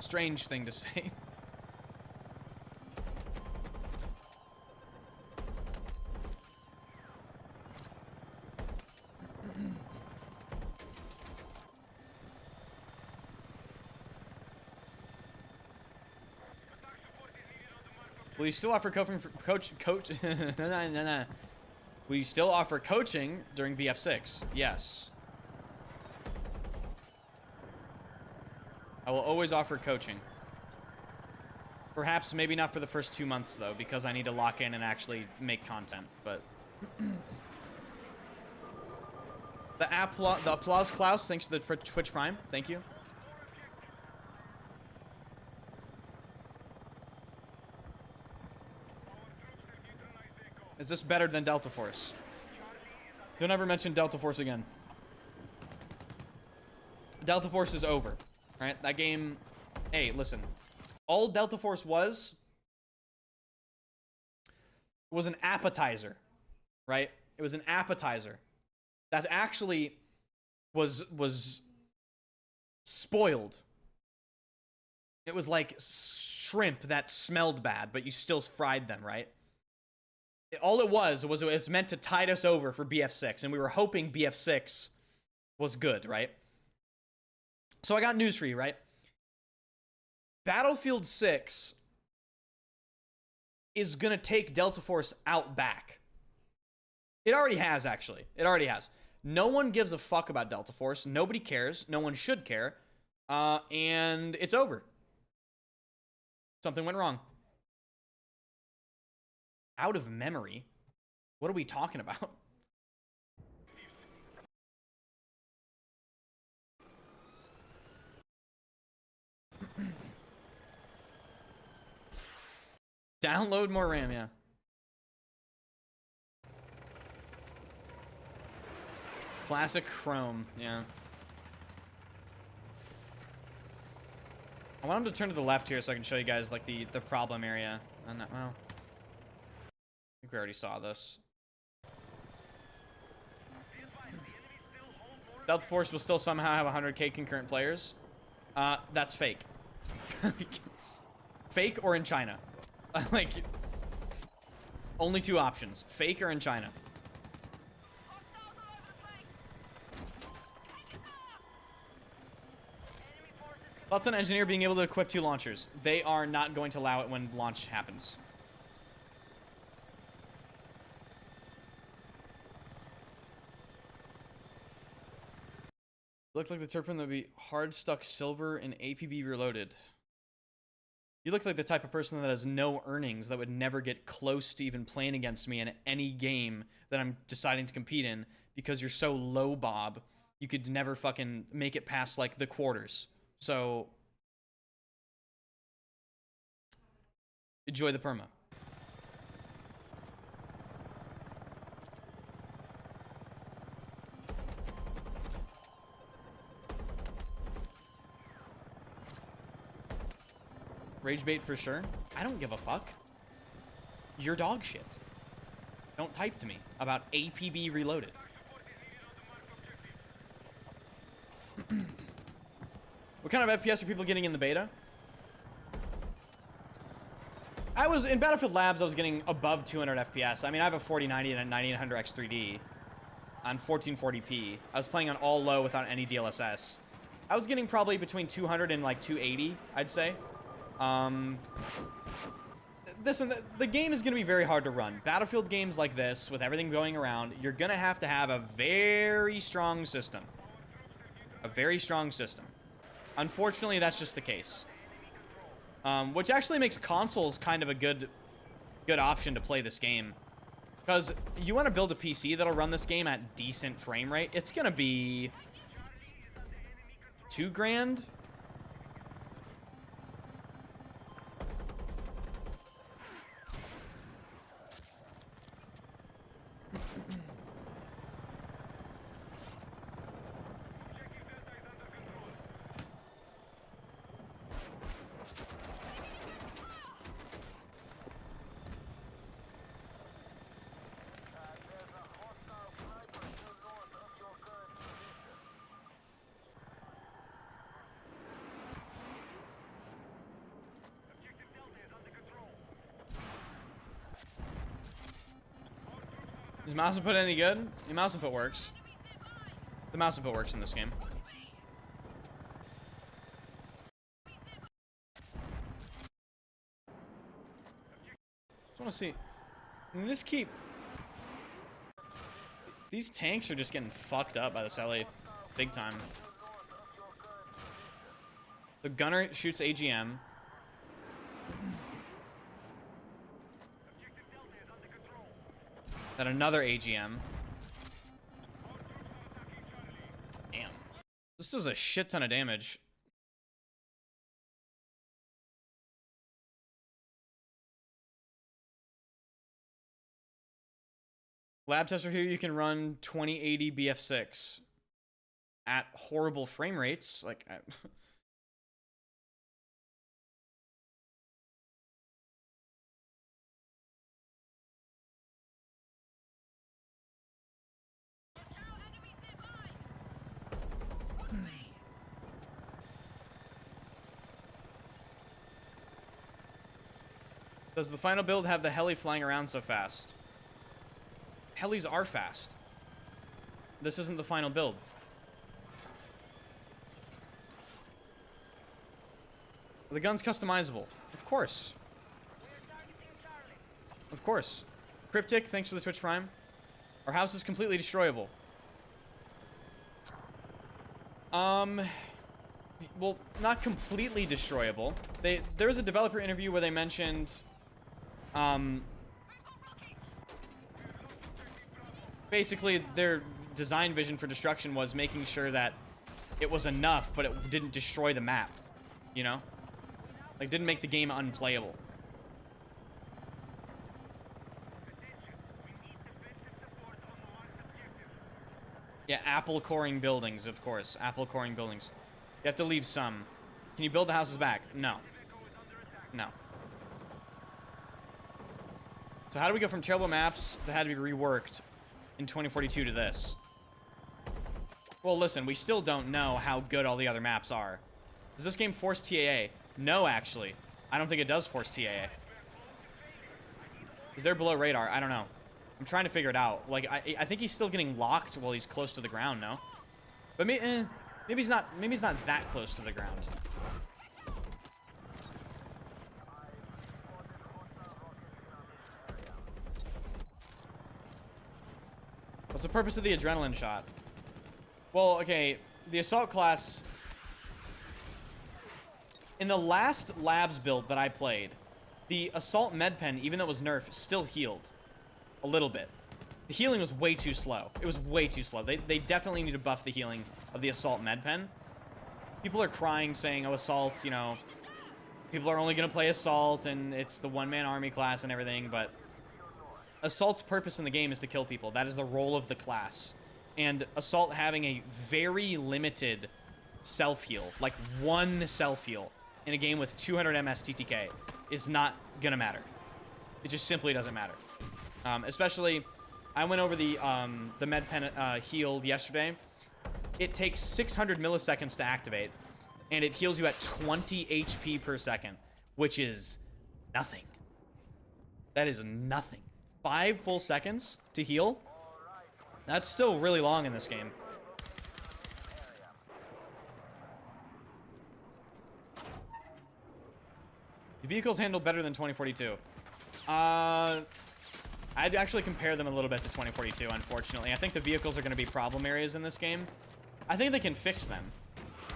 thing to say. Will you still offer Will you still offer coaching during BF6? Yes. I will always offer coaching. Perhaps maybe not for the first 2 months though, because I need to lock in and actually make content, but the applause Klaus, thanks for the Twitch Prime. Thank you. Is this better than Delta Force? Don't ever mention Delta Force again. Delta Force is over. Alright, that game... Hey, listen. All Delta Force was an appetizer, right? It was an appetizer that actually was spoiled. It was like shrimp that smelled bad, but you still fried them, right? All it was meant to tide us over for BF6, and we were hoping BF6 was good, right? So I got news for you, right? Battlefield 6 is gonna take Delta Force out back. It already has, actually. It already has. No one gives a fuck about Delta Force. Nobody cares. No one should care. And it's over. Something went wrong. Out of memory? What are we talking about? Download more RAM, yeah. Classic Chrome, yeah. I want him to turn to the left here so I can show you guys like the problem area. On that, well, I think we already saw this. Delta Force will still somehow have 100k concurrent players. That's fake. Fake or in China. Like, only two options. Fake or in China. Thoughts on Engineer being able to equip 2 launchers? They are not going to allow it when launch happens. Looks like the Turpin that would be hard stuck silver and APB reloaded. You look like the type of person that has no earnings that would never get close to even playing against me in any game that I'm deciding to compete in because you're so low, Bob. You could never fucking make it past like the quarters. So enjoy the perma. Rage bait for sure. I don't give a fuck. You're dog shit. Don't type to me about APB reloaded. What kind of FPS are people getting in the beta? I was in Battlefield Labs. I was getting above 200 FPS. I mean, I have a 4090 and a 9800 X3D on 1440p. I was playing on all low without any DLSS. I was getting probably between 200 and like 280, I'd say. Listen, the game is going to be very hard to run. Battlefield games like this, with everything going around, you're going to have a very strong system. A very strong system. Unfortunately, that's just the case. Which actually makes consoles kind of a good option to play this game. Because you want to build a PC that'll run this game at decent frame rate, it's going to be $2 grand. Is mouse input any good? The mouse input works. The mouse input works in this game. Just want to see. I mean, just keep. These tanks are just getting fucked up by this LA big time. The gunner shoots AGM. Then another AGM. Damn. This does a shit ton of damage. Lab tester here, you can run 2080 BF6 at horrible frame rates. Like, Does the final build have the heli flying around so fast? Helis are fast. This isn't the final build. The gun's customizable. Of course. Of course. Cryptic, thanks for the Twitch Prime. Our house is completely destroyable. Well, not completely destroyable. There was a developer interview where they mentioned, basically their design vision for destruction was making sure that it was enough, but it didn't destroy the map, you know? Like, didn't make the game unplayable. Yeah, apple coring buildings, of course. Apple coring buildings. You have to leave some. Can you build the houses back? No. No. So how do we go from terrible maps that had to be reworked in 2042 to this? Well, listen, we still don't know how good all the other maps are. Does this game force TAA? No, actually. I don't think it does force TAA. Is there below radar? I don't know. I'm trying to figure it out. Like, I think he's still getting locked while he's close to the ground, no? But maybe he's not that close to the ground. What's the purpose of the adrenaline shot? Well, okay, the assault class... In the last labs build that I played, the assault med pen, even though it was nerfed, still healed. A little bit. The healing was way too slow. It was way too slow. They definitely need to buff the healing of the assault med pen. People are crying, saying, oh, assault, you know, people are only going to play assault, and it's the one-man army class and everything, but assault's purpose in the game is to kill people. That is the role of the class. And assault having a very limited self-heal, like one self-heal, in a game with 200 MS TTK is not going to matter. It just simply doesn't matter. Especially, I went over the med pen heal yesterday. It takes 600 milliseconds to activate, and it heals you at 20 HP per second, which is nothing. That is nothing. 5 full seconds to heal? That's still really long in this game. The vehicles handle better than 2042. I'd actually compare them a little bit to 2042, unfortunately. I think the vehicles are going to be problem areas in this game. I think they can fix them,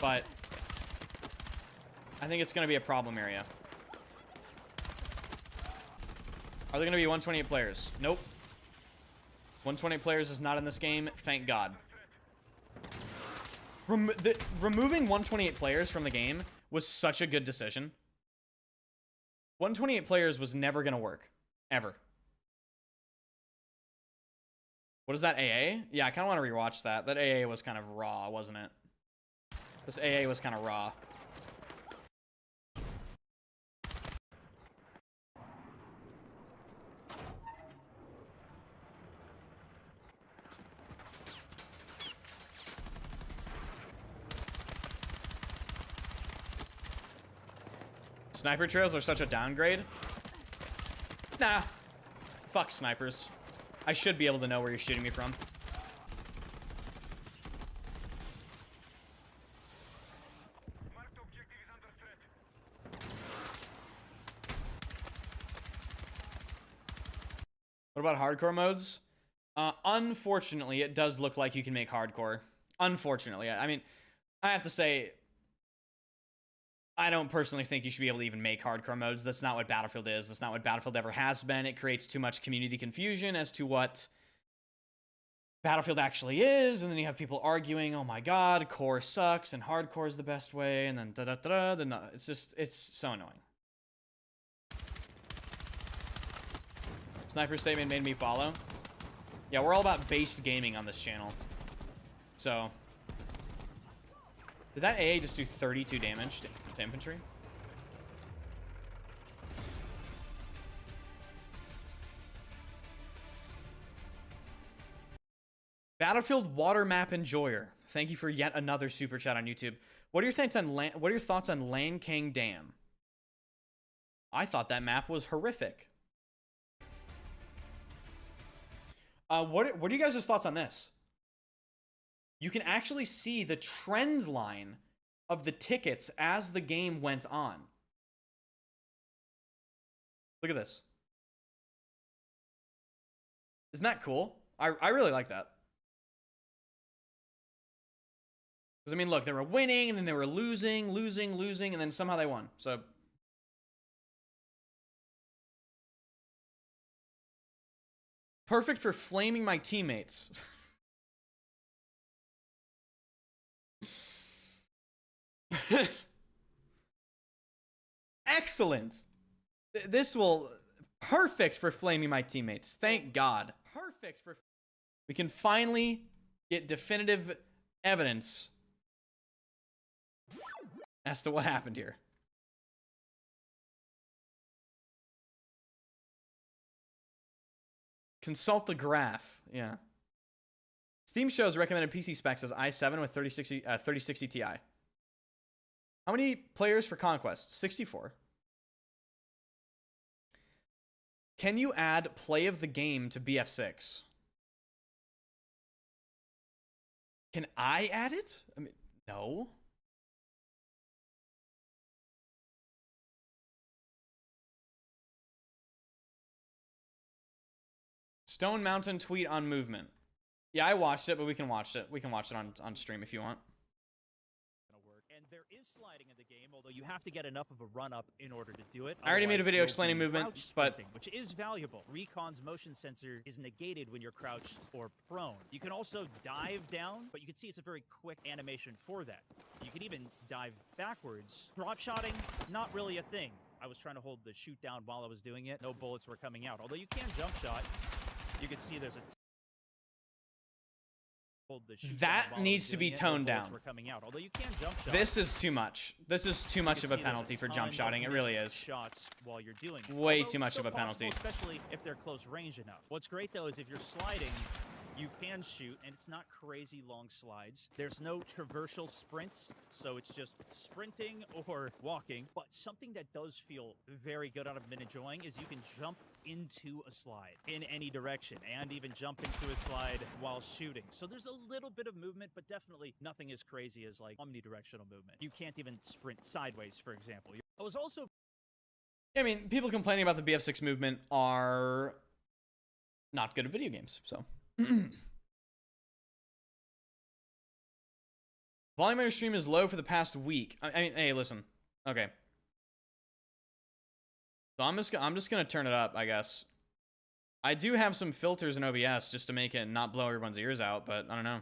but I think it's going to be a problem area. Are there going to be 128 players? Nope. 128 players is not in this game, thank God. Removing 128 players from the game was such a good decision. 128 players was never going to work. Ever. What is that, AA? Yeah, I kind of want to rewatch that. That AA was kind of raw, wasn't it? This AA was kind of raw. Sniper trails are such a downgrade? Nah. Fuck snipers. I should be able to know where you're shooting me from. What about hardcore modes? Unfortunately, it does look like you can make hardcore. Unfortunately. I mean, I have to say, I don't personally think you should be able to even make hardcore modes. That's not what Battlefield is. That's not what Battlefield ever has been. It creates too much community confusion as to what Battlefield actually is, and then you have people arguing, oh my god, core sucks, and hardcore is the best way, and then da-da-da-da, then it's just, it's so annoying. Sniper statement made me follow. Yeah, we're all about based gaming on this channel. So, did that AA just do 32 damage to infantry? Battlefield Water Map Enjoyer. Thank you for yet another super chat on YouTube. What are your thoughts on Lan Kang Dam? I thought that map was horrific. What are you guys' thoughts on this? You can actually see the trend line of the tickets as the game went on. Look at this. Isn't that cool? I really like that. Because, I mean, look, they were winning, and then they were losing, and then somehow they won. So, perfect for flaming my teammates. Excellent. This will... Perfect for flaming my teammates. Thank God. Perfect for... We can finally get definitive evidence as to what happened here. Consult the graph. Yeah. Steam shows recommended PC specs as i7 with 3060 Ti. How many players for Conquest? 64. Can you add play of the game to BF6? Can I add it? I mean, no. Stone Mountain tweet on movement. Yeah, I watched it, but we can watch it. We can watch it on stream if you want. And there is sliding in the game, although you have to get enough of a run-up in order to do it. I already made a video Otherwise, explaining you'll be movement, crouch but... sprinting, which is valuable. Recon's motion sensor is negated when you're crouched or prone. You can also dive down, but you can see it's a very quick animation for that. You can even dive backwards. Drop shotting, not really a thing. I was trying to hold the shoot down while I was doing it. No bullets were coming out. Although you can jump shot. You can see there's a... That needs to be toned down. This is too much. This is too much of a penalty for jump shotting. It really is. Shots while you're doing it. Way too much of a penalty. Especially if they're close range enough. What's great though is if you're sliding, you can shoot, and it's not crazy long slides. There's no traversal sprints, so it's just sprinting or walking. But something that does feel very good I've been enjoying is you can jump into a slide in any direction and even jump into a slide while shooting. So there's a little bit of movement, but definitely nothing as crazy as like omnidirectional movement. You can't even sprint sideways, for example. I was also... I mean, people complaining about the BF6 movement are not good at video games, so... Volume on your stream is low for the past week. I mean, hey, listen. Okay. So I'm just gonna turn it up, I guess. I do have some filters in OBS just to make it not blow everyone's ears out, but I don't know.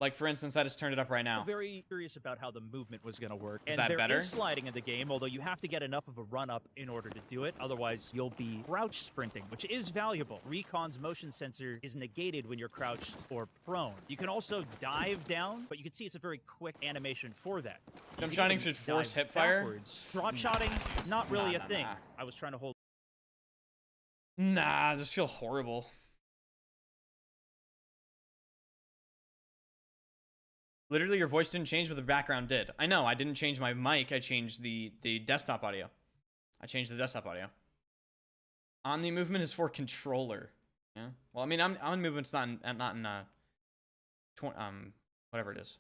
Like, for instance, I just turned it up right now. I'm very curious about how the movement was going to work. Is that better? There is sliding in the game, although you have to get enough of a run-up in order to do it. Otherwise, you'll be crouch sprinting, which is valuable. Recon's motion sensor is negated when you're crouched or prone. You can also dive down, but you can see it's a very quick animation for that. Jump shotting should force hip fire? Drop shotting, not really a thing. I was trying to hold... Nah, I just feel horrible. Literally, your voice didn't change, but the background did. I know, I didn't change my mic. I changed the desktop audio. I changed the desktop audio. Omni movement is for controller. Yeah. Well, I mean, Omni movement's not in whatever it is.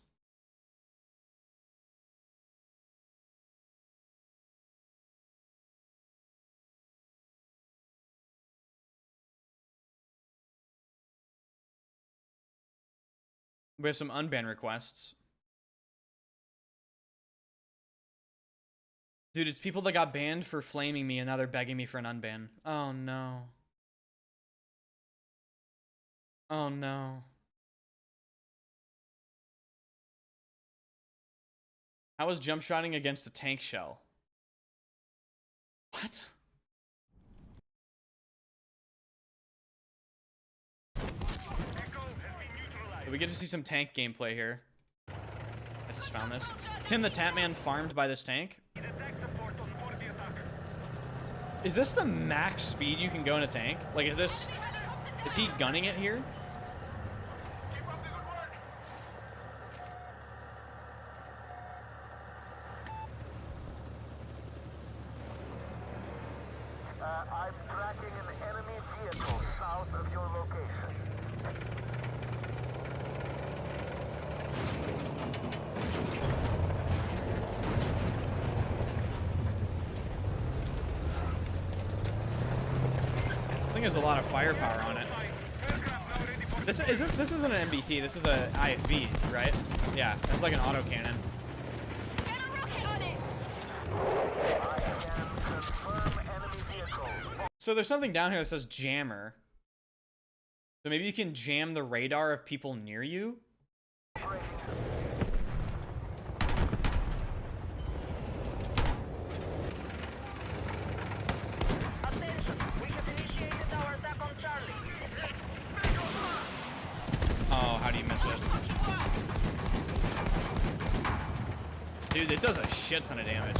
We have some unban requests. Dude, it's people that got banned for flaming me and now they're begging me for an unban. Oh no. Oh no. How was jump shotting against a tank shell? What? We get to see some tank gameplay here. I just found this. Tim the Tatman farmed by this tank. Is this the max speed you can go in a tank? Like, is he gunning it here? I'm tracking an enemy vehicle south of your location. This thing has a lot of firepower on it. This isn't an MBT. This is a IFV, right? Yeah, it's like an autocannon. So there's something down here that says jammer. So maybe you can jam the radar of people near you. Oh, how do you miss it? Dude, it does a shit ton of damage.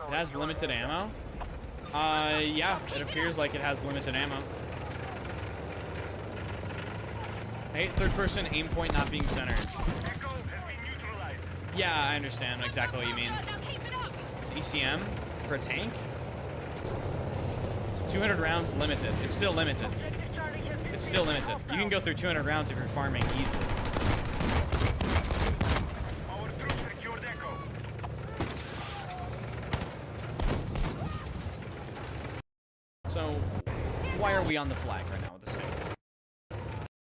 It has limited ammo? Yeah, it appears like it has limited ammo. I hate third person aim point not being centered. Yeah, I understand exactly what you mean. It's ECM for a tank? 200 rounds limited. It's still limited. It's still limited. You can go through 200 rounds if you're farming easily. So, why are we on the flag right now with this thing?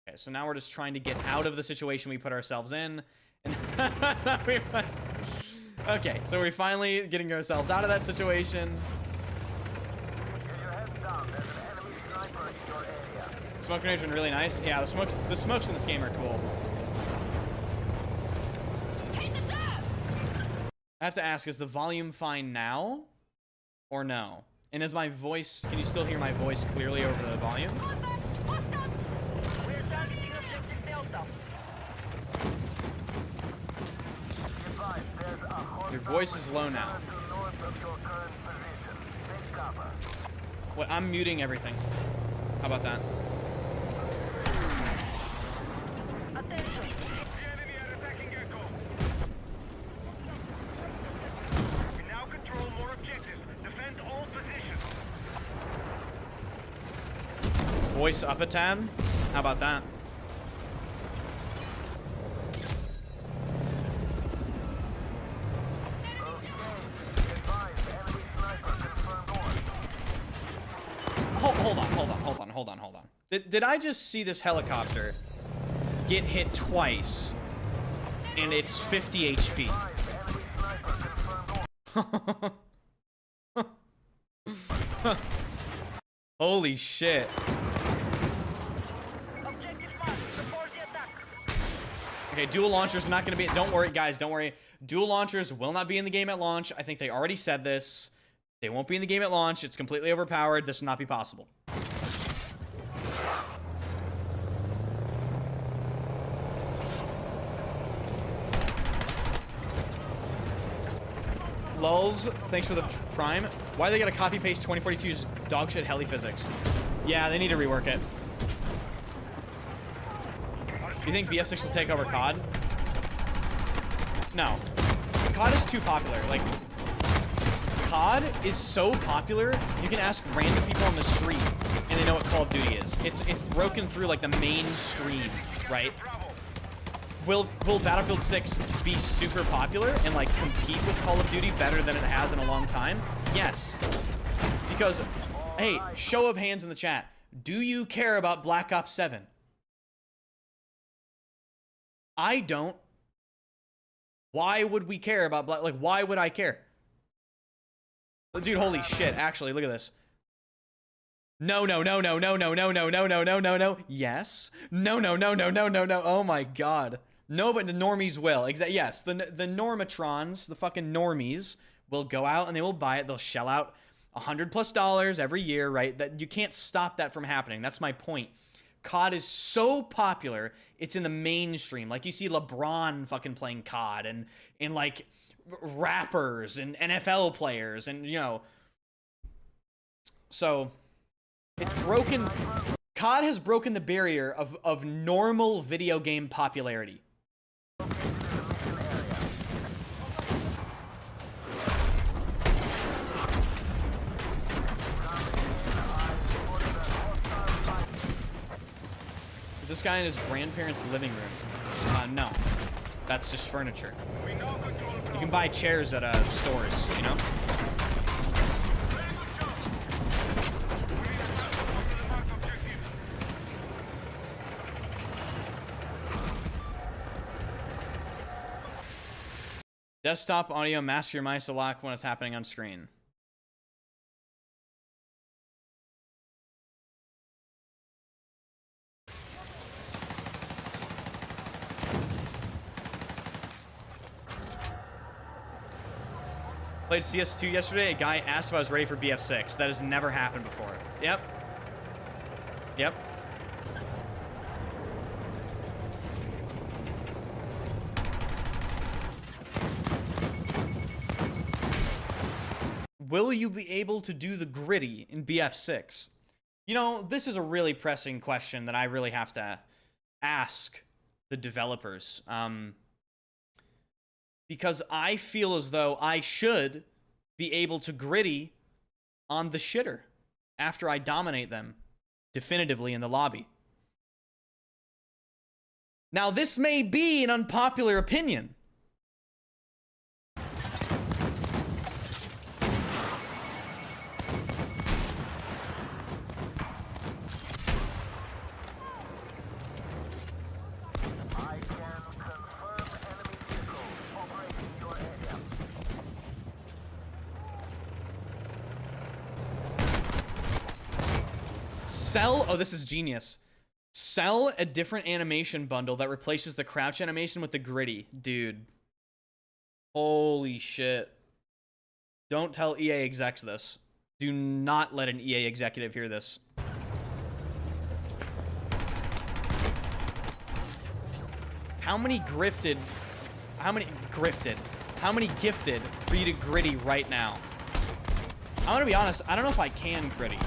Okay, so now we're just trying to get out of the situation we put ourselves in. And okay, so we're finally getting ourselves out of that situation. Smoke grenades been really nice. Yeah, the smokes in this game are cool. I have to ask, is the volume fine now? Or no? And is my voice, can you still hear my voice clearly over the volume? Your voice is low now. What? I'm muting everything. How about that? Voice up a tad? How about that? Hold on. Did I just see this helicopter get hit twice and it's 50 HP? Holy shit. Okay, dual launchers are not going to be... Don't worry, guys. Don't worry. Dual launchers will not be in the game at launch. I think they already said this. They won't be in the game at launch. It's completely overpowered. This will not be possible. Lulz, thanks for the prime. Why they gotta copy-paste 2042's dogshit heli physics? Yeah, they need to rework it. You think BF6 will take over COD? No. COD is too popular. Like, COD is so popular, you can ask random people on the street, and they know what Call of Duty is. It's broken through, like, the mainstream, right? Will Battlefield 6 be super popular and, like, compete with Call of Duty better than it has in a long time? Yes. Because, hey, show of hands in the chat. Do you care about Black Ops 7? I don't. Why would we care about why would I care? Dude, holy shit. Actually, look at this. No. Yes. No. Oh my god. No, but the normies will. Exactly. Yes, the normatrons, the fucking normies, will go out and they will buy it. They'll shell out $100+ every year, right? That you can't stop that from happening. That's my point. COD is so popular, it's in the mainstream. Like, you see LeBron fucking playing COD, and like, rappers and NFL players, and, you know. So, it's broken. COD has broken the barrier of normal video game popularity. Is this guy in his grandparents' living room? No. That's just furniture. You can buy chairs at stores, you know? Desktop audio, mask your mice to lock when it's happening on screen. Played CS2 yesterday. A guy asked if I was ready for BF6. That has never happened before. Yep. Yep. Will you be able to do the gritty in BF6? You know, this is a really pressing question that I really have to ask the developers. Because I feel as though I should be able to gritty on the shitter after I dominate them definitively in the lobby. Now, this may be an unpopular opinion. Sell, oh, this is genius. Sell a different animation bundle that replaces the crouch animation with the gritty. Dude. Holy shit. Don't tell EA execs this. Do not let an EA executive hear this. How many gifted for you to gritty right now? I'm gonna be honest, I don't know if I can gritty.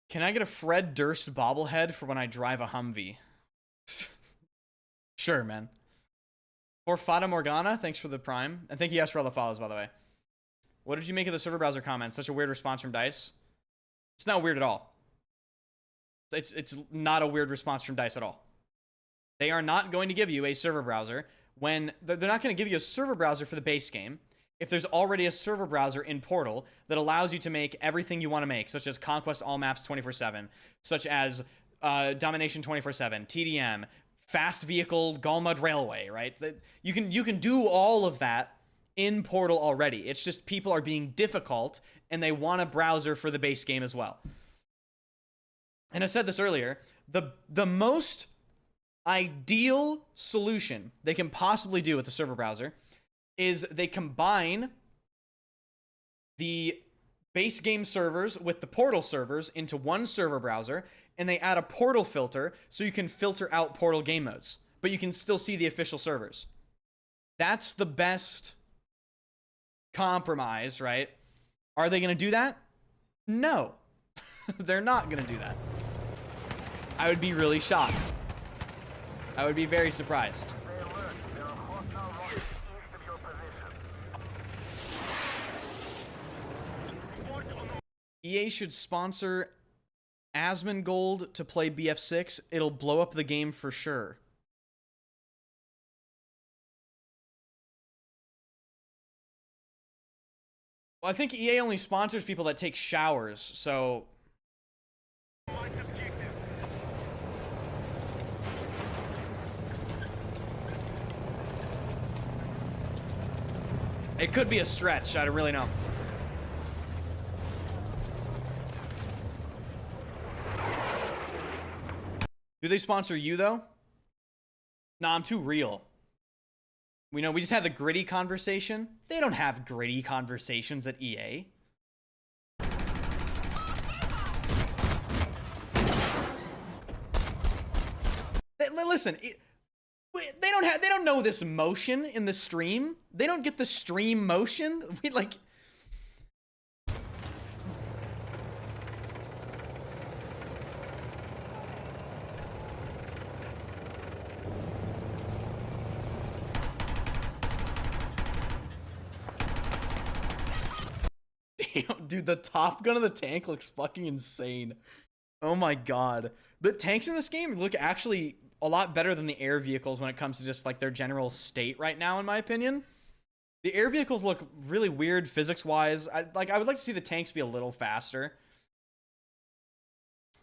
Can I get a Fred Durst bobblehead for when I drive a Humvee? Sure, man. For Fata Morgana, thanks for the prime. And thank you guys for all the follows, by the way. What did you make of the server browser comments? Such a weird response from DICE. It's not weird at all. It's not a weird response from DICE at all. They are not going to give you a server browser when... They're not going to give you a server browser for the base game if there's already a server browser in Portal that allows you to make everything you want to make, such as Conquest All Maps 24/7, such as Domination 24/7, TDM, Fast Vehicle, Galmud Railway, right? You can do all of that in Portal already. It's just people are being difficult and they want a browser for the base game as well. And I said this earlier, the most ideal solution they can possibly do with the server browser is they combine the base game servers with the Portal servers into one server browser, and they add a Portal filter so you can filter out Portal game modes, but you can still see the official servers. That's the best compromise, right? Are they going to do that? No. They're not going to do that. I would be really shocked. I would be very surprised. EA should sponsor Asmongold to play BF6. It'll blow up the game for sure. Well, I think EA only sponsors people that take showers, so... It could be a stretch, I don't really know. Do they sponsor you, though? Nah, I'm too real. We just had the gritty conversation. They don't have gritty conversations at EA. Listen, they don't know this motion in the stream. They don't get the stream motion. We like. Damn, dude, the Top Gun of the tank looks fucking insane. Oh my god. The tanks in this game look actually a lot better than the air vehicles when it comes to just like their general state right now, in my opinion. The air vehicles look really weird physics-wise. I would like to see the tanks be a little faster.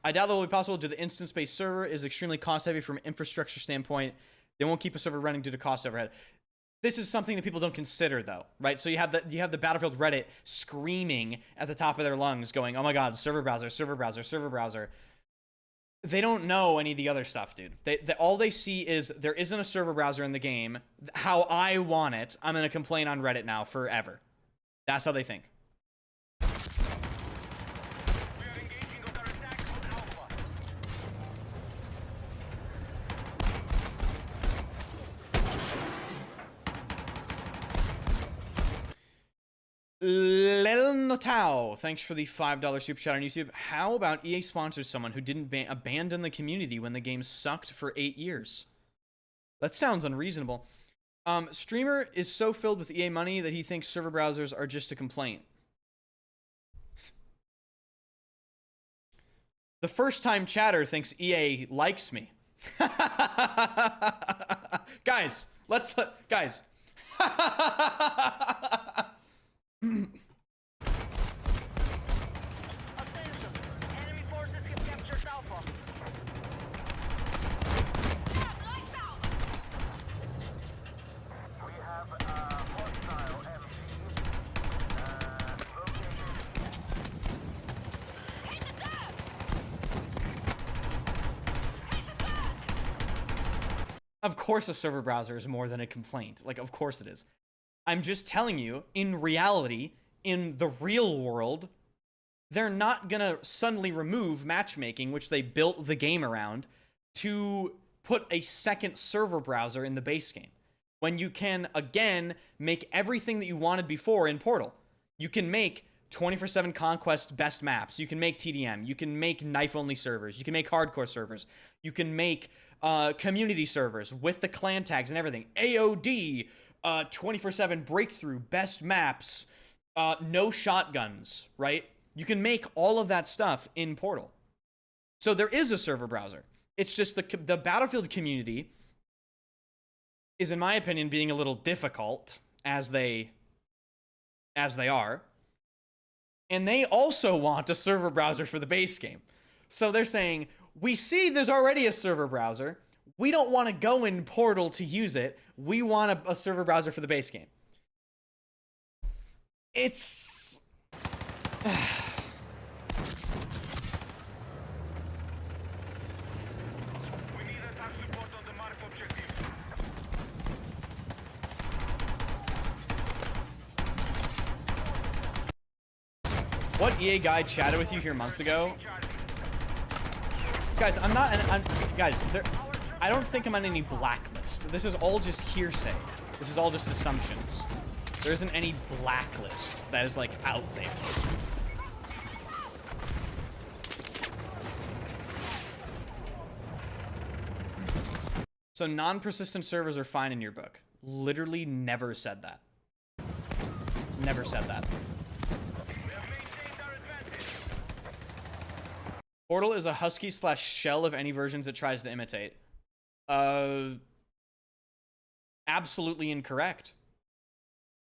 I doubt that will be possible due to the instance-based server is extremely cost-heavy from an infrastructure standpoint. They won't keep a server running due to cost overhead. This is something that people don't consider, though, right? So you have the Battlefield Reddit screaming at the top of their lungs, going, "Oh my god, server browser, server browser, server browser." They don't know any of the other stuff, dude. All they see is there isn't a server browser in the game. How I want it. I'm gonna complain on Reddit now forever. That's how they think. Lel Notao, thanks for the $5 super chat on YouTube. How about EA sponsors someone who didn't abandon the community when the game sucked for 8 years? That sounds unreasonable. Streamer is so filled with EA money that he thinks server browsers are just a complaint. The first time chatter thinks EA likes me. Guys, guys. Attention! Enemy forces have captured Alpha. We have hostile MC Of course a server browser is more than a complaint. Like, of course it is. I'm just telling you, in reality, in the real world, they're not gonna suddenly remove matchmaking, which they built the game around, to put a second server browser in the base game. When you can, again, make everything that you wanted before in Portal. You can make 24/7 Conquest best maps. You can make TDM. You can make knife-only servers. You can make hardcore servers. You can make community servers with the clan tags and everything. AOD, 24/7 breakthrough, best maps, no shotguns, right? You can make all of that stuff in Portal. So there is a server browser. It's just the Battlefield community is, in my opinion, being a little difficult as they are. And they also want a server browser for the base game. So they're saying, we see there's already a server browser. We don't want to go in Portal to use it. We want a server browser for the base game. It's... We need attack support on the marked objective. What EA guy chatted with you here months ago? Guys, I don't think I'm on any blacklist. This is all just hearsay. This is all just assumptions. There isn't any blacklist that is, like, out there. So non-persistent servers are fine in your book. Literally never said that. Never said that. Portal is a husky / shell of any versions it tries to imitate. Absolutely incorrect.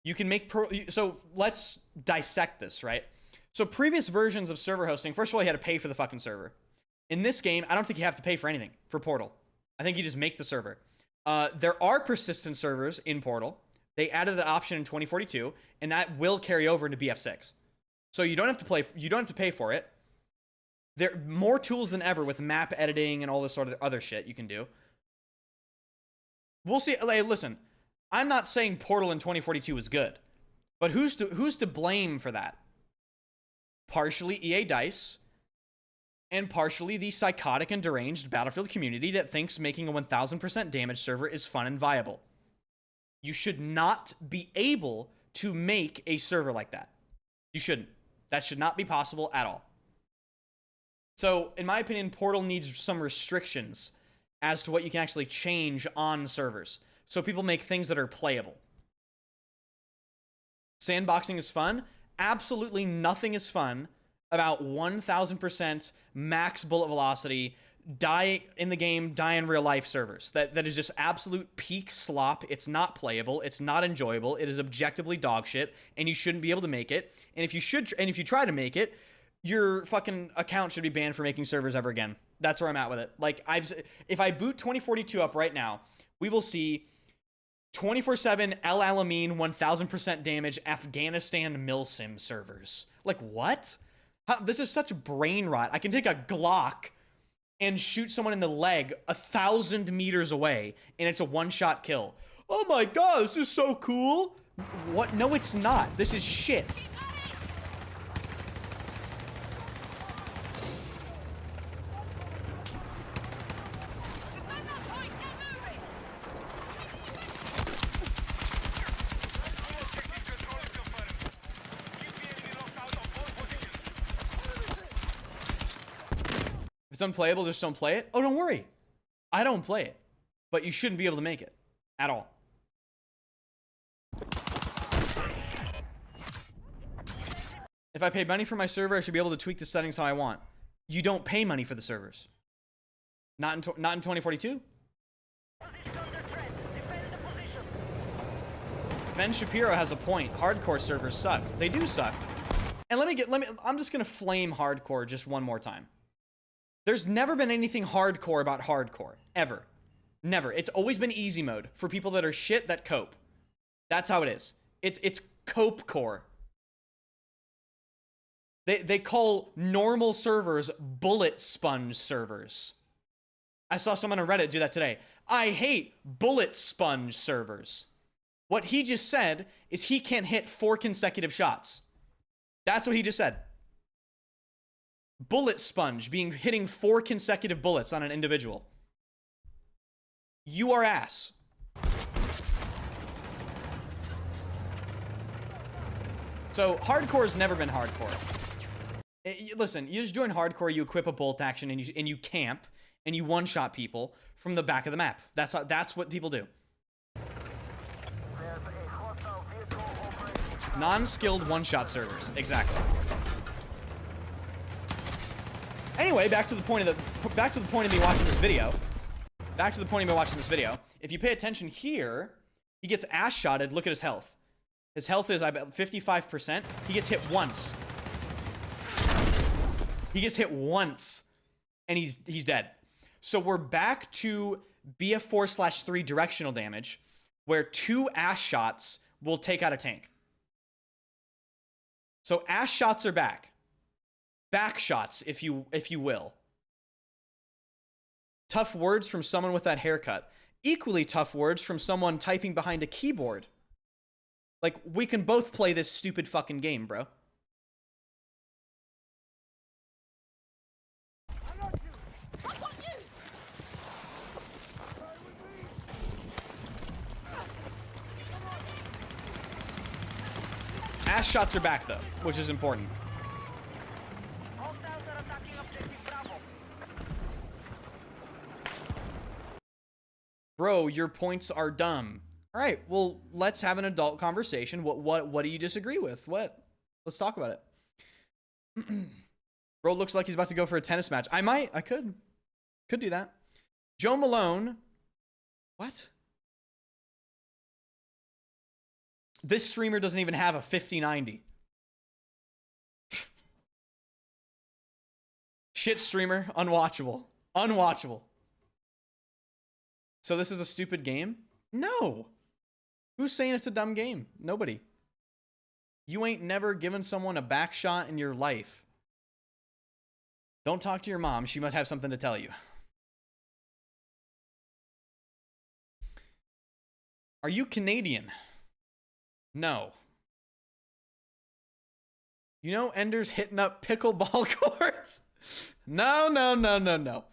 You can make so let's dissect this, right? So previous versions of server hosting, first of all, you had to pay for the fucking server. In this game, I don't think you have to pay for anything for Portal. I think you just make the server. There are persistent servers in Portal. They added the option in 2042, and that will carry over into BF6. So you don't have to pay for it. There are more tools than ever with map editing and all this sort of other shit you can do. We'll see. Hey, listen, I'm not saying Portal in 2042 is good, but who's to blame for that? Partially EA DICE, and partially the psychotic and deranged Battlefield community that thinks making a 1000% damage server is fun and viable. You should not be able to make a server like that. You shouldn't. That should not be possible at all. So, in my opinion, Portal needs some restrictions as to what you can actually change on servers, so people make things that are playable. Sandboxing is fun. Absolutely nothing is fun about 1000% max bullet velocity, die in the game, die in real life servers. That is just absolute peak slop. It's not playable. It's not enjoyable. It is objectively dog shit, and you shouldn't be able to make it. And if you try to make it, your fucking account should be banned for making servers ever again. That's where I'm at with it. Like, if I boot 2042 up right now, we will see 24/7 El Alamein 1000% damage Afghanistan milsim servers. Like, what? This is such brain rot. I can take a Glock and shoot someone in the leg 1,000 meters away, and it's a one-shot kill. Oh my god, this is so cool. What? No, it's not. This is shit. If it's unplayable, just don't play it. Oh, don't worry. I don't play it. But you shouldn't be able to make it. At all. If I pay money for my server, I should be able to tweak the settings how I want. You don't pay money for the servers. Not in 2042. Ben Shapiro has a point. Hardcore servers suck. They do suck. And I'm just gonna flame hardcore just one more time. There's never been anything hardcore about hardcore. Ever. Never. It's always been easy mode for people that are shit that cope. That's how it is. It's cope core. They call normal servers bullet sponge servers. I saw someone on Reddit do that today. I hate bullet sponge servers. What he just said is he can't hit 4 consecutive shots. That's what he just said. Bullet sponge hitting 4 consecutive bullets on an individual. You are ass. So hardcore has never been hardcore. Listen, you just join hardcore, you equip a bolt action, and you camp, and you one-shot people from the back of the map. That's what people do. Non-skilled one-shot servers. Exactly. Anyway, back to the point of me watching this video. If you pay attention here, he gets ass shotted. Look at his health. His health is, I bet, 55%. He gets hit once. And he's dead. So we're back to BF4/3 directional damage, where 2 ass shots will take out a tank. So ass shots are back. Back shots, if you will. Tough words from someone with that haircut. Equally tough words from someone typing behind a keyboard. Like, we can both play this stupid fucking game, bro. Ass shots are back, though, which is important. Bro, your points are dumb. All right, well, let's have an adult conversation. What do you disagree with? What? Let's talk about it. Bro looks like he's about to go for a tennis match. I could do that. Joe Malone. What? This streamer doesn't even have a 5090. Shit streamer, unwatchable. Unwatchable. So this is a stupid game? No. Who's saying it's a dumb game? Nobody. You ain't never given someone a back shot in your life. Don't talk to your mom. She might have something to tell you. Are you Canadian? No. You know Ender's hitting up pickleball courts? No, no, no, no, no.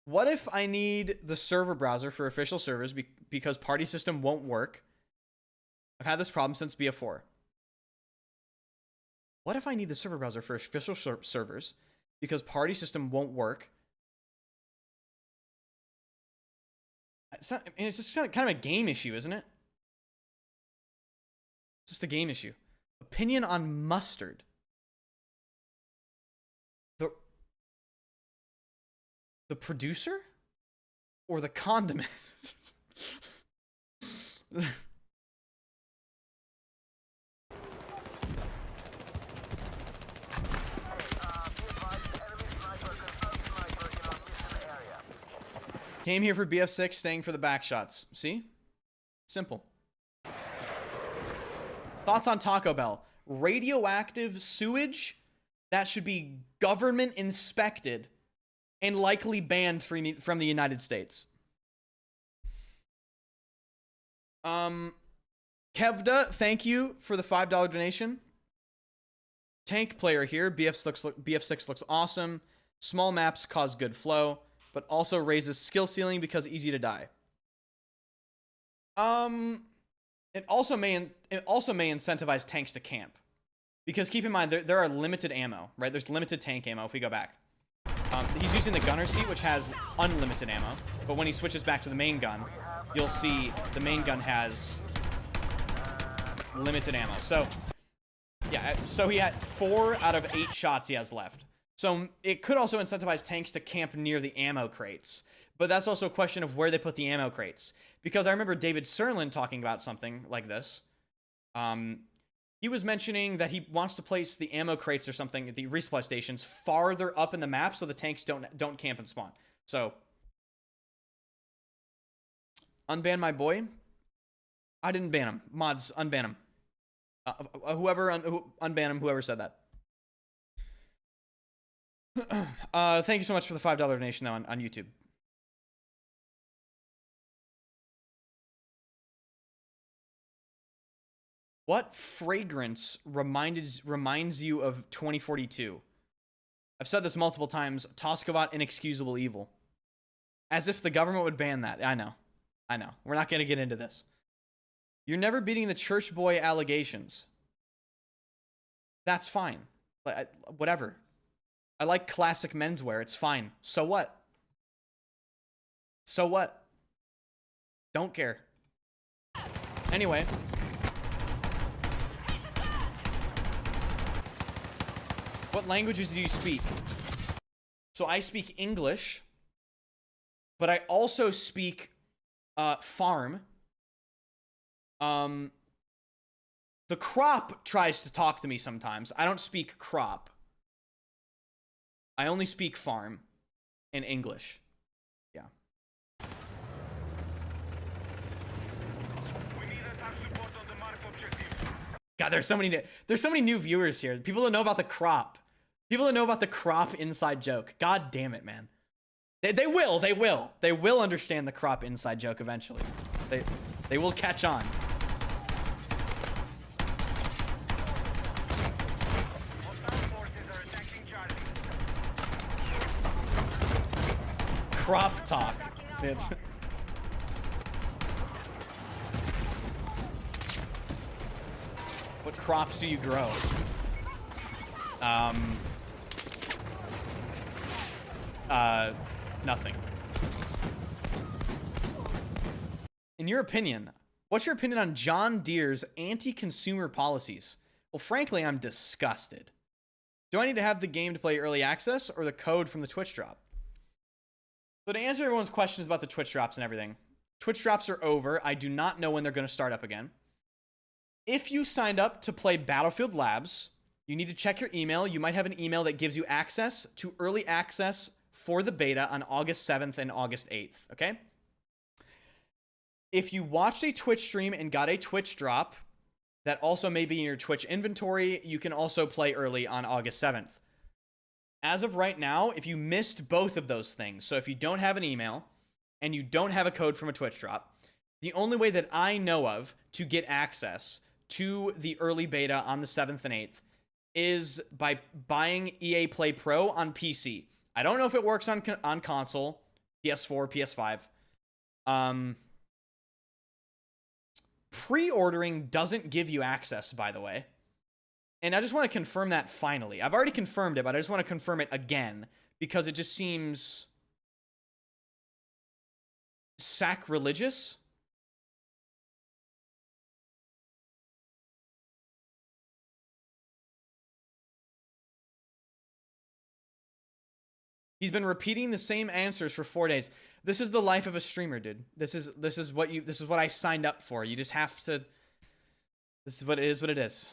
What if I need the server browser for official servers because party system won't work? I've had this problem since BF4. What if I need the server browser for official servers because party system won't work? It's not, I mean, it's just kind of a game issue, isn't it? It's just a game issue. Opinion on mustard. The producer? Or the condiment? Came here for BF6, staying for the back shots. See? Simple. Thoughts on Taco Bell? Radioactive sewage that should be government inspected and likely banned from the United States. Kevda, thank you for the $5 donation. Tank player here. BF6 looks awesome. Small maps cause good flow, but also raises skill ceiling because easy to die. It also may incentivize tanks to camp, because keep in mind there are limited ammo, right? There's limited tank ammo if we go back. He's using the gunner seat, which has unlimited ammo, but when he switches back to the main gun, you'll see the main gun has limited ammo. So yeah, so he had 4 out of 8 shots he has left. So it could also incentivize tanks to camp near the ammo crates. But that's also a question of where they put the ammo crates. Because I remember David Serlin talking about something like this. He was mentioning that he wants to place the ammo crates or something at the resupply stations farther up in the map so the tanks don't camp and spawn. So unban my boy. I didn't ban him. Mods, unban him. Unban him, whoever said that. Thank you so much for the $5 donation though on YouTube. What fragrance reminds you of 2042? I've said this multiple times. Toskavat, inexcusable evil. As if the government would ban that. I know. We're not going to get into this. You're never beating the church boy allegations. That's fine. Whatever. I like classic menswear. It's fine. So what? So what? Don't care. Anyway. What languages do you speak? So I speak English, but I also speak farm. The crop tries to talk to me sometimes. I don't speak crop. I only speak farm and English. Yeah. God, there's so many new viewers here. People that know about the crop. People that know about the crop inside joke. God damn it, man. They will understand the crop inside joke eventually. They will catch on. Crop talk. It's what crops do you grow? Nothing. In your opinion, what's your opinion on John Deere's anti-consumer policies? Well, frankly, I'm disgusted. Do I need to have the game to play early access or the code from the Twitch drop? So to answer everyone's questions about the Twitch drops and everything, Twitch drops are over. I do not know when they're going to start up again. If you signed up to play Battlefield Labs, you need to check your email. You might have an email that gives you access to early access for the beta on August 7th and August 8th, okay? If you watched a Twitch stream and got a Twitch drop that also may be in your Twitch inventory, you can also play early on August 7th. As of right now, if you missed both of those things, so if you don't have an email and you don't have a code from a Twitch drop, the only way that I know of to get access to the early beta on the 7th and 8th is by buying EA Play Pro on PC. I don't know if it works on console, PS4, PS5. Pre-ordering doesn't give you access, by the way. And I just want to confirm that finally. I've already confirmed it, but I just want to confirm it again because it just seems sacrilegious. He's been repeating the same answers for 4 days. This is the life of a streamer, dude. This is what I signed up for. You just have to. This is what it is. What it is.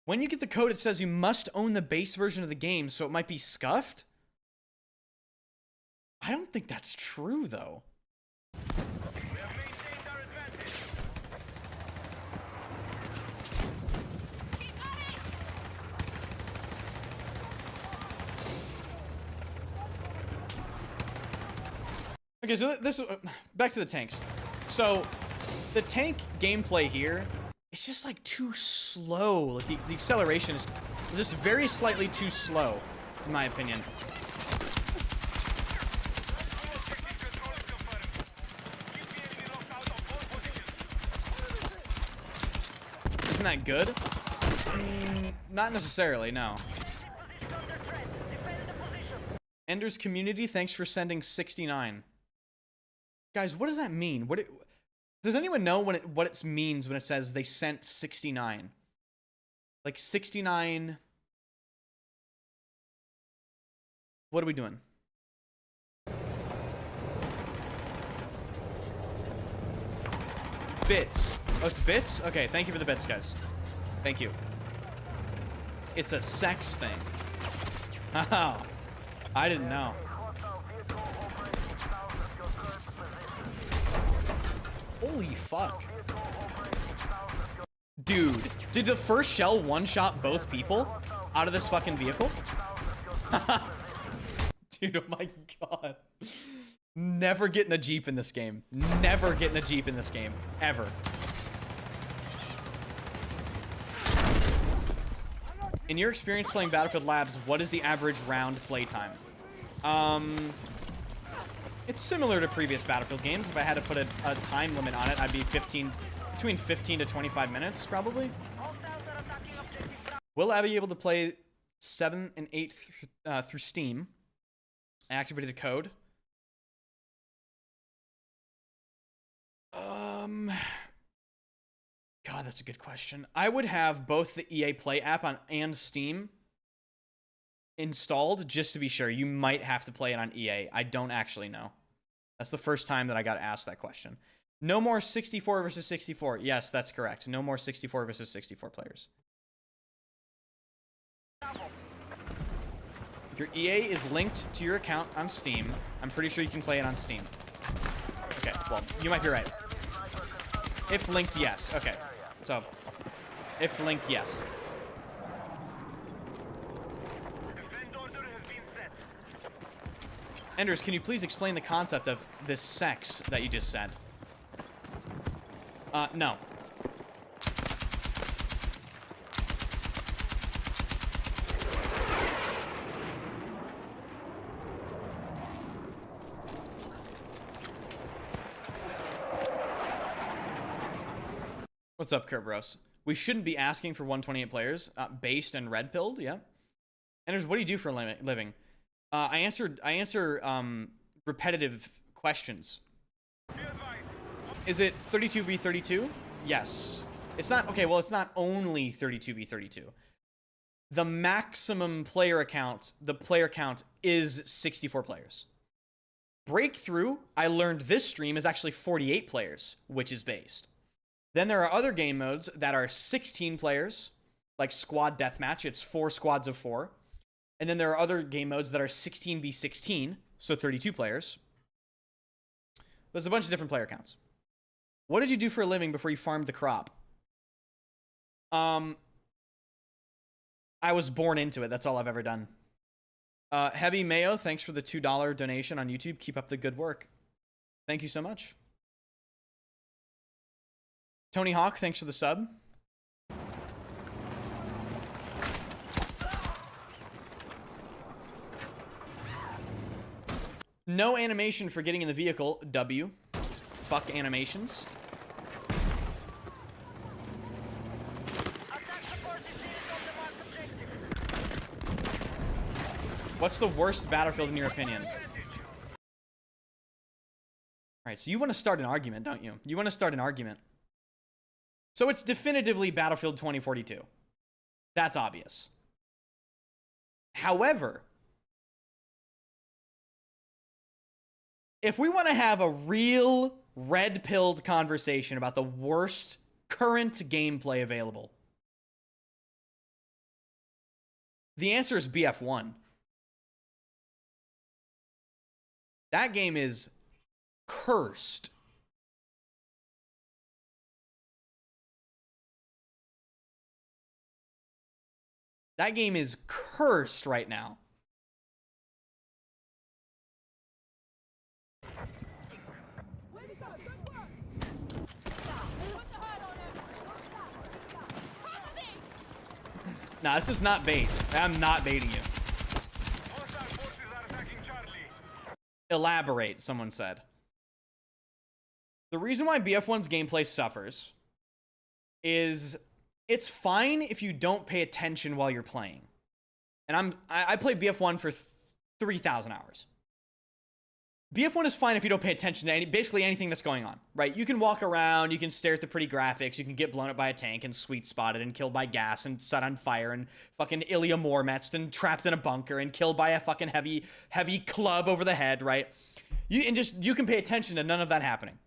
When you get the code, it says you must own the base version of the game, so it might be scuffed. I don't think that's true, though. Okay, so this back to the tanks. So the tank gameplay here, it's just like too slow. Like the acceleration is just very slightly too slow, in my opinion. Isn't that good? Not necessarily, no. Ender's Community, thanks for sending 69. Guys, what does that mean? Does anyone know what it means when it says they sent 69? Like 69. What are we doing? Bits. Oh, it's bits? Okay, thank you for the bits, guys. Thank you. It's a sex thing. Oh, I didn't know. Holy fuck. Dude, did the first shell one-shot both people out of this fucking vehicle? Dude, oh my god. Never getting a Jeep in this game. Never getting a Jeep in this game. Ever. In your experience playing Battlefield Labs, what is the average round playtime? It's similar to previous Battlefield games. If I had to put a time limit on it, I'd be between 15 to 25 minutes, probably. Will I be able to play 7 and 8 through Steam? I activated a code. God, that's a good question. I would have both the EA Play app and Steam installed just to be sure. You might have to play it on EA. I don't actually know. That's the first time that I got asked that question. No more 64 versus 64. Yes, that's correct. No more 64 versus 64 players. If your EA is linked to your account on Steam, I'm pretty sure you can play it on Steam. Okay, well, you might be right. If linked, yes. Okay, so if linked, yes. Enders, can you please explain the concept of this sex that you just said? No. What's up, Kerberos? We shouldn't be asking for 128 players. Based and red-pilled, yeah. Enders, what do you do for a living? I answer repetitive questions. Is it 32v32? Yes. It's not, okay, well, it's not only 32v32. The maximum player count is 64 players. Breakthrough, I learned this stream, is actually 48 players, which is based. Then there are other game modes that are 16 players, like Squad Deathmatch. It's 4 squads of 4. And then there are other game modes that are 16v16, so 32 players. There's a bunch of different player counts. What did you do for a living before you farmed the crop? I was born into it. That's all I've ever done. Heavy Mayo, thanks for the $2 donation on YouTube. Keep up the good work. Thank you so much. Tony Hawk, thanks for the sub. No animation for getting in the vehicle. W. Fuck animations. What's the worst Battlefield in your opinion? Alright, so you want to start an argument, don't you? You want to start an argument. So it's definitively Battlefield 2042. That's obvious. However, if we want to have a real red-pilled conversation about the worst current gameplay available, the answer is BF1. That game is cursed. That game is cursed right now. Nah, this is not bait. I'm not baiting you. Elaborate, someone said. The reason why BF1's gameplay suffers is it's fine if you don't pay attention while you're playing. And I played BF1 for 3,000 hours. BF1 is fine if you don't pay attention to basically anything that's going on, right? You can walk around, you can stare at the pretty graphics, you can get blown up by a tank and sweet spotted and killed by gas and set on fire and fucking Ilya Mormetz and trapped in a bunker and killed by a fucking heavy club over the head, right? You can pay attention to none of that happening.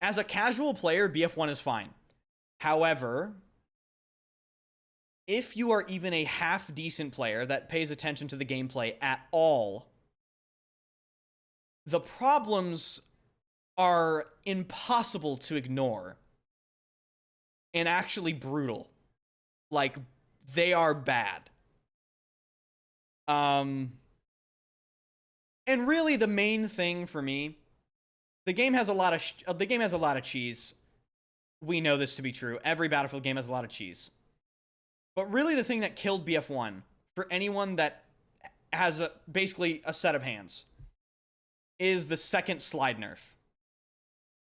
As a casual player, BF1 is fine. However, if you are even a half decent player that pays attention to the gameplay at all, the problems are impossible to ignore and actually brutal. Like, they are bad. And really the main thing for me, the game has a lot of cheese. We know this to be true. Every Battlefield game has a lot of cheese. But really the thing that killed BF1 for anyone that has basically a set of hands is the second slide nerf.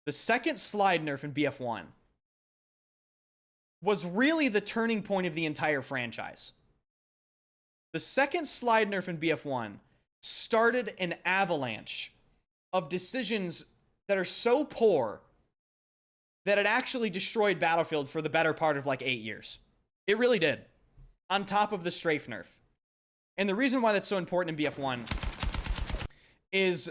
The second slide nerf in BF1 was really the turning point of the entire franchise. The second slide nerf in BF1 started an avalanche of decisions that are so poor that it actually destroyed Battlefield for the better part of like 8 years. It really did. On top of the strafe nerf. And the reason why that's so important in BF1 is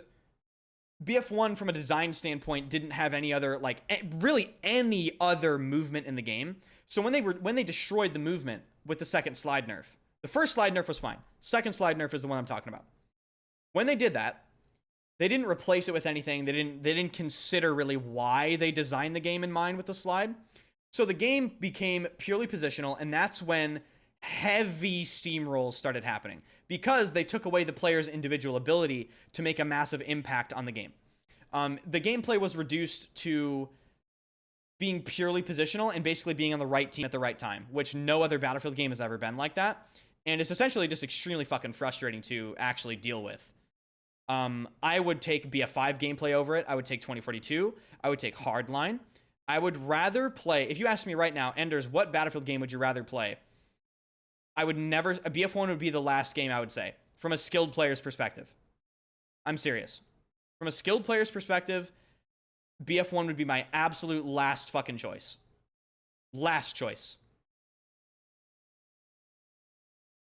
BF1 from a design standpoint didn't have any other, like, really any other movement in the game. So when they destroyed the movement with the second slide nerf, the first slide nerf was fine. Second slide nerf is the one I'm talking about. When they did that, they didn't replace it with anything. They didn't consider really why they designed the game in mind with the slide. So the game became purely positional, and that's when heavy steamrolls started happening because they took away the player's individual ability to make a massive impact on the game. The gameplay was reduced to being purely positional and basically being on the right team at the right time, which no other Battlefield game has ever been like that. And it's essentially just extremely fucking frustrating to actually deal with. I would take BF5 gameplay over it. I would take 2042. I would take Hardline. I would rather play, if you ask me right now, Enders, what Battlefield game would you rather play? I would never, a BF1 would be the last game I would say, from a skilled player's perspective. I'm serious. From a skilled player's perspective, BF1 would be my absolute last fucking choice. Last choice.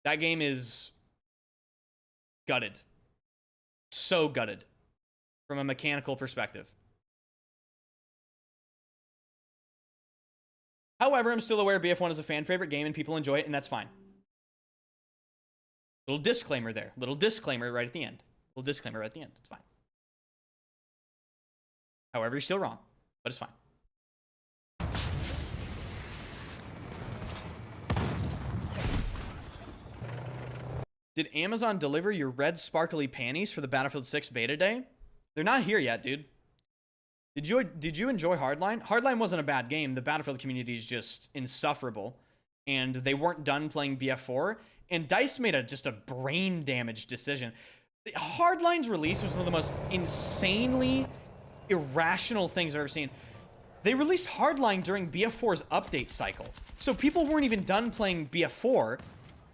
That game is gutted. So gutted. From a mechanical perspective. However, I'm still aware BF1 is a fan favorite game and people enjoy it, and that's fine. Little disclaimer there. Little disclaimer right at the end. Little disclaimer right at the end. It's fine. However, you're still wrong. but it's fine. Did Amazon deliver your red sparkly panties for the Battlefield 6 beta day? They're not here yet, dude. Did you enjoy Hardline? Hardline wasn't a bad game. The Battlefield community is just insufferable, and they weren't done playing BF4. And DICE made just a brain damaged decision. Hardline's release was one of the most insanely irrational things I've ever seen. They released Hardline during BF4's update cycle, so people weren't even done playing BF4.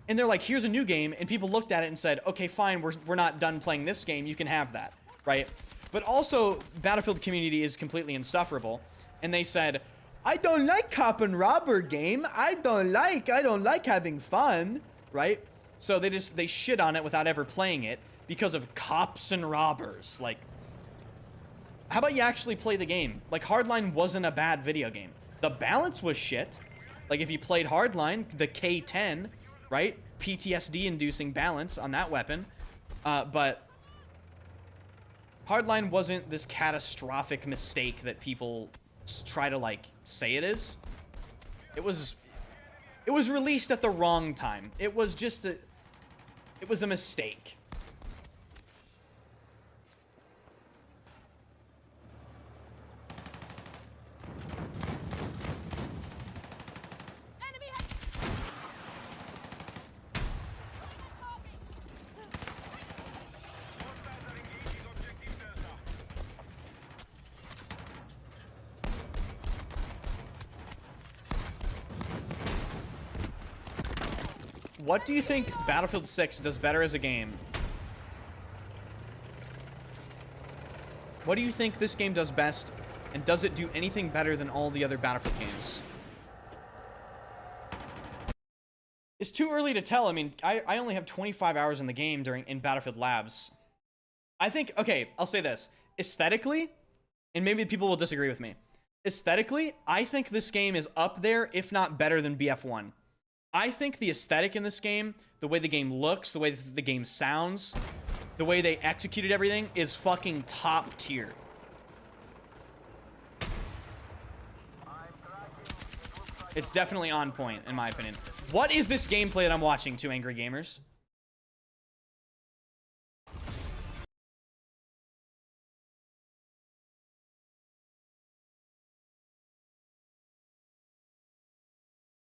And they're like, here's a new game. And people looked at it and said, okay, fine, we're not done playing this game. You can have that, right? But also, Battlefield community is completely insufferable. And they said, I don't like cop and robber game. I don't like having fun, right? So they shit on it without ever playing it because of cops and robbers. Like, how about you actually play the game? Like, Hardline wasn't a bad video game. The balance was shit. Like, if you played Hardline, the K10... right? PTSD-inducing balance on that weapon. But Hardline wasn't this catastrophic mistake that people try to, like, say it is. It was released at the wrong time. It was just it was a mistake. What do you think Battlefield 6 does better as a game? What do you think this game does best, and does it do anything better than all the other Battlefield games? It's too early to tell. I mean, I only have 25 hours in the game in Battlefield Labs. I think, okay, I'll say this. Aesthetically, and maybe people will disagree with me. Aesthetically, I think this game is up there, if not better than BF1. I think the aesthetic in this game, the way the game looks, the way the game sounds, the way they executed everything is fucking top tier. It's definitely on point, in my opinion. What is this gameplay that I'm watching, Two Angry Gamers?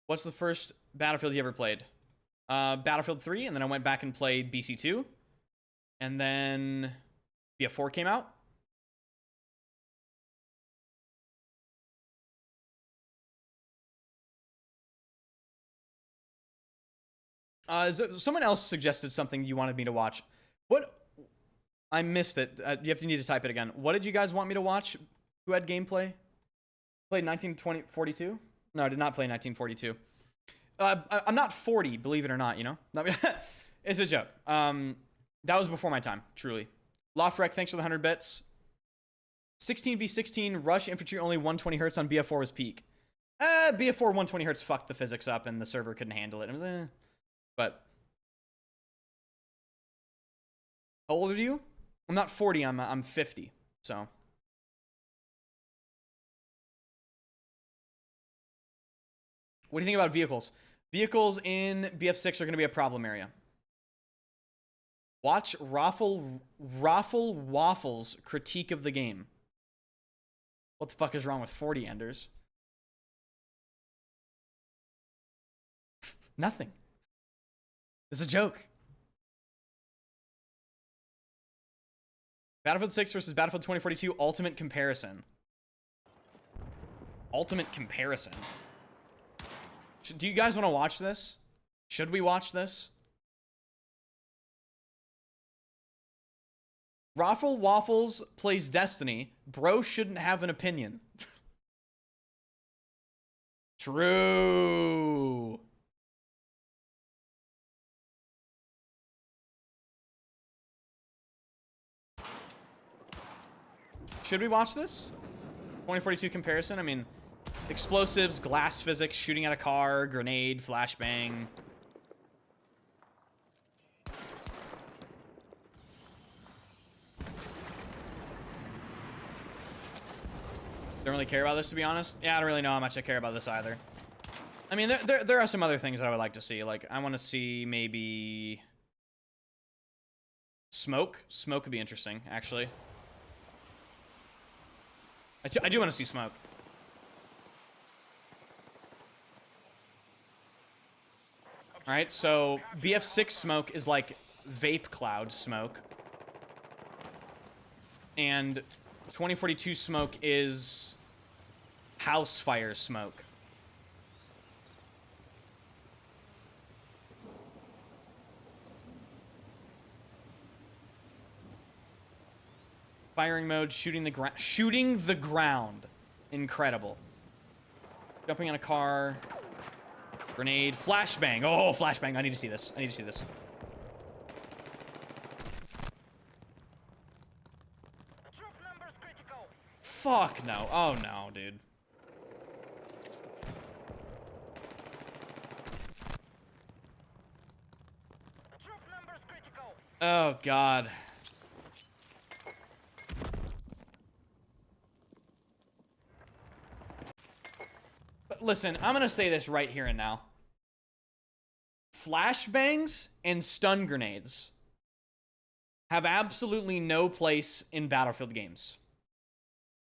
What's the first Battlefield you ever played? Battlefield 3, and then I went back and played BC2. And then BF4 came out. Someone else suggested something you wanted me to watch. What? I missed it. You need to type it again. What did you guys want me to watch? Who had gameplay? Played 1942? No, I did not play 1942. I'm not 40, believe it or not, you know? It's a joke. That was before my time, truly. Lofrek, thanks for the 100 bits. 16v16, rush infantry only 120 hertz on BF4 was peak. BF4 120 hertz fucked the physics up and the server couldn't handle it. It was, But how old are you? I'm not 40, I'm 50, so. What do you think about vehicles? Vehicles in BF6 are going to be a problem area. Watch Raffle Waffle's critique of the game. What the fuck is wrong with 40 enders? Nothing. It's a joke. Battlefield 6 versus Battlefield 2042 Ultimate Comparison. Ultimate Comparison. Do you guys want to watch this? Should we watch this? Raffle Waffles plays Destiny. Bro shouldn't have an opinion. True. Should we watch this? 2042 comparison? I mean, explosives, glass physics, shooting at a car, grenade, flashbang. Don't really care about this, to be honest. Yeah, I don't really know how much I care about this either. I mean, there are some other things that I would like to see. Like, I want to see maybe smoke. Smoke would be interesting, actually. I do want to see smoke. All right, so BF6 smoke is like vape cloud smoke. And 2042 smoke is house fire smoke. Firing mode, shooting the ground. Shooting the ground. Incredible. Jumping on a car. Grenade. Flashbang. Oh, flashbang. I need to see this. I need to see this. Troop numbers critical. Fuck no. Oh no, dude. Troop numbers critical. Oh god. But listen, I'm gonna say this right here and now. Flashbangs and stun grenades have absolutely no place in Battlefield games.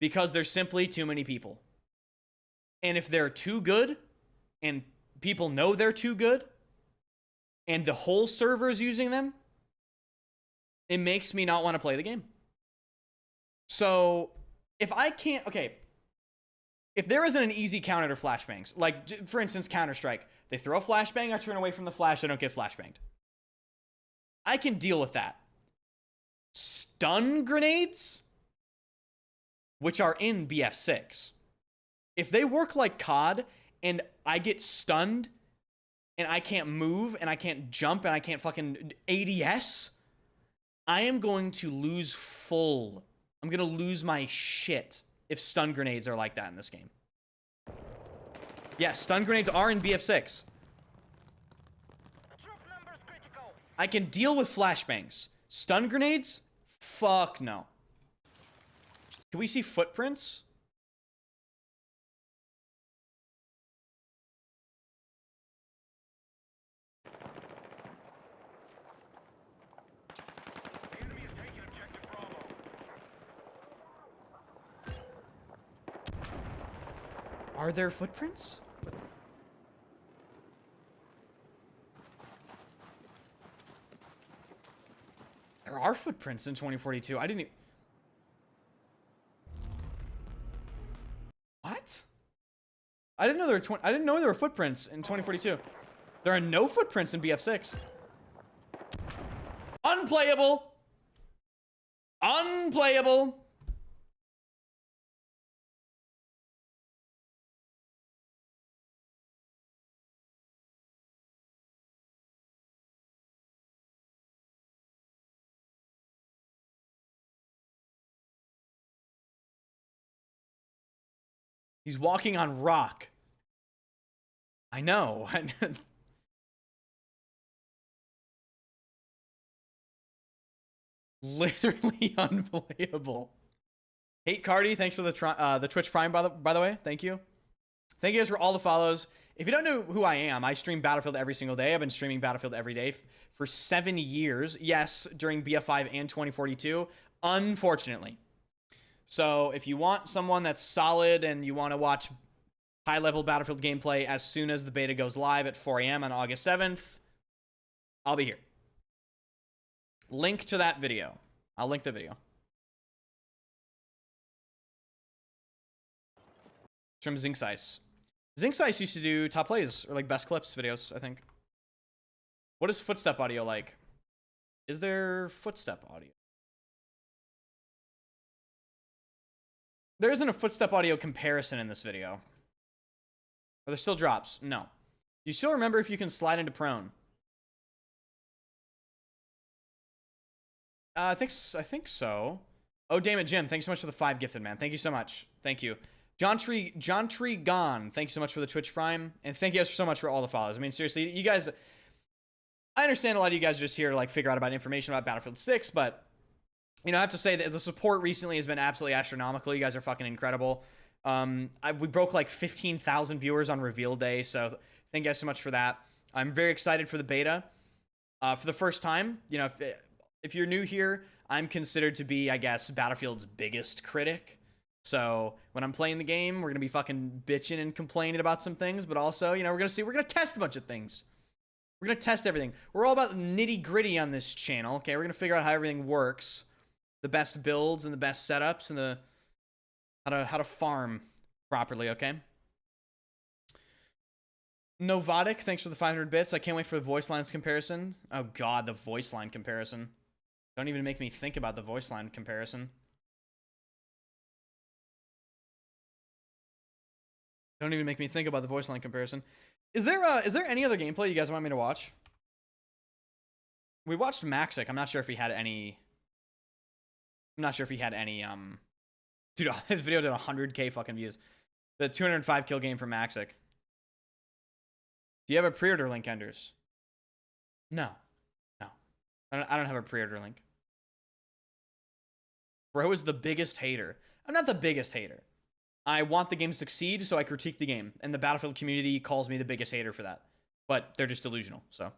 Because there's simply too many people. And if they're too good, and people know they're too good, and the whole server is using them, it makes me not want to play the game. So, if I can't... Okay. If there isn't an easy counter to flashbangs, like, for instance, Counter-Strike, they throw a flashbang, I turn away from the flash, I don't get flashbanged. I can deal with that. Stun grenades, which are in BF6, if they work like COD, and I get stunned, and I can't move, and I can't jump, and I can't fucking ADS, I am going to lose full. I'm going to lose my shit if stun grenades are like that in this game. Yes, stun grenades are in BF6. Troop numbers critical. I can deal with flashbangs. Stun grenades? Fuck no. Can we see footprints? Enemy is taking objective Bravo. Are there footprints? There are footprints in 2042. I didn't even... What? I didn't know there were I didn't know there were footprints in 2042. There are no footprints in BF6. Unplayable. Unplayable. He's walking on rock. I know. Literally unplayable. Hate Cardi, thanks for the Twitch Prime, by the way. Thank you. Thank you guys for all the follows. If you don't know who I am, I stream Battlefield every single day. I've been streaming Battlefield every day for 7 years. Yes, during BF5 and 2042, unfortunately. So if you want someone that's solid and you want to watch high-level Battlefield gameplay as soon as the beta goes live at 4 a.m. on August 7th, I'll be here. Link to that video. I'll link the video. From Zinksice. Zinksice used to do top plays or like best clips videos, I think. What is footstep audio like? Is there footstep audio? There isn't a footstep audio comparison in this video. Are there still drops? No. Do you still remember if you can slide into prone? I think so. Oh, damn it, Jim. Thanks so much for the 5 gifted, man. Thank you so much. Thank you. John Tree Gone. Thanks so much for the Twitch Prime. And thank you guys so much for all the follows. I mean, seriously, you guys... I understand a lot of you guys are just here to, like, figure out about information about Battlefield 6, but... You know, I have to say that the support recently has been absolutely astronomical. You guys are fucking incredible. We broke like 15,000 viewers on reveal day, so thank you guys so much for that. I'm very excited for the beta. For the first time, you know, if you're new here, I'm considered to be, I guess, Battlefield's biggest critic. So when I'm playing the game, we're gonna be fucking bitching and complaining about some things, but also, you know, we're gonna test a bunch of things. We're gonna test everything. We're all about nitty gritty on this channel. Okay, we're gonna figure out how everything works, the best builds and the best setups, and the how to farm properly. Okay. Novotic, thanks for the 500 bits. I can't wait for the voice lines comparison. Oh god, the voice line comparison. Don't even make me think about the voice line comparison. Don't even make me think about the voice line comparison. Is there any other gameplay you guys want me to watch? We watched Maxic. I'm not sure if he had any. Dude, this video did 100k fucking views. The 205 kill game from Maxic. Do you have a pre-order link, Enders? No. I don't have a pre-order link. Bro is the biggest hater. I'm not the biggest hater. I want the game to succeed, so I critique the game. And the Battlefield community calls me the biggest hater for that. But they're just delusional, so.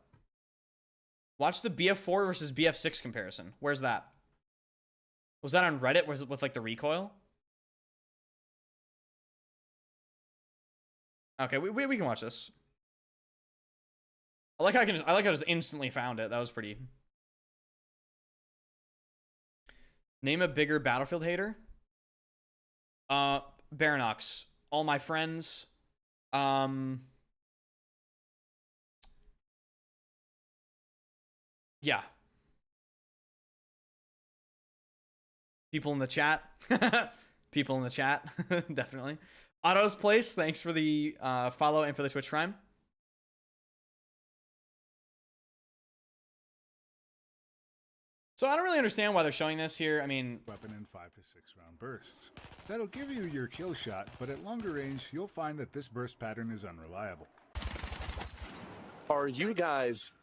Watch the BF4 versus BF6 comparison. Where's that? Was that on Reddit? Was it with, like, the recoil? Okay, we can watch this. I like how I just instantly found it. That was pretty. Name a bigger Battlefield hater. Baronox. All my friends. Yeah. People in the chat. People in the chat. Definitely. Otto's Place, thanks for the follow and for the Twitch Prime. So I don't really understand why they're showing this here. I mean, weapon in 5 to 6 round bursts. That'll give you your kill shot, but at longer range, you'll find that this burst pattern is unreliable. Are you guys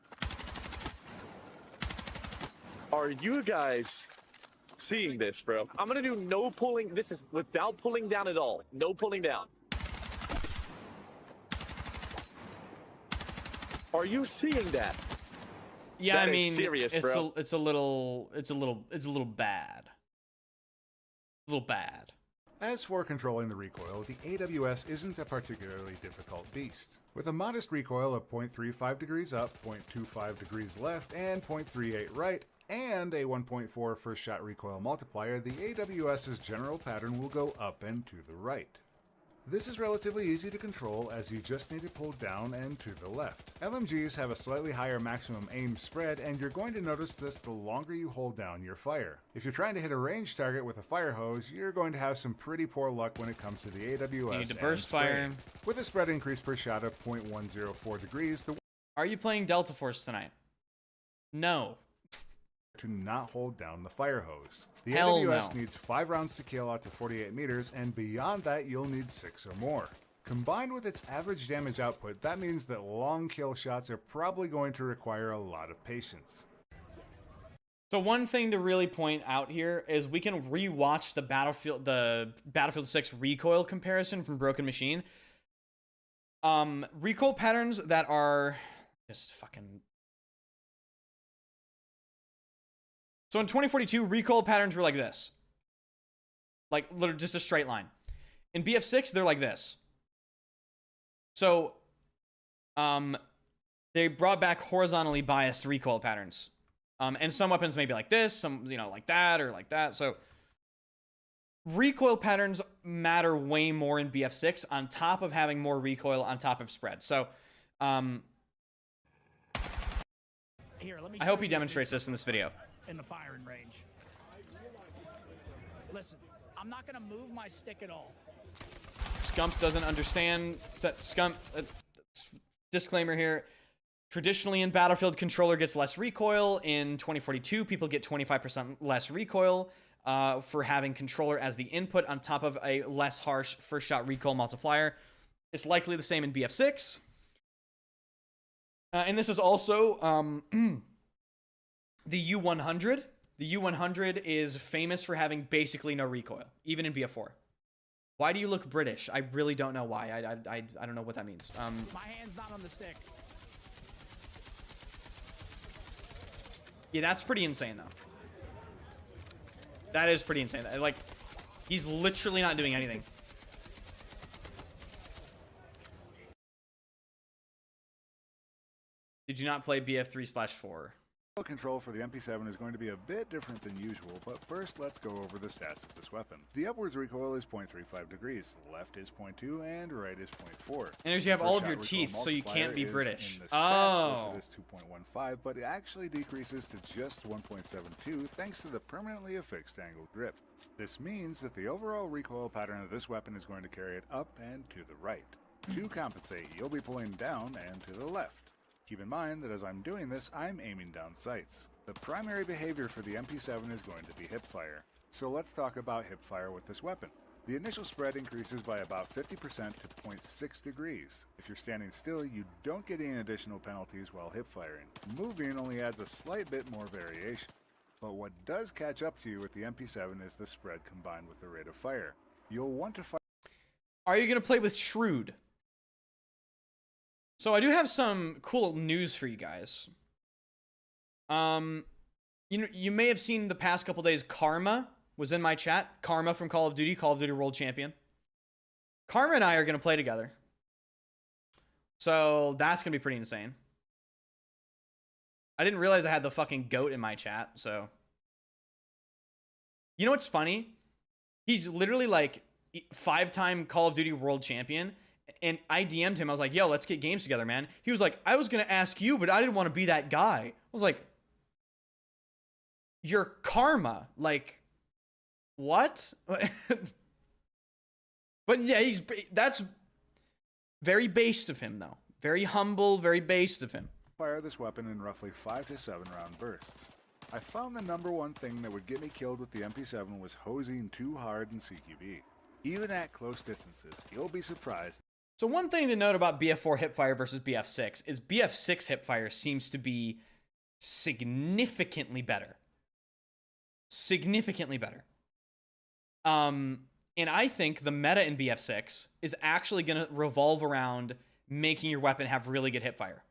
seeing this, bro? I'm gonna do no pulling. This is without pulling down at all. No pulling down. Are you seeing that? Yeah, that I mean, serious, it's bro. a little bad. A little bad. As for controlling the recoil, the AWS isn't a particularly difficult beast. With a modest recoil of 0.35 degrees up, 0.25 degrees left, and 0.38 right, and a 1.4 first shot recoil multiplier, the AWS's general pattern will go up and to the right. This is relatively easy to control as you just need to pull down and to the left. LMGs have a slightly higher maximum aim spread, and you're going to notice this the longer you hold down your fire. If you're trying to hit a range target with a fire hose, you're going to have some pretty poor luck when it comes to the AWS. You need to burst fire. With a spread increase per shot of 0.104 degrees, Are you playing Delta Force tonight? No. To not hold down the fire hose. The Hell AWS no. needs 5 rounds to kill out to 48 meters, and beyond that you'll need 6 or more. Combined with its average damage output, that means that long kill shots are probably going to require a lot of patience. So one thing to really point out here is we can rewatch the Battlefield 6 recoil comparison from Broken Machine. Recoil patterns that are just fucking. So in 2042, recoil patterns were like this. Like, literally just a straight line. In BF6, they're like this. So, they brought back horizontally biased recoil patterns. And some weapons may be like this, some, you know, like that, or like that. So, recoil patterns matter way more in BF6 on top of having more recoil on top of spread. So, Here, let me I show hope he you demonstrates this in this video. in the firing range. Listen, I'm not gonna move my stick at all. Scump doesn't understand. Scump, disclaimer here. Traditionally in Battlefield, controller gets less recoil. In 2042, people get 25% less recoil for having controller as the input on top of a less harsh first shot recoil multiplier. It's likely the same in BF6. And this is also the U100. The U100 is famous for having basically no recoil, even in BF4. Why do you look British? I really don't know why. I don't know what that means. My hand's not on the stick. Yeah, that's pretty insane, though. That is pretty insane. Like, he's literally not doing anything. Did you not play BF3/4? Control for the MP7 is going to be a bit different than usual, but first let's go over the stats of this weapon. The upwards recoil is 0.35 degrees, left is 0.2, and right is 0.4. And as you have all of your teeth, so you can't be British. Oh. It is 2.15, but it actually decreases to just 1.72 thanks to the permanently affixed angled grip. This means that the overall recoil pattern of this weapon is going to carry it up and to the right. To compensate, you'll be pulling down and to the left. Keep in mind that as I'm doing this, I'm aiming down sights. The primary behavior for the MP7 is going to be hipfire. So let's talk about hipfire with this weapon. The initial spread increases by about 50% to 0.6 degrees. If you're standing still, you don't get any additional penalties while hipfiring. Moving only adds a slight bit more variation. But what does catch up to you with the MP7 is the spread combined with the rate of fire. You'll want to fire. Are you going to play with Shrewd? So I do have some cool news for you guys. You may have seen the past couple days, Karma was in my chat. Karma from Call of Duty World Champion. Karma and I are going to play together. So that's going to be pretty insane. I didn't realize I had the fucking GOAT in my chat, so. You know what's funny? He's literally like 5-time Call of Duty World Champion. And I DM'd him. I was like, yo, let's get games together, man. He was like, I was going to ask you, but I didn't want to be that guy. I was like, you're Karma. Like, what? But yeah, that's very based of him, though. Very humble, very based of him. Fire this weapon in roughly 5 to 7 round bursts. I found the #1 thing that would get me killed with the MP7 was hosing too hard in CQB. Even at close distances, you'll be surprised. So one thing to note about BF4 hipfire versus BF6 is BF6 hipfire seems to be significantly better. Significantly better. And I think the meta in BF6 is actually going to revolve around making your weapon have really good hipfire.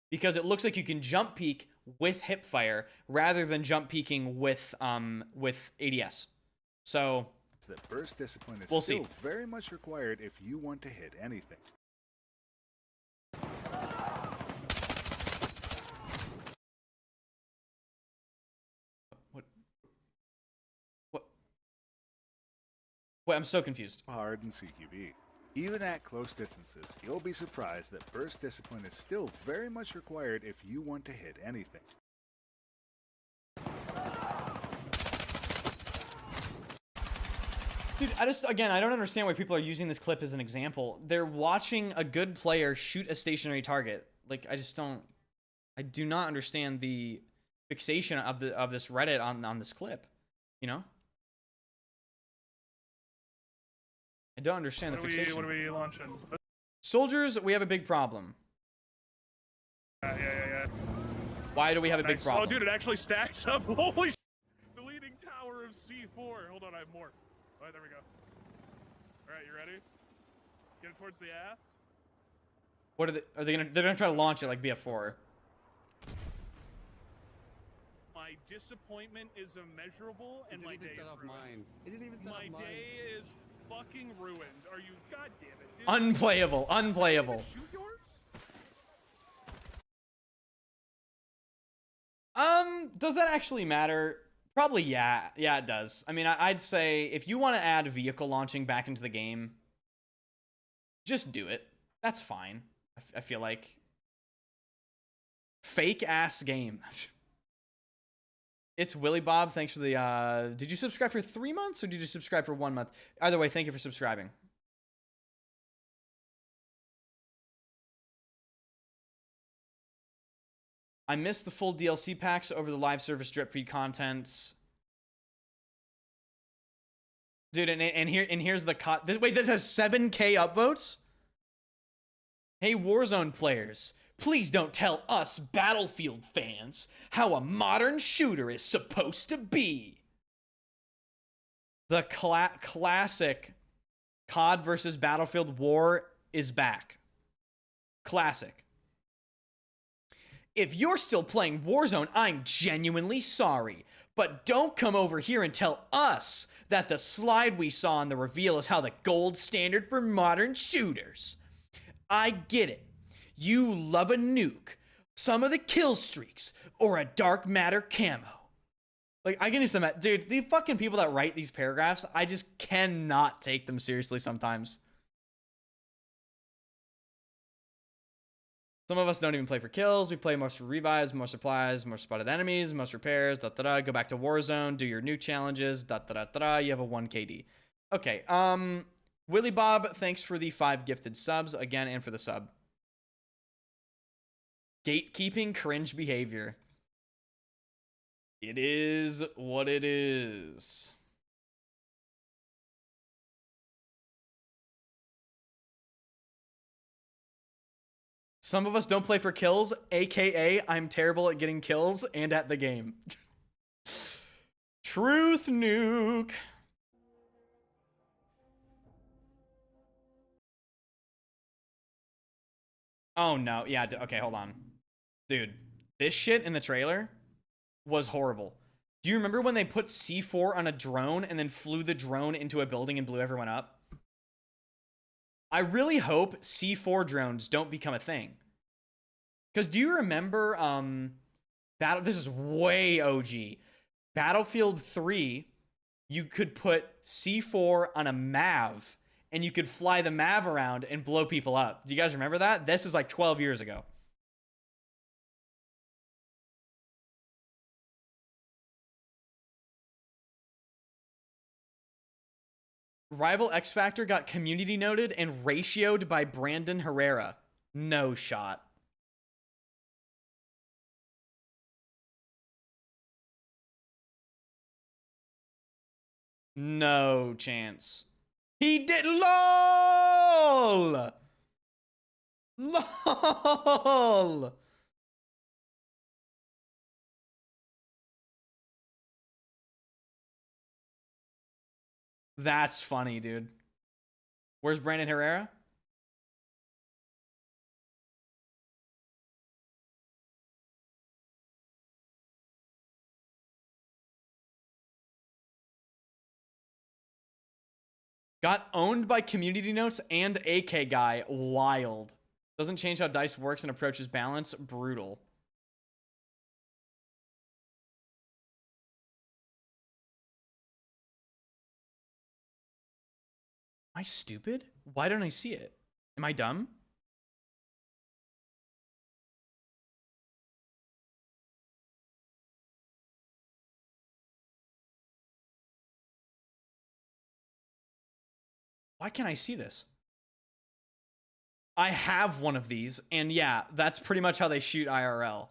Because it looks like you can jump peek with hipfire rather than jump peeking with ADS. So that burst discipline is we'll still see. Very much required if you want to hit anything. What? Wait, I'm so confused. Hard in CQB. Even at close distances, you'll be surprised that burst discipline is still very much required if you want to hit anything. Dude, I don't understand why people are using this clip as an example. They're watching a good player shoot a stationary target. Like, I do not understand the fixation of this Reddit on this clip, you know? I don't understand the fixation. What are we launching? Soldiers, we have a big problem. Yeah. Why do we have a big problem? Oh, dude, it actually stacks up. Holy sh**. The leading tower of C4. Hold on, I have more. All right, there we go. All right, you ready? Get it towards the ass. What are they gonna? They're gonna try to launch it like BF4. My disappointment is immeasurable, and my day is ruined. It didn't even set up mine. My day is fucking ruined. Are you? God damn it, dude. Unplayable. Unplayable. Shoot yours? Does that actually matter? Probably, yeah. Yeah, it does. I mean, I'd say if you want to add vehicle launching back into the game, just do it. That's fine. I feel like. Fake ass game. It's Willy Bob. Thanks for the, did you subscribe for 3 months or did you subscribe for 1 month? Either way, thank you for subscribing. I missed the full DLC packs over the live service drip feed content. Dude, and here's the wait, this has 7K upvotes? Hey, Warzone players, please don't tell us Battlefield fans how a modern shooter is supposed to be. The classic COD versus Battlefield War is back. Classic. If you're still playing Warzone, I'm genuinely sorry. But don't come over here and tell us that the slide we saw in the reveal is how the gold standard for modern shooters. I get it. You love a nuke, some of the kill streaks, or a dark matter camo. Like, I can just imagine, dude, the fucking people that write these paragraphs, I just cannot take them seriously sometimes. Some of us don't even play for kills. We play most for revives, more supplies, more spotted enemies, most repairs, da-da-da. Go back to Warzone, do your new challenges, da-da-da-da-da. You have a 1 KD. Okay, Willie Bob, thanks for the 5 gifted subs, again, and for the sub. Gatekeeping cringe behavior. It is what it is. Some of us don't play for kills, aka I'm terrible at getting kills and at the game. Truth nuke. Oh no, yeah, okay, hold on. Dude, this shit in the trailer was horrible. Do you remember when they put C4 on a drone and then flew the drone into a building and blew everyone up? I really hope C4 drones don't become a thing. Because do you remember, this is way OG. Battlefield 3, you could put C4 on a MAV, and you could fly the MAV around and blow people up. Do you guys remember that? This is like 12 years ago. Rival X Factor got community noted and ratioed by Brandon Herrera. No shot. No chance. He did. LOL! LOL! That's funny, dude. Where's Brandon Herrera? Got owned by community notes and AK guy. Wild. Doesn't change how dice works and approaches balance. Brutal. Am I stupid? Why don't I see it? Am I dumb? Why can't I see this? I have one of these, and yeah, that's pretty much how they shoot IRL.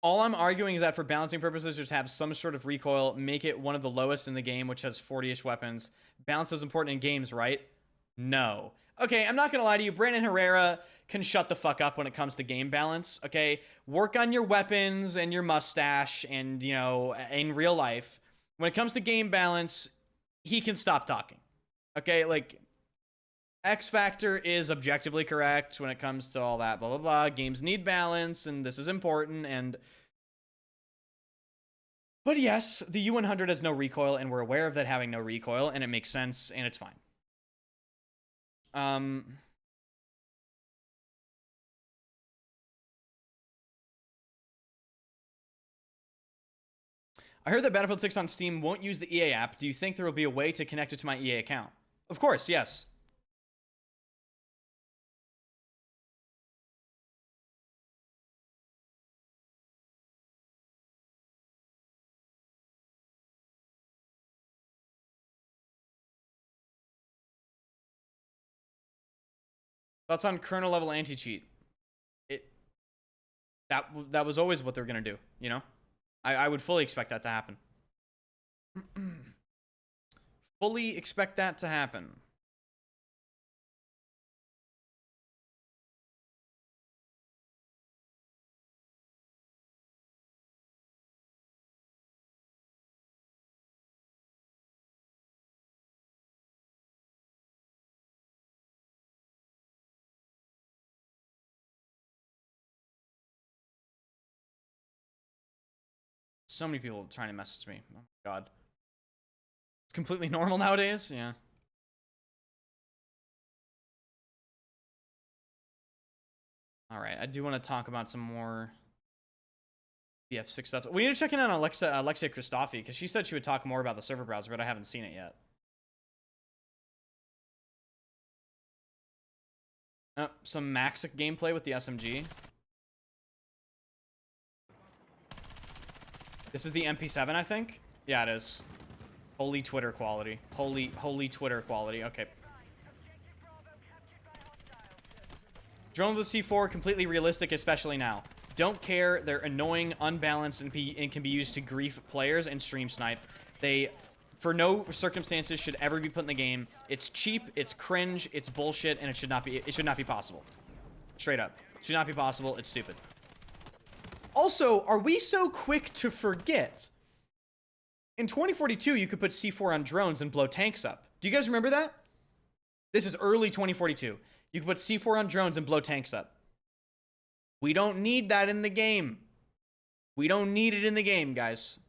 All I'm arguing is that for balancing purposes, just have some sort of recoil, make it one of the lowest in the game, which has 40-ish weapons. Balance is important in games, right? No. Okay, I'm not going to lie to you. Brandon Herrera can shut the fuck up when it comes to game balance, okay? Work on your weapons and your mustache and, you know, in real life. When it comes to game balance, he can stop talking. Okay, like, X Factor is objectively correct when it comes to all that, blah, blah, blah. Games need balance, and this is important, and... But yes, the U100 has no recoil, and we're aware of that having no recoil, and it makes sense, and it's fine. I heard that Battlefield 6 on Steam won't use the EA app. Do you think there will be a way to connect it to my EA account? Of course, yes. Thoughts on kernel level anti-cheat? That was always what they're gonna do, you know? I would fully expect that to happen. Fully expect that to happen. So many people trying to message me. Oh my god. It's completely normal nowadays. Yeah. All right, I do want to talk about some more BF6 stuff. We need to check in on Alexia Christofi because she said she would talk more about the server browser, but I haven't seen it yet. Some Maxic gameplay with the SMG. This is the MP7, I think. Yeah, it is. Holy Twitter quality. Holy Twitter quality. Okay. Drone with the C4, completely realistic, especially now. Don't care. They're annoying, unbalanced, and can be used to grief players and stream snipe. They, for no circumstances, should ever be put in the game. It's cheap, it's cringe, it's bullshit, and it should not be possible. Straight up. It should not be possible. It's stupid. Also, are we so quick to forget? In 2042, you could put C4 on drones and blow tanks up. Do you guys remember that? This is early 2042. You can put C4 on drones and blow tanks up. We don't need that in the game. We don't need it in the game, guys.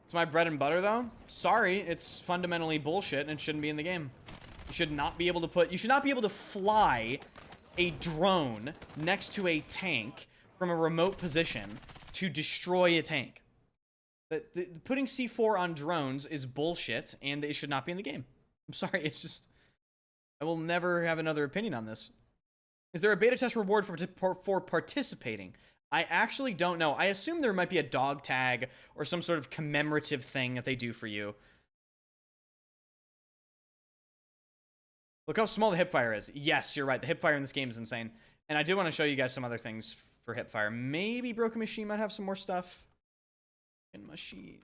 It's my bread and butter, though. Sorry, it's fundamentally bullshit and it shouldn't be in the game. You should not be able to fly a drone next to a tank from a remote position to destroy a tank. Putting C4 on drones is bullshit, and it should not be in the game. I'm sorry, it's just... I will never have another opinion on this. Is there a beta test reward for participating? I actually don't know. I assume there might be a dog tag or some sort of commemorative thing that they do for you. Look how small the hipfire is. Yes, you're right. The hipfire in this game is insane. And I do want to show you guys some other things for hipfire. Maybe Broken Machine might have some more stuff. In machine.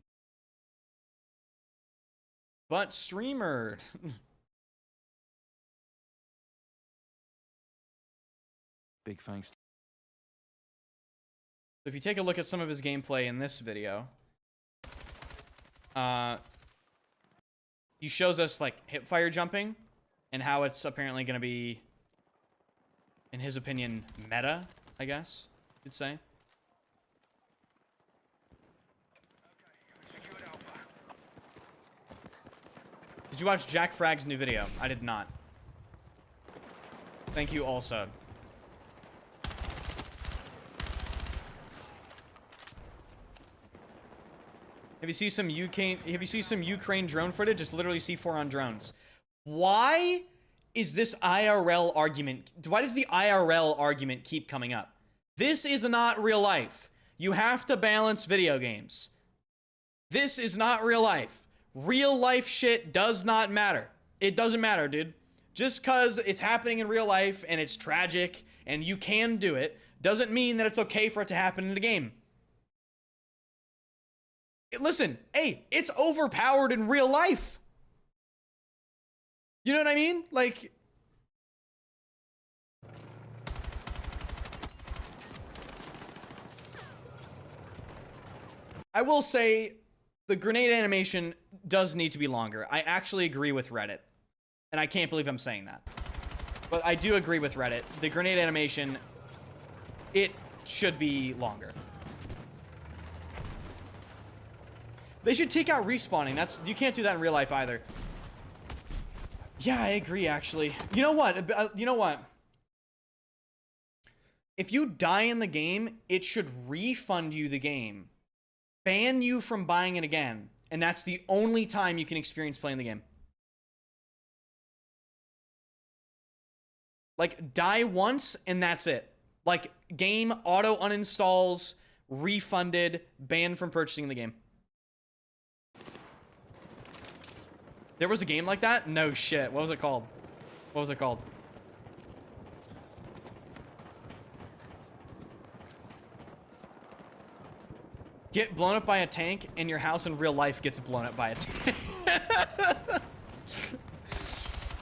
But streamer. Big thanks. So if you take a look at some of his gameplay in this video, he shows us like hipfire jumping and how it's apparently going to be, in his opinion, meta, I guess you'd say. Did you watch Jack Fragg's new video? I did not. Thank you also. Have you seen some Ukraine drone footage? It's literally C4 on drones. Why is this IRL argument? Why does the IRL argument keep coming up? This is not real life. You have to balance video games. This is not real life. Real life shit does not matter. It doesn't matter, dude. Just because it's happening in real life and it's tragic and you can do it doesn't mean that it's okay for it to happen in the game. Listen, hey, it's overpowered in real life. You know what I mean? Like, I will say the grenade animation does need to be longer. I actually agree with Reddit. And I can't believe I'm saying that. But I do agree with Reddit. The grenade animation, it should be longer. They should take out respawning. You can't do that in real life either. Yeah, I agree, actually. You know what? You know what? If you die in the game, it should refund you the game. Ban you from buying it again. And that's the only time you can experience playing the game. Like, die once, and that's it. Like, game auto uninstalls, refunded, banned from purchasing the game. There was a game like that? No shit. What was it called? What was it called? Get blown up by a tank, and your house in real life gets blown up by a tank.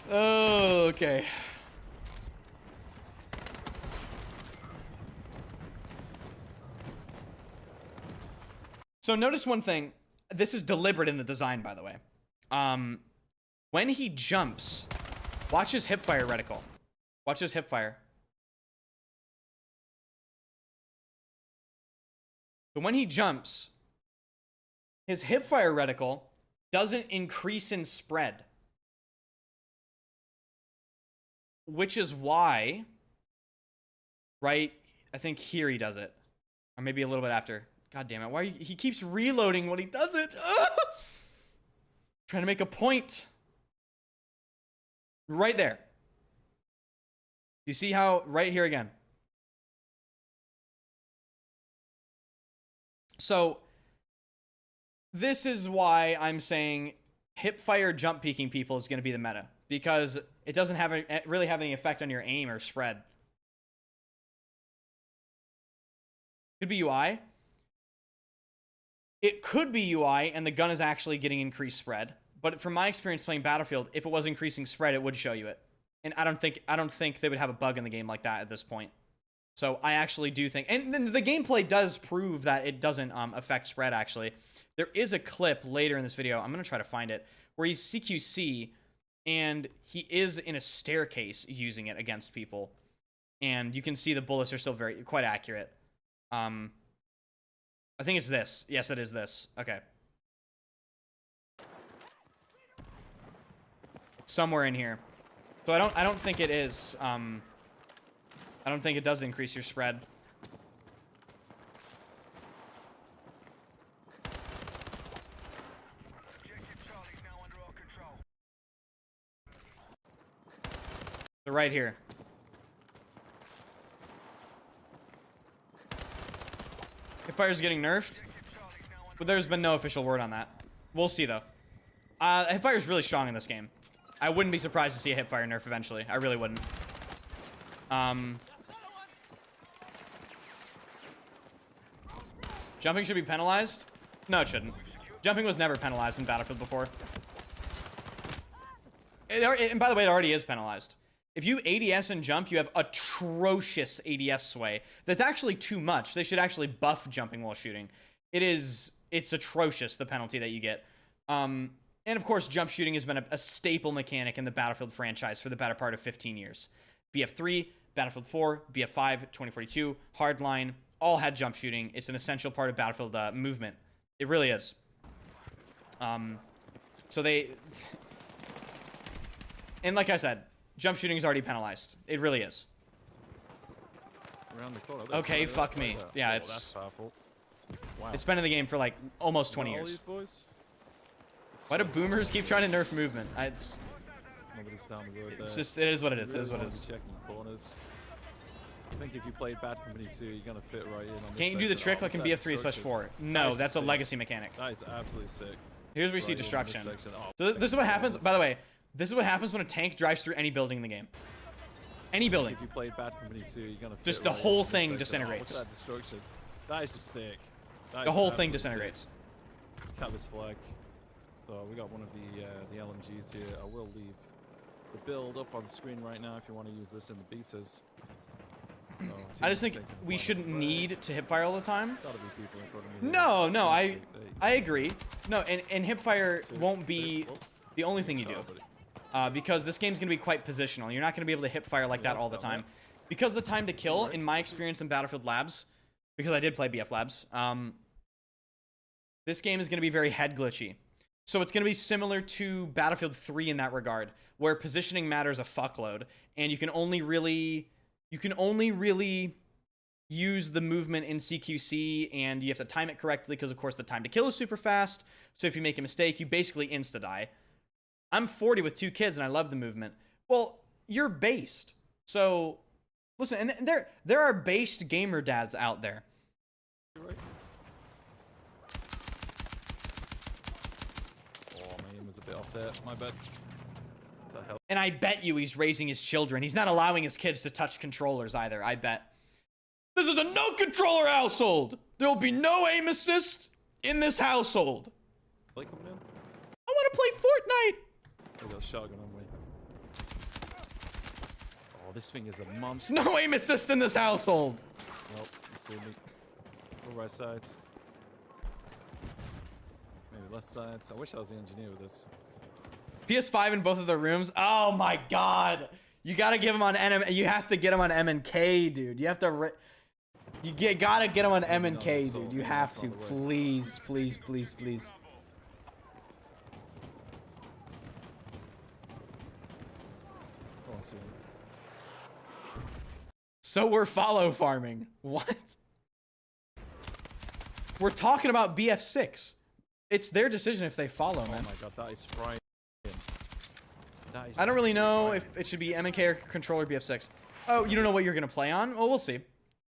Oh, okay. So notice one thing. This is deliberate in the design, by the way. When he jumps, watch his hipfire reticle. Watch his hipfire. So when he jumps, his hipfire reticle doesn't increase in spread. Which is why, right? I think here he does it. Or maybe a little bit after. God damn it. Why he keeps reloading when he does it? Trying to make a point. Right there. You see how right here again. So this is why I'm saying hipfire jump peeking people is going to be the meta, because it doesn't have really have any effect on your aim or spread. Could be UI. It could be UI and the gun is actually getting increased spread. But from my experience playing Battlefield, if it was increasing spread, it would show you it. And I don't think they would have a bug in the game like that at this point. So I actually do think, and then the gameplay does prove that it doesn't affect spread. Actually, there is a clip later in this video. I'm gonna try to find it where he's CQC and he is in a staircase using it against people, and you can see the bullets are still quite accurate. I think it's this. Yes, it is this. Okay. It's somewhere in here. So I don't think it is. I don't think it does increase your spread. They're right here. Hipfire's getting nerfed, but there's been no official word on that. We'll see though. Hipfire's really strong in this game. I wouldn't be surprised to see a hipfire nerf eventually. I really wouldn't. Jumping should be penalized? No, it shouldn't. Jumping was never penalized in Battlefield before. And by the way, it already is penalized. If you ADS and jump, you have atrocious ADS sway. That's actually too much. They should actually buff jumping while shooting. It's atrocious, the penalty that you get. And of course, jump shooting has been a staple mechanic in the Battlefield franchise for the better part of 15 years. BF3, Battlefield 4, BF5, 2042, Hardline, all had jump shooting. It's an essential part of Battlefield movement. It really is. So they... And like I said, jump shooting is already penalized. It really is. Around the corner. Okay, fuck me. Yeah, that's powerful. Wow. It's been in the game for like almost 20 years. These boys? Why do boomers keep trying to nerf movement? It's down the road it's just, it is what it is. It is what it is. Checking corners. I think if you played Bad Company 2, you're going to fit right in on this. Can't you do the trick like in BF3/4? No, that's a legacy mechanic. That is absolutely sick. Here's where you see destruction. Oh, So this is what happens, by the way, this is what happens when a tank drives through any building in the game. Any building. If you played Bad Company 2, you're going to fit just the right whole in thing this section. disintegrates. Oh, look at that destruction. That is just sick. That The is whole thing absolutely disintegrates. sick. Let's cut this flag. So we got one of the LMGs here. I will leave the build up on screen right now if you want to use this in the betas. I just think we shouldn't need to hipfire all the time. Gotta be people in front of me. No, no, I agree. No, and hipfire won't be the only thing you do. Because this game's going to be quite positional. You're not going to be able to hipfire like that all the time. Because the time to kill, in my experience in Battlefield Labs, because I did play BF Labs, this game is going to be very head glitchy. So it's going to be similar to Battlefield 3 in that regard, where positioning matters a fuckload, and you can only really use the movement in CQC, and you have to time it correctly because, of course, the time to kill is super fast. So if you make a mistake, you basically insta-die. I'm 40 with 2 kids, and I love the movement. Well, you're based. So, listen, and there are based gamer dads out there. Right. Oh, my aim was a bit off there. My bad. What the hell? And I bet you he's raising his children. He's not allowing his kids to touch controllers either, I bet. This is a no-controller household! There will be no aim assist in this household. Like coming in? I want to play Fortnite! We got a shotgun on me. Oh, this thing is a monster. There's no aim assist in this household! Nope, you see me. Go right sides. left side. I wish I was the engineer with this. PS5 in both of their rooms. Oh my god. You gotta give them on NM. You have to get them on M and K, dude. You have to. Gotta get them on M and K, dude. You have to. Please, please, please, please. So we're follow farming. What? We're talking about BF6. It's their decision if they follow, man. Oh my god, that is frightening. I don't really know if it should be M&K or controller BF6. Oh, you don't know what you're going to play on? Well, we'll see.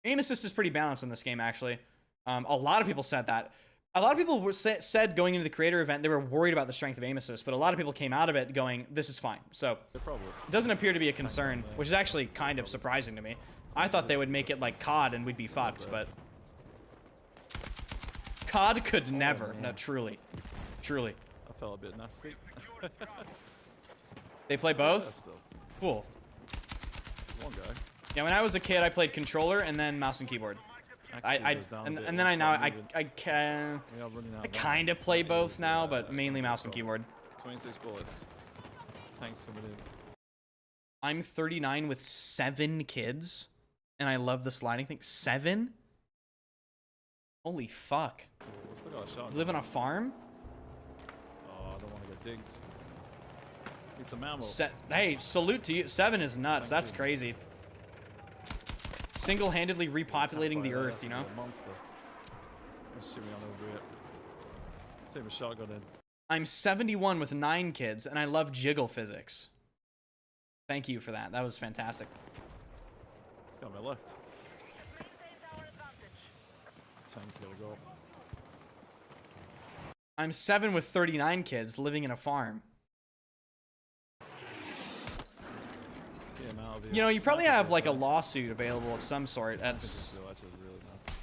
Aim assist is pretty balanced in this game, actually. A lot of people said that. A lot of people said going into the creator event, they were worried about the strength of aim assist, but a lot of people came out of it going, this is fine. So it doesn't appear to be a concern, which is actually kind of surprising to me. I thought they would make it like COD and we'd be fucked, but COD could never. No, truly. Truly. I felt a bit nasty. They play both? Cool. One guy. Yeah, when I was a kid, I played controller and then mouse and keyboard. And then I kind of play both now, but mainly mouse and keyboard. 26 bullets. Tanks coming in. I'm 39 with 7 kids, and I love the sliding thing. 7? Holy fuck. You live on a farm? Oh, I don't want to get digged. Need some ammo. Hey, salute to you. 7 is nuts. That's crazy. Single-handedly repopulating the earth, you know? Monster. Let's shoot me on over it. Take a shotgun in. I'm 71 with 9 kids, and I love jiggle physics. Thank you for that. That was fantastic. It's got my left. Tank's gotta go. I'm 7 with 39 kids living in a farm. You know, you probably have like a lawsuit available of some sort. That's actually really nice.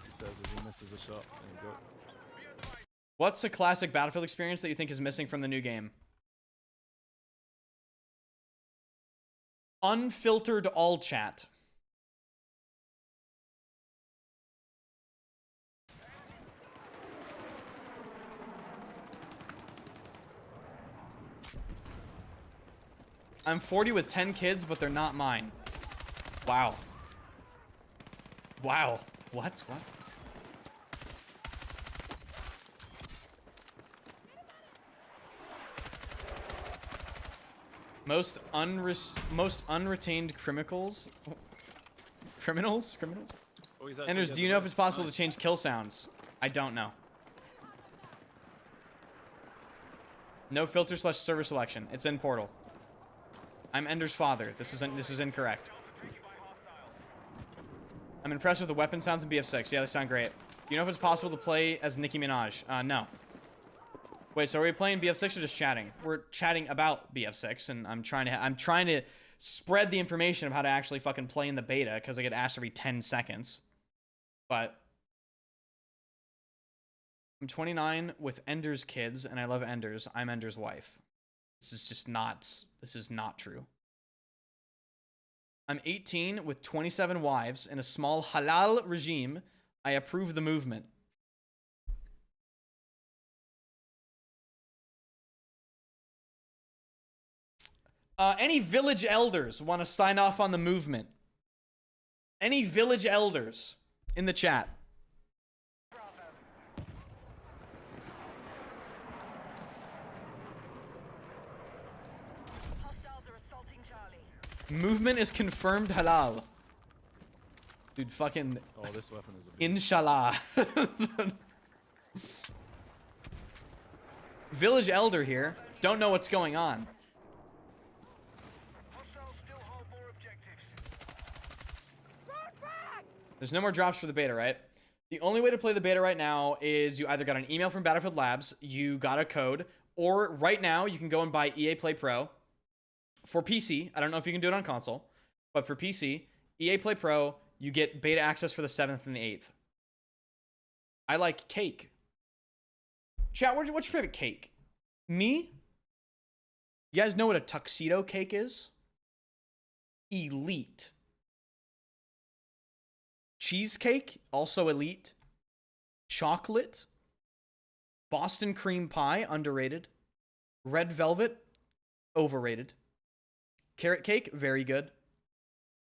He says as he misses a shot. There you go. What's a classic Battlefield experience that you think is missing from the new game? Unfiltered all chat. I'm 40 with 10 kids, but they're not mine. Wow. Wow. What? What? Most unretained criminals? Criminals? Enders, do you know if it's possible to change kill sounds? I don't know. No filter / server selection. It's in Portal. I'm Ender's father. This is incorrect. I'm impressed with the weapon sounds in BF6. Yeah, they sound great. Do you know if it's possible to play as Nicki Minaj? No. Wait, so are we playing BF6 or just chatting? We're chatting about BF6, and I'm trying to spread the information of how to actually fucking play in the beta because I get asked every 10 seconds. But I'm 29 with Ender's kids, and I love Ender's. I'm Ender's wife. This is not true. I'm 18 with 27 wives in a small halal regime. I approve the movement. Any village elders want to sign off on the movement? Any village elders in the chat? Movement is confirmed halal. Dude, fucking... Oh, this weapon is a beast. Inshallah. Village elder here. Don't know what's going on. There's no more drops for the beta, right? The only way to play the beta right now is you either got an email from Battlefield Labs, you got a code, or right now you can go and buy EA Play Pro. For PC, I don't know if you can do it on console, but for PC, EA Play Pro, you get beta access for the 7th and the 8th. I like cake. Chat, what's your favorite cake? Me? You guys know what a tuxedo cake is? Elite. Cheesecake, also elite. Chocolate. Boston cream pie, underrated. Red velvet, overrated. Carrot cake, very good.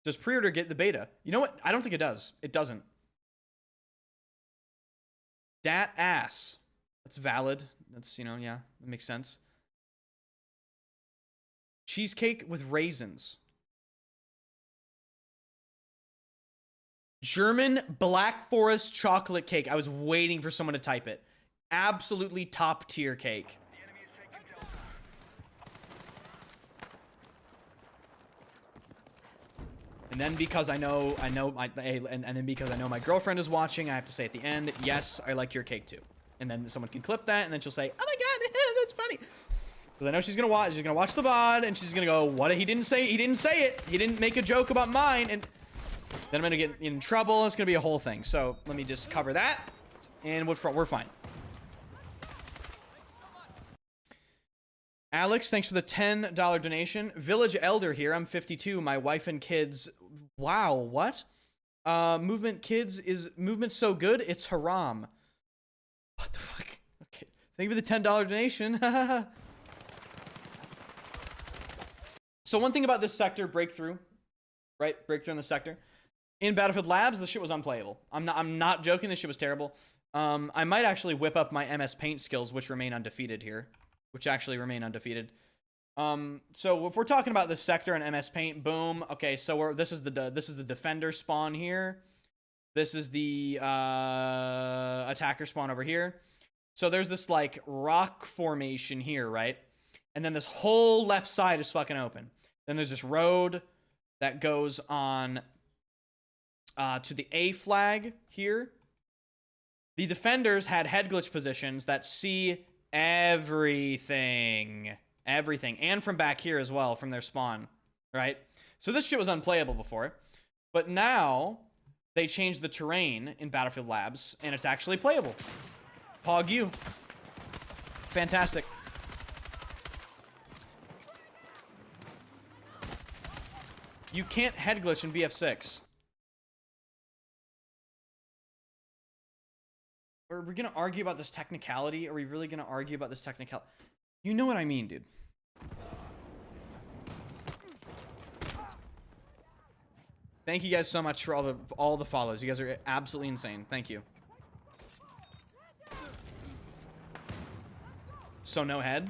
Does pre-order get the beta? You know what? I don't think it does. It doesn't. Dat ass. That's valid. That's, you know, yeah, that makes sense. Cheesecake with raisins. German Black Forest chocolate cake. I was waiting for someone to type it. Absolutely top tier cake. And then because I know my and then because I know my girlfriend is watching, I have to say at the end, yes, I like your cake too. And then someone can clip that, and then she'll say, "Oh my god, that's funny." Because I know she's gonna watch. She's gonna watch the VOD, and she's gonna go, "What? He didn't say it. He didn't make a joke about mine." And then I'm gonna get in trouble. It's gonna be a whole thing. So let me just cover that, and we're fine. Alex, thanks for the $10 donation. Village Elder here. I'm 52. My wife and kids. Wow, what? Movement kids is movement so good it's haram. What the fuck? Okay. Thank you for the $10 donation. So one thing about this sector, breakthrough, right? Breakthrough in the sector. In Battlefield Labs, the shit was unplayable. I'm not joking. This shit was terrible. I might actually whip up my MS Paint skills, which remain undefeated here. So if we're talking about this sector and MS Paint, boom. Okay, so this is the defender spawn here. This is the attacker spawn over here. So there's this like rock formation here, right? And then this whole left side is fucking open. Then there's this road that goes on to the A flag here. The defenders had head glitch positions that see everything, and from back here as well, from their spawn, right? So this shit was unplayable before, but now they changed the terrain in Battlefield Labs, and it's actually playable. Pog you. Fantastic. You can't head glitch in BF6. Are we going to argue about this technicality? Are we really going to argue about this technicality? You know what I mean, dude. Thank you guys so much for all the follows. You guys are absolutely insane. Thank you. So no head?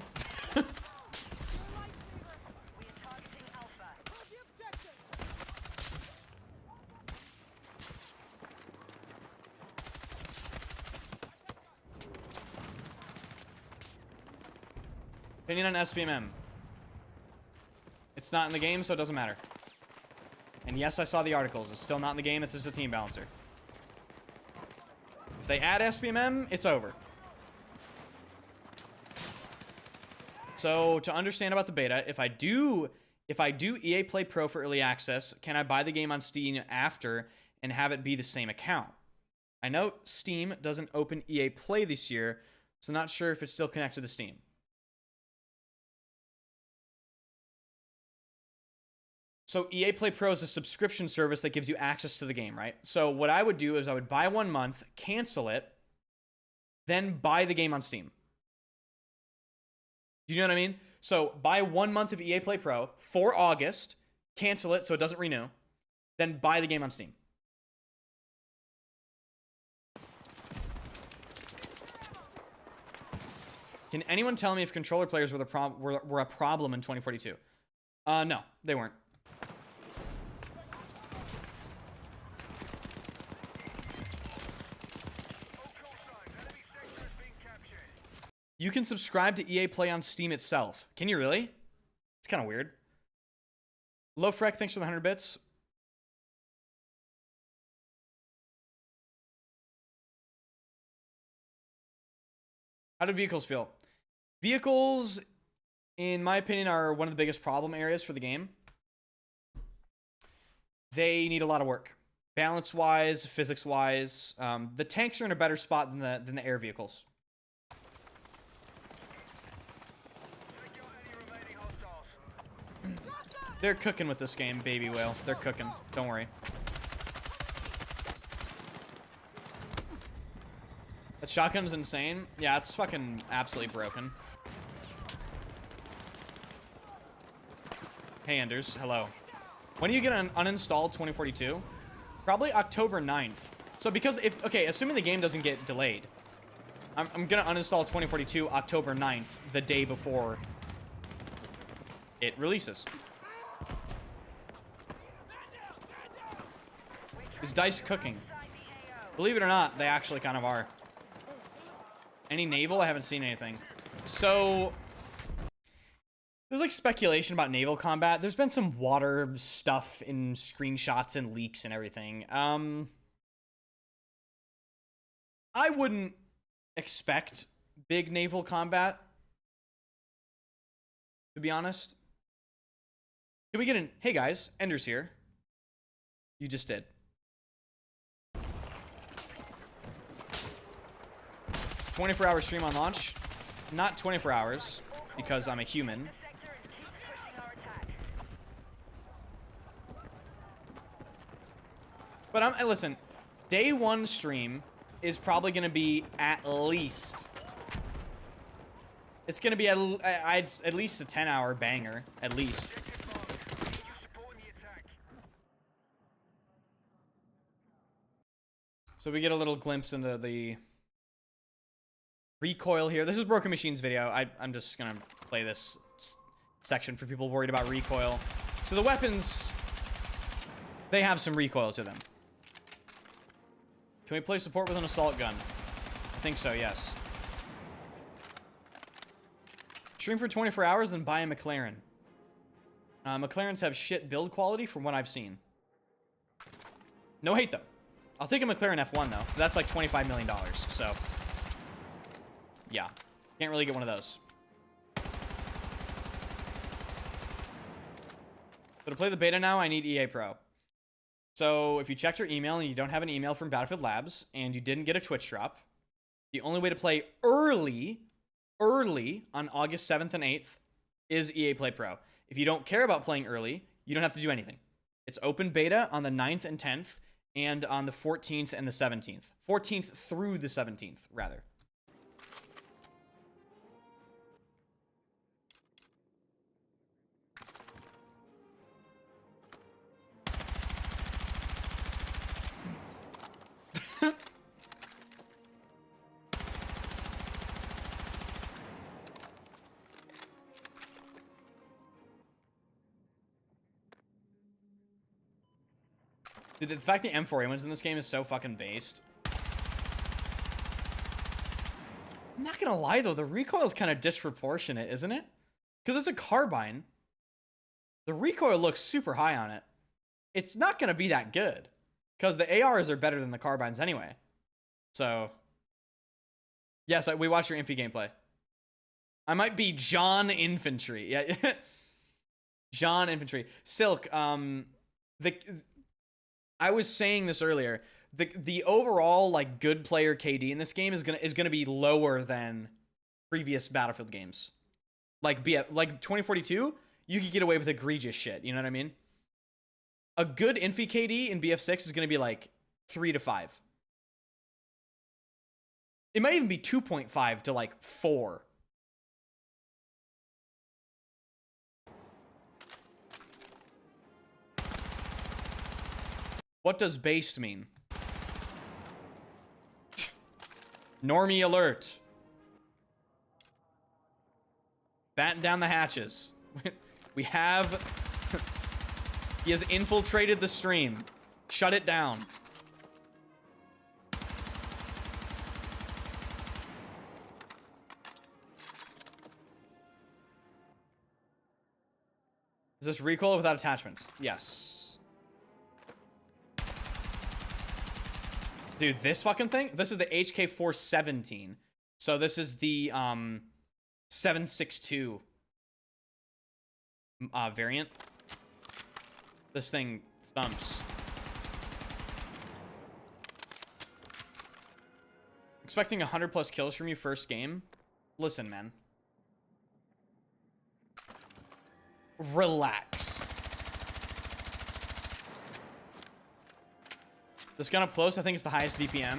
Opinion on SPMM. It's not in the game, so it doesn't matter. And yes, I saw the articles. It's still not in the game. It's just a team balancer. If they add SPMM, it's over. So to understand about the beta, if I do EA Play Pro for early access, can I buy the game on Steam after and have it be the same account? I know Steam doesn't open EA Play this year, so not sure if it's still connected to Steam. So EA Play Pro is a subscription service that gives you access to the game, right? So what I would do is I would buy 1 month, cancel it, then buy the game on Steam. Do you know what I mean? So buy 1 month of EA Play Pro for August, cancel it so it doesn't renew, then buy the game on Steam. Can anyone tell me if controller players were a problem in 2042? No, they weren't. You can subscribe to EA Play on Steam itself. Can you really? It's kind of weird. Lofrek, thanks for the 100 bits. How do vehicles feel? Vehicles, in my opinion, are one of the biggest problem areas for the game. They need a lot of work. Balance-wise, physics-wise. The tanks are in a better spot than the air vehicles. They're cooking with this game, baby whale. They're cooking. Don't worry. That shotgun's insane. Yeah, it's fucking absolutely broken. Hey, Anders. Hello. When do you get an uninstalled 2042? Probably October 9th. So because if... Okay, assuming the game doesn't get delayed. I'm gonna uninstall 2042 October 9th, the day before it releases. Is DICE cooking? Believe it or not, they actually kind of are. Any naval? I haven't seen anything. So... There's like speculation about naval combat. There's been some water stuff in screenshots and leaks and everything. I wouldn't expect big naval combat, to be honest. Can we get in? Hey guys, Ender's here. You just did. 24-hour stream on launch. Not 24 hours, because I'm a human. But listen, day one stream is probably going to be at least... It's going to be at least a 10-hour banger, at least. So we get a little glimpse into the recoil here. This is Broken Machine's video. I'm just going to play this section for people worried about recoil. So the weapons, they have some recoil to them. Can we play support with an assault gun? I think so, yes. Stream for 24 hours, then buy a McLaren. McLarens have shit build quality from what I've seen. No hate, though. I'll take a McLaren F1, though. That's like $25 million, so... Yeah. Can't really get one of those. So to play the beta now, I need EA Pro. So if you checked your email and you don't have an email from Battlefield Labs and you didn't get a Twitch drop, the only way to play early on August 7th and 8th is EA Play Pro. If you don't care about playing early, you don't have to do anything. It's open beta on the 9th and 10th and on the 14th and the 17th. 14th through the 17th, rather. Dude, the fact the M4A1's in this game is so fucking based. I'm not gonna lie, though. The recoil is kind of disproportionate, isn't it? Because it's a carbine. The recoil looks super high on it. It's not gonna be that good. Because the ARs are better than the carbines anyway. So... Yes, we watched your Infy gameplay. I might be John Infantry. Yeah. John Infantry. Silk, I was saying this earlier. The overall like good player KD in this game is gonna be lower than previous Battlefield games. Like 2042, you could get away with egregious shit. You know what I mean? A good Infy KD in BF6 is gonna be like 3 to 5. It might even be 2.5 to like 4. What does based mean? Normie alert. Batten down the hatches. We have... He has infiltrated the stream. Shut it down. Is this recoil without attachments? Yes. Dude, this fucking thing? This is the HK417. So this is the 762 variant. This thing thumps. Expecting 100 plus kills from you first game? Listen, man. Relax. This gun up close, I think it's the highest DPM.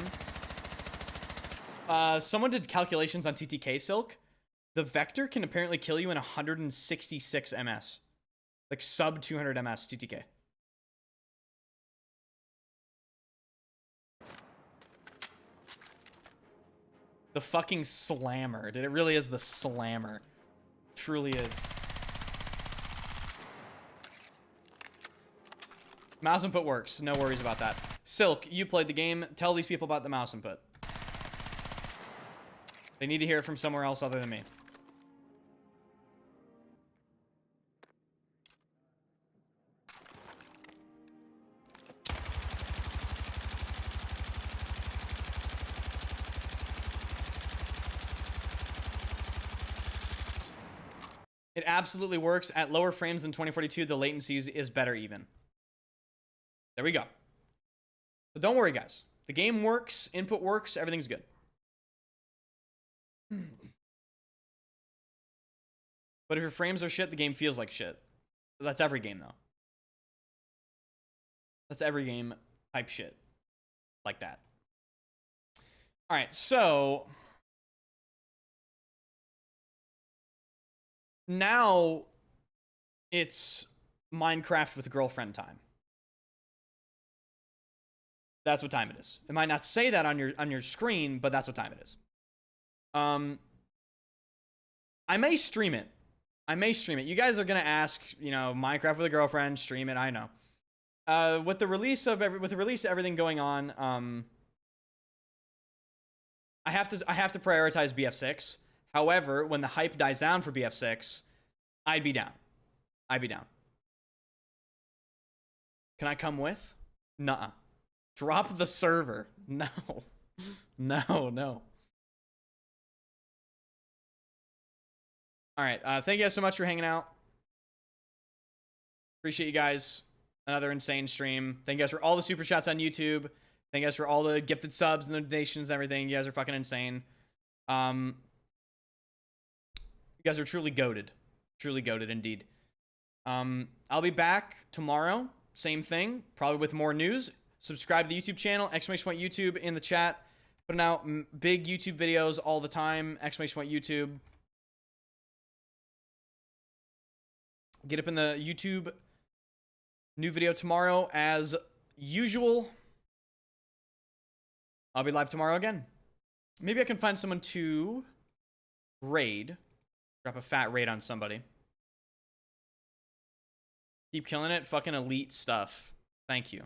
Someone did calculations on TTK Silk. The Vector can apparently kill you in 166 ms. Like sub 200 ms TTK. The fucking slammer. Dude, it really is the slammer. Truly is. Mouse input works. No worries about that. Silk, you played the game. Tell these people about the mouse input. They need to hear it from somewhere else other than me. It absolutely works. At lower frames than 2042, the latency is better even. There we go. So don't worry, guys. The game works, input works, everything's good. But if your frames are shit, the game feels like shit. That's every game, though. That's every game type shit. Like that. Alright, so... now it's Minecraft with girlfriend time. That's what time it is. It might not say that on your screen, but that's what time it is. I may stream it. You guys are gonna ask, you know, Minecraft with a girlfriend, stream it. I know. With the release of everything going on, I have to prioritize BF6. However, when the hype dies down for BF6, I'd be down. Can I come with? Nuh-uh. Drop the server. No. No. Alright, thank you guys so much for hanging out. Appreciate you guys. Another insane stream. Thank you guys for all the super chats on YouTube. Thank you guys for all the gifted subs and the donations and everything. You guys are fucking insane. You guys are truly goated. Truly goated indeed. I'll be back tomorrow. Same thing. Probably with more news. Subscribe to the YouTube channel. !YouTube in the chat. Putting out big YouTube videos all the time. !YouTube. Get up in the YouTube. New video tomorrow as usual. I'll be live tomorrow again. Maybe I can find someone to raid. Drop a fat raid on somebody. Keep killing it. Fucking elite stuff. Thank you.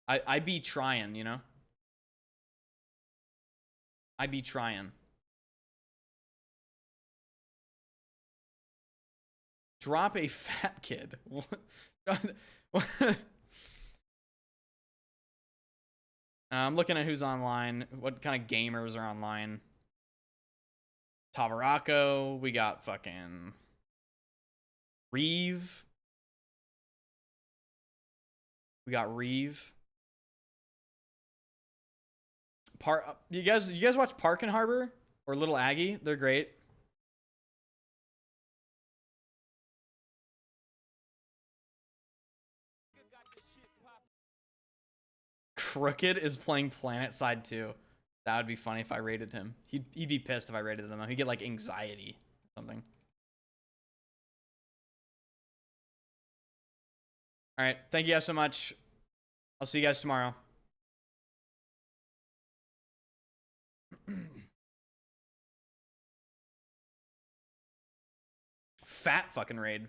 I be trying, you know? I be trying. Drop a fat kid. What? I'm looking at who's online. What kind of gamers are online? Tavaraco. We got fucking Reeve. We got Reeve. You guys watch Park and Harbor or Little Aggie? They're great. Crooked is playing Planet Side 2. That would be funny if I rated him. He'd be pissed if I rated them. He'd get like anxiety or something. All right. Thank you guys so much. I'll see you guys tomorrow. Fat fucking raid.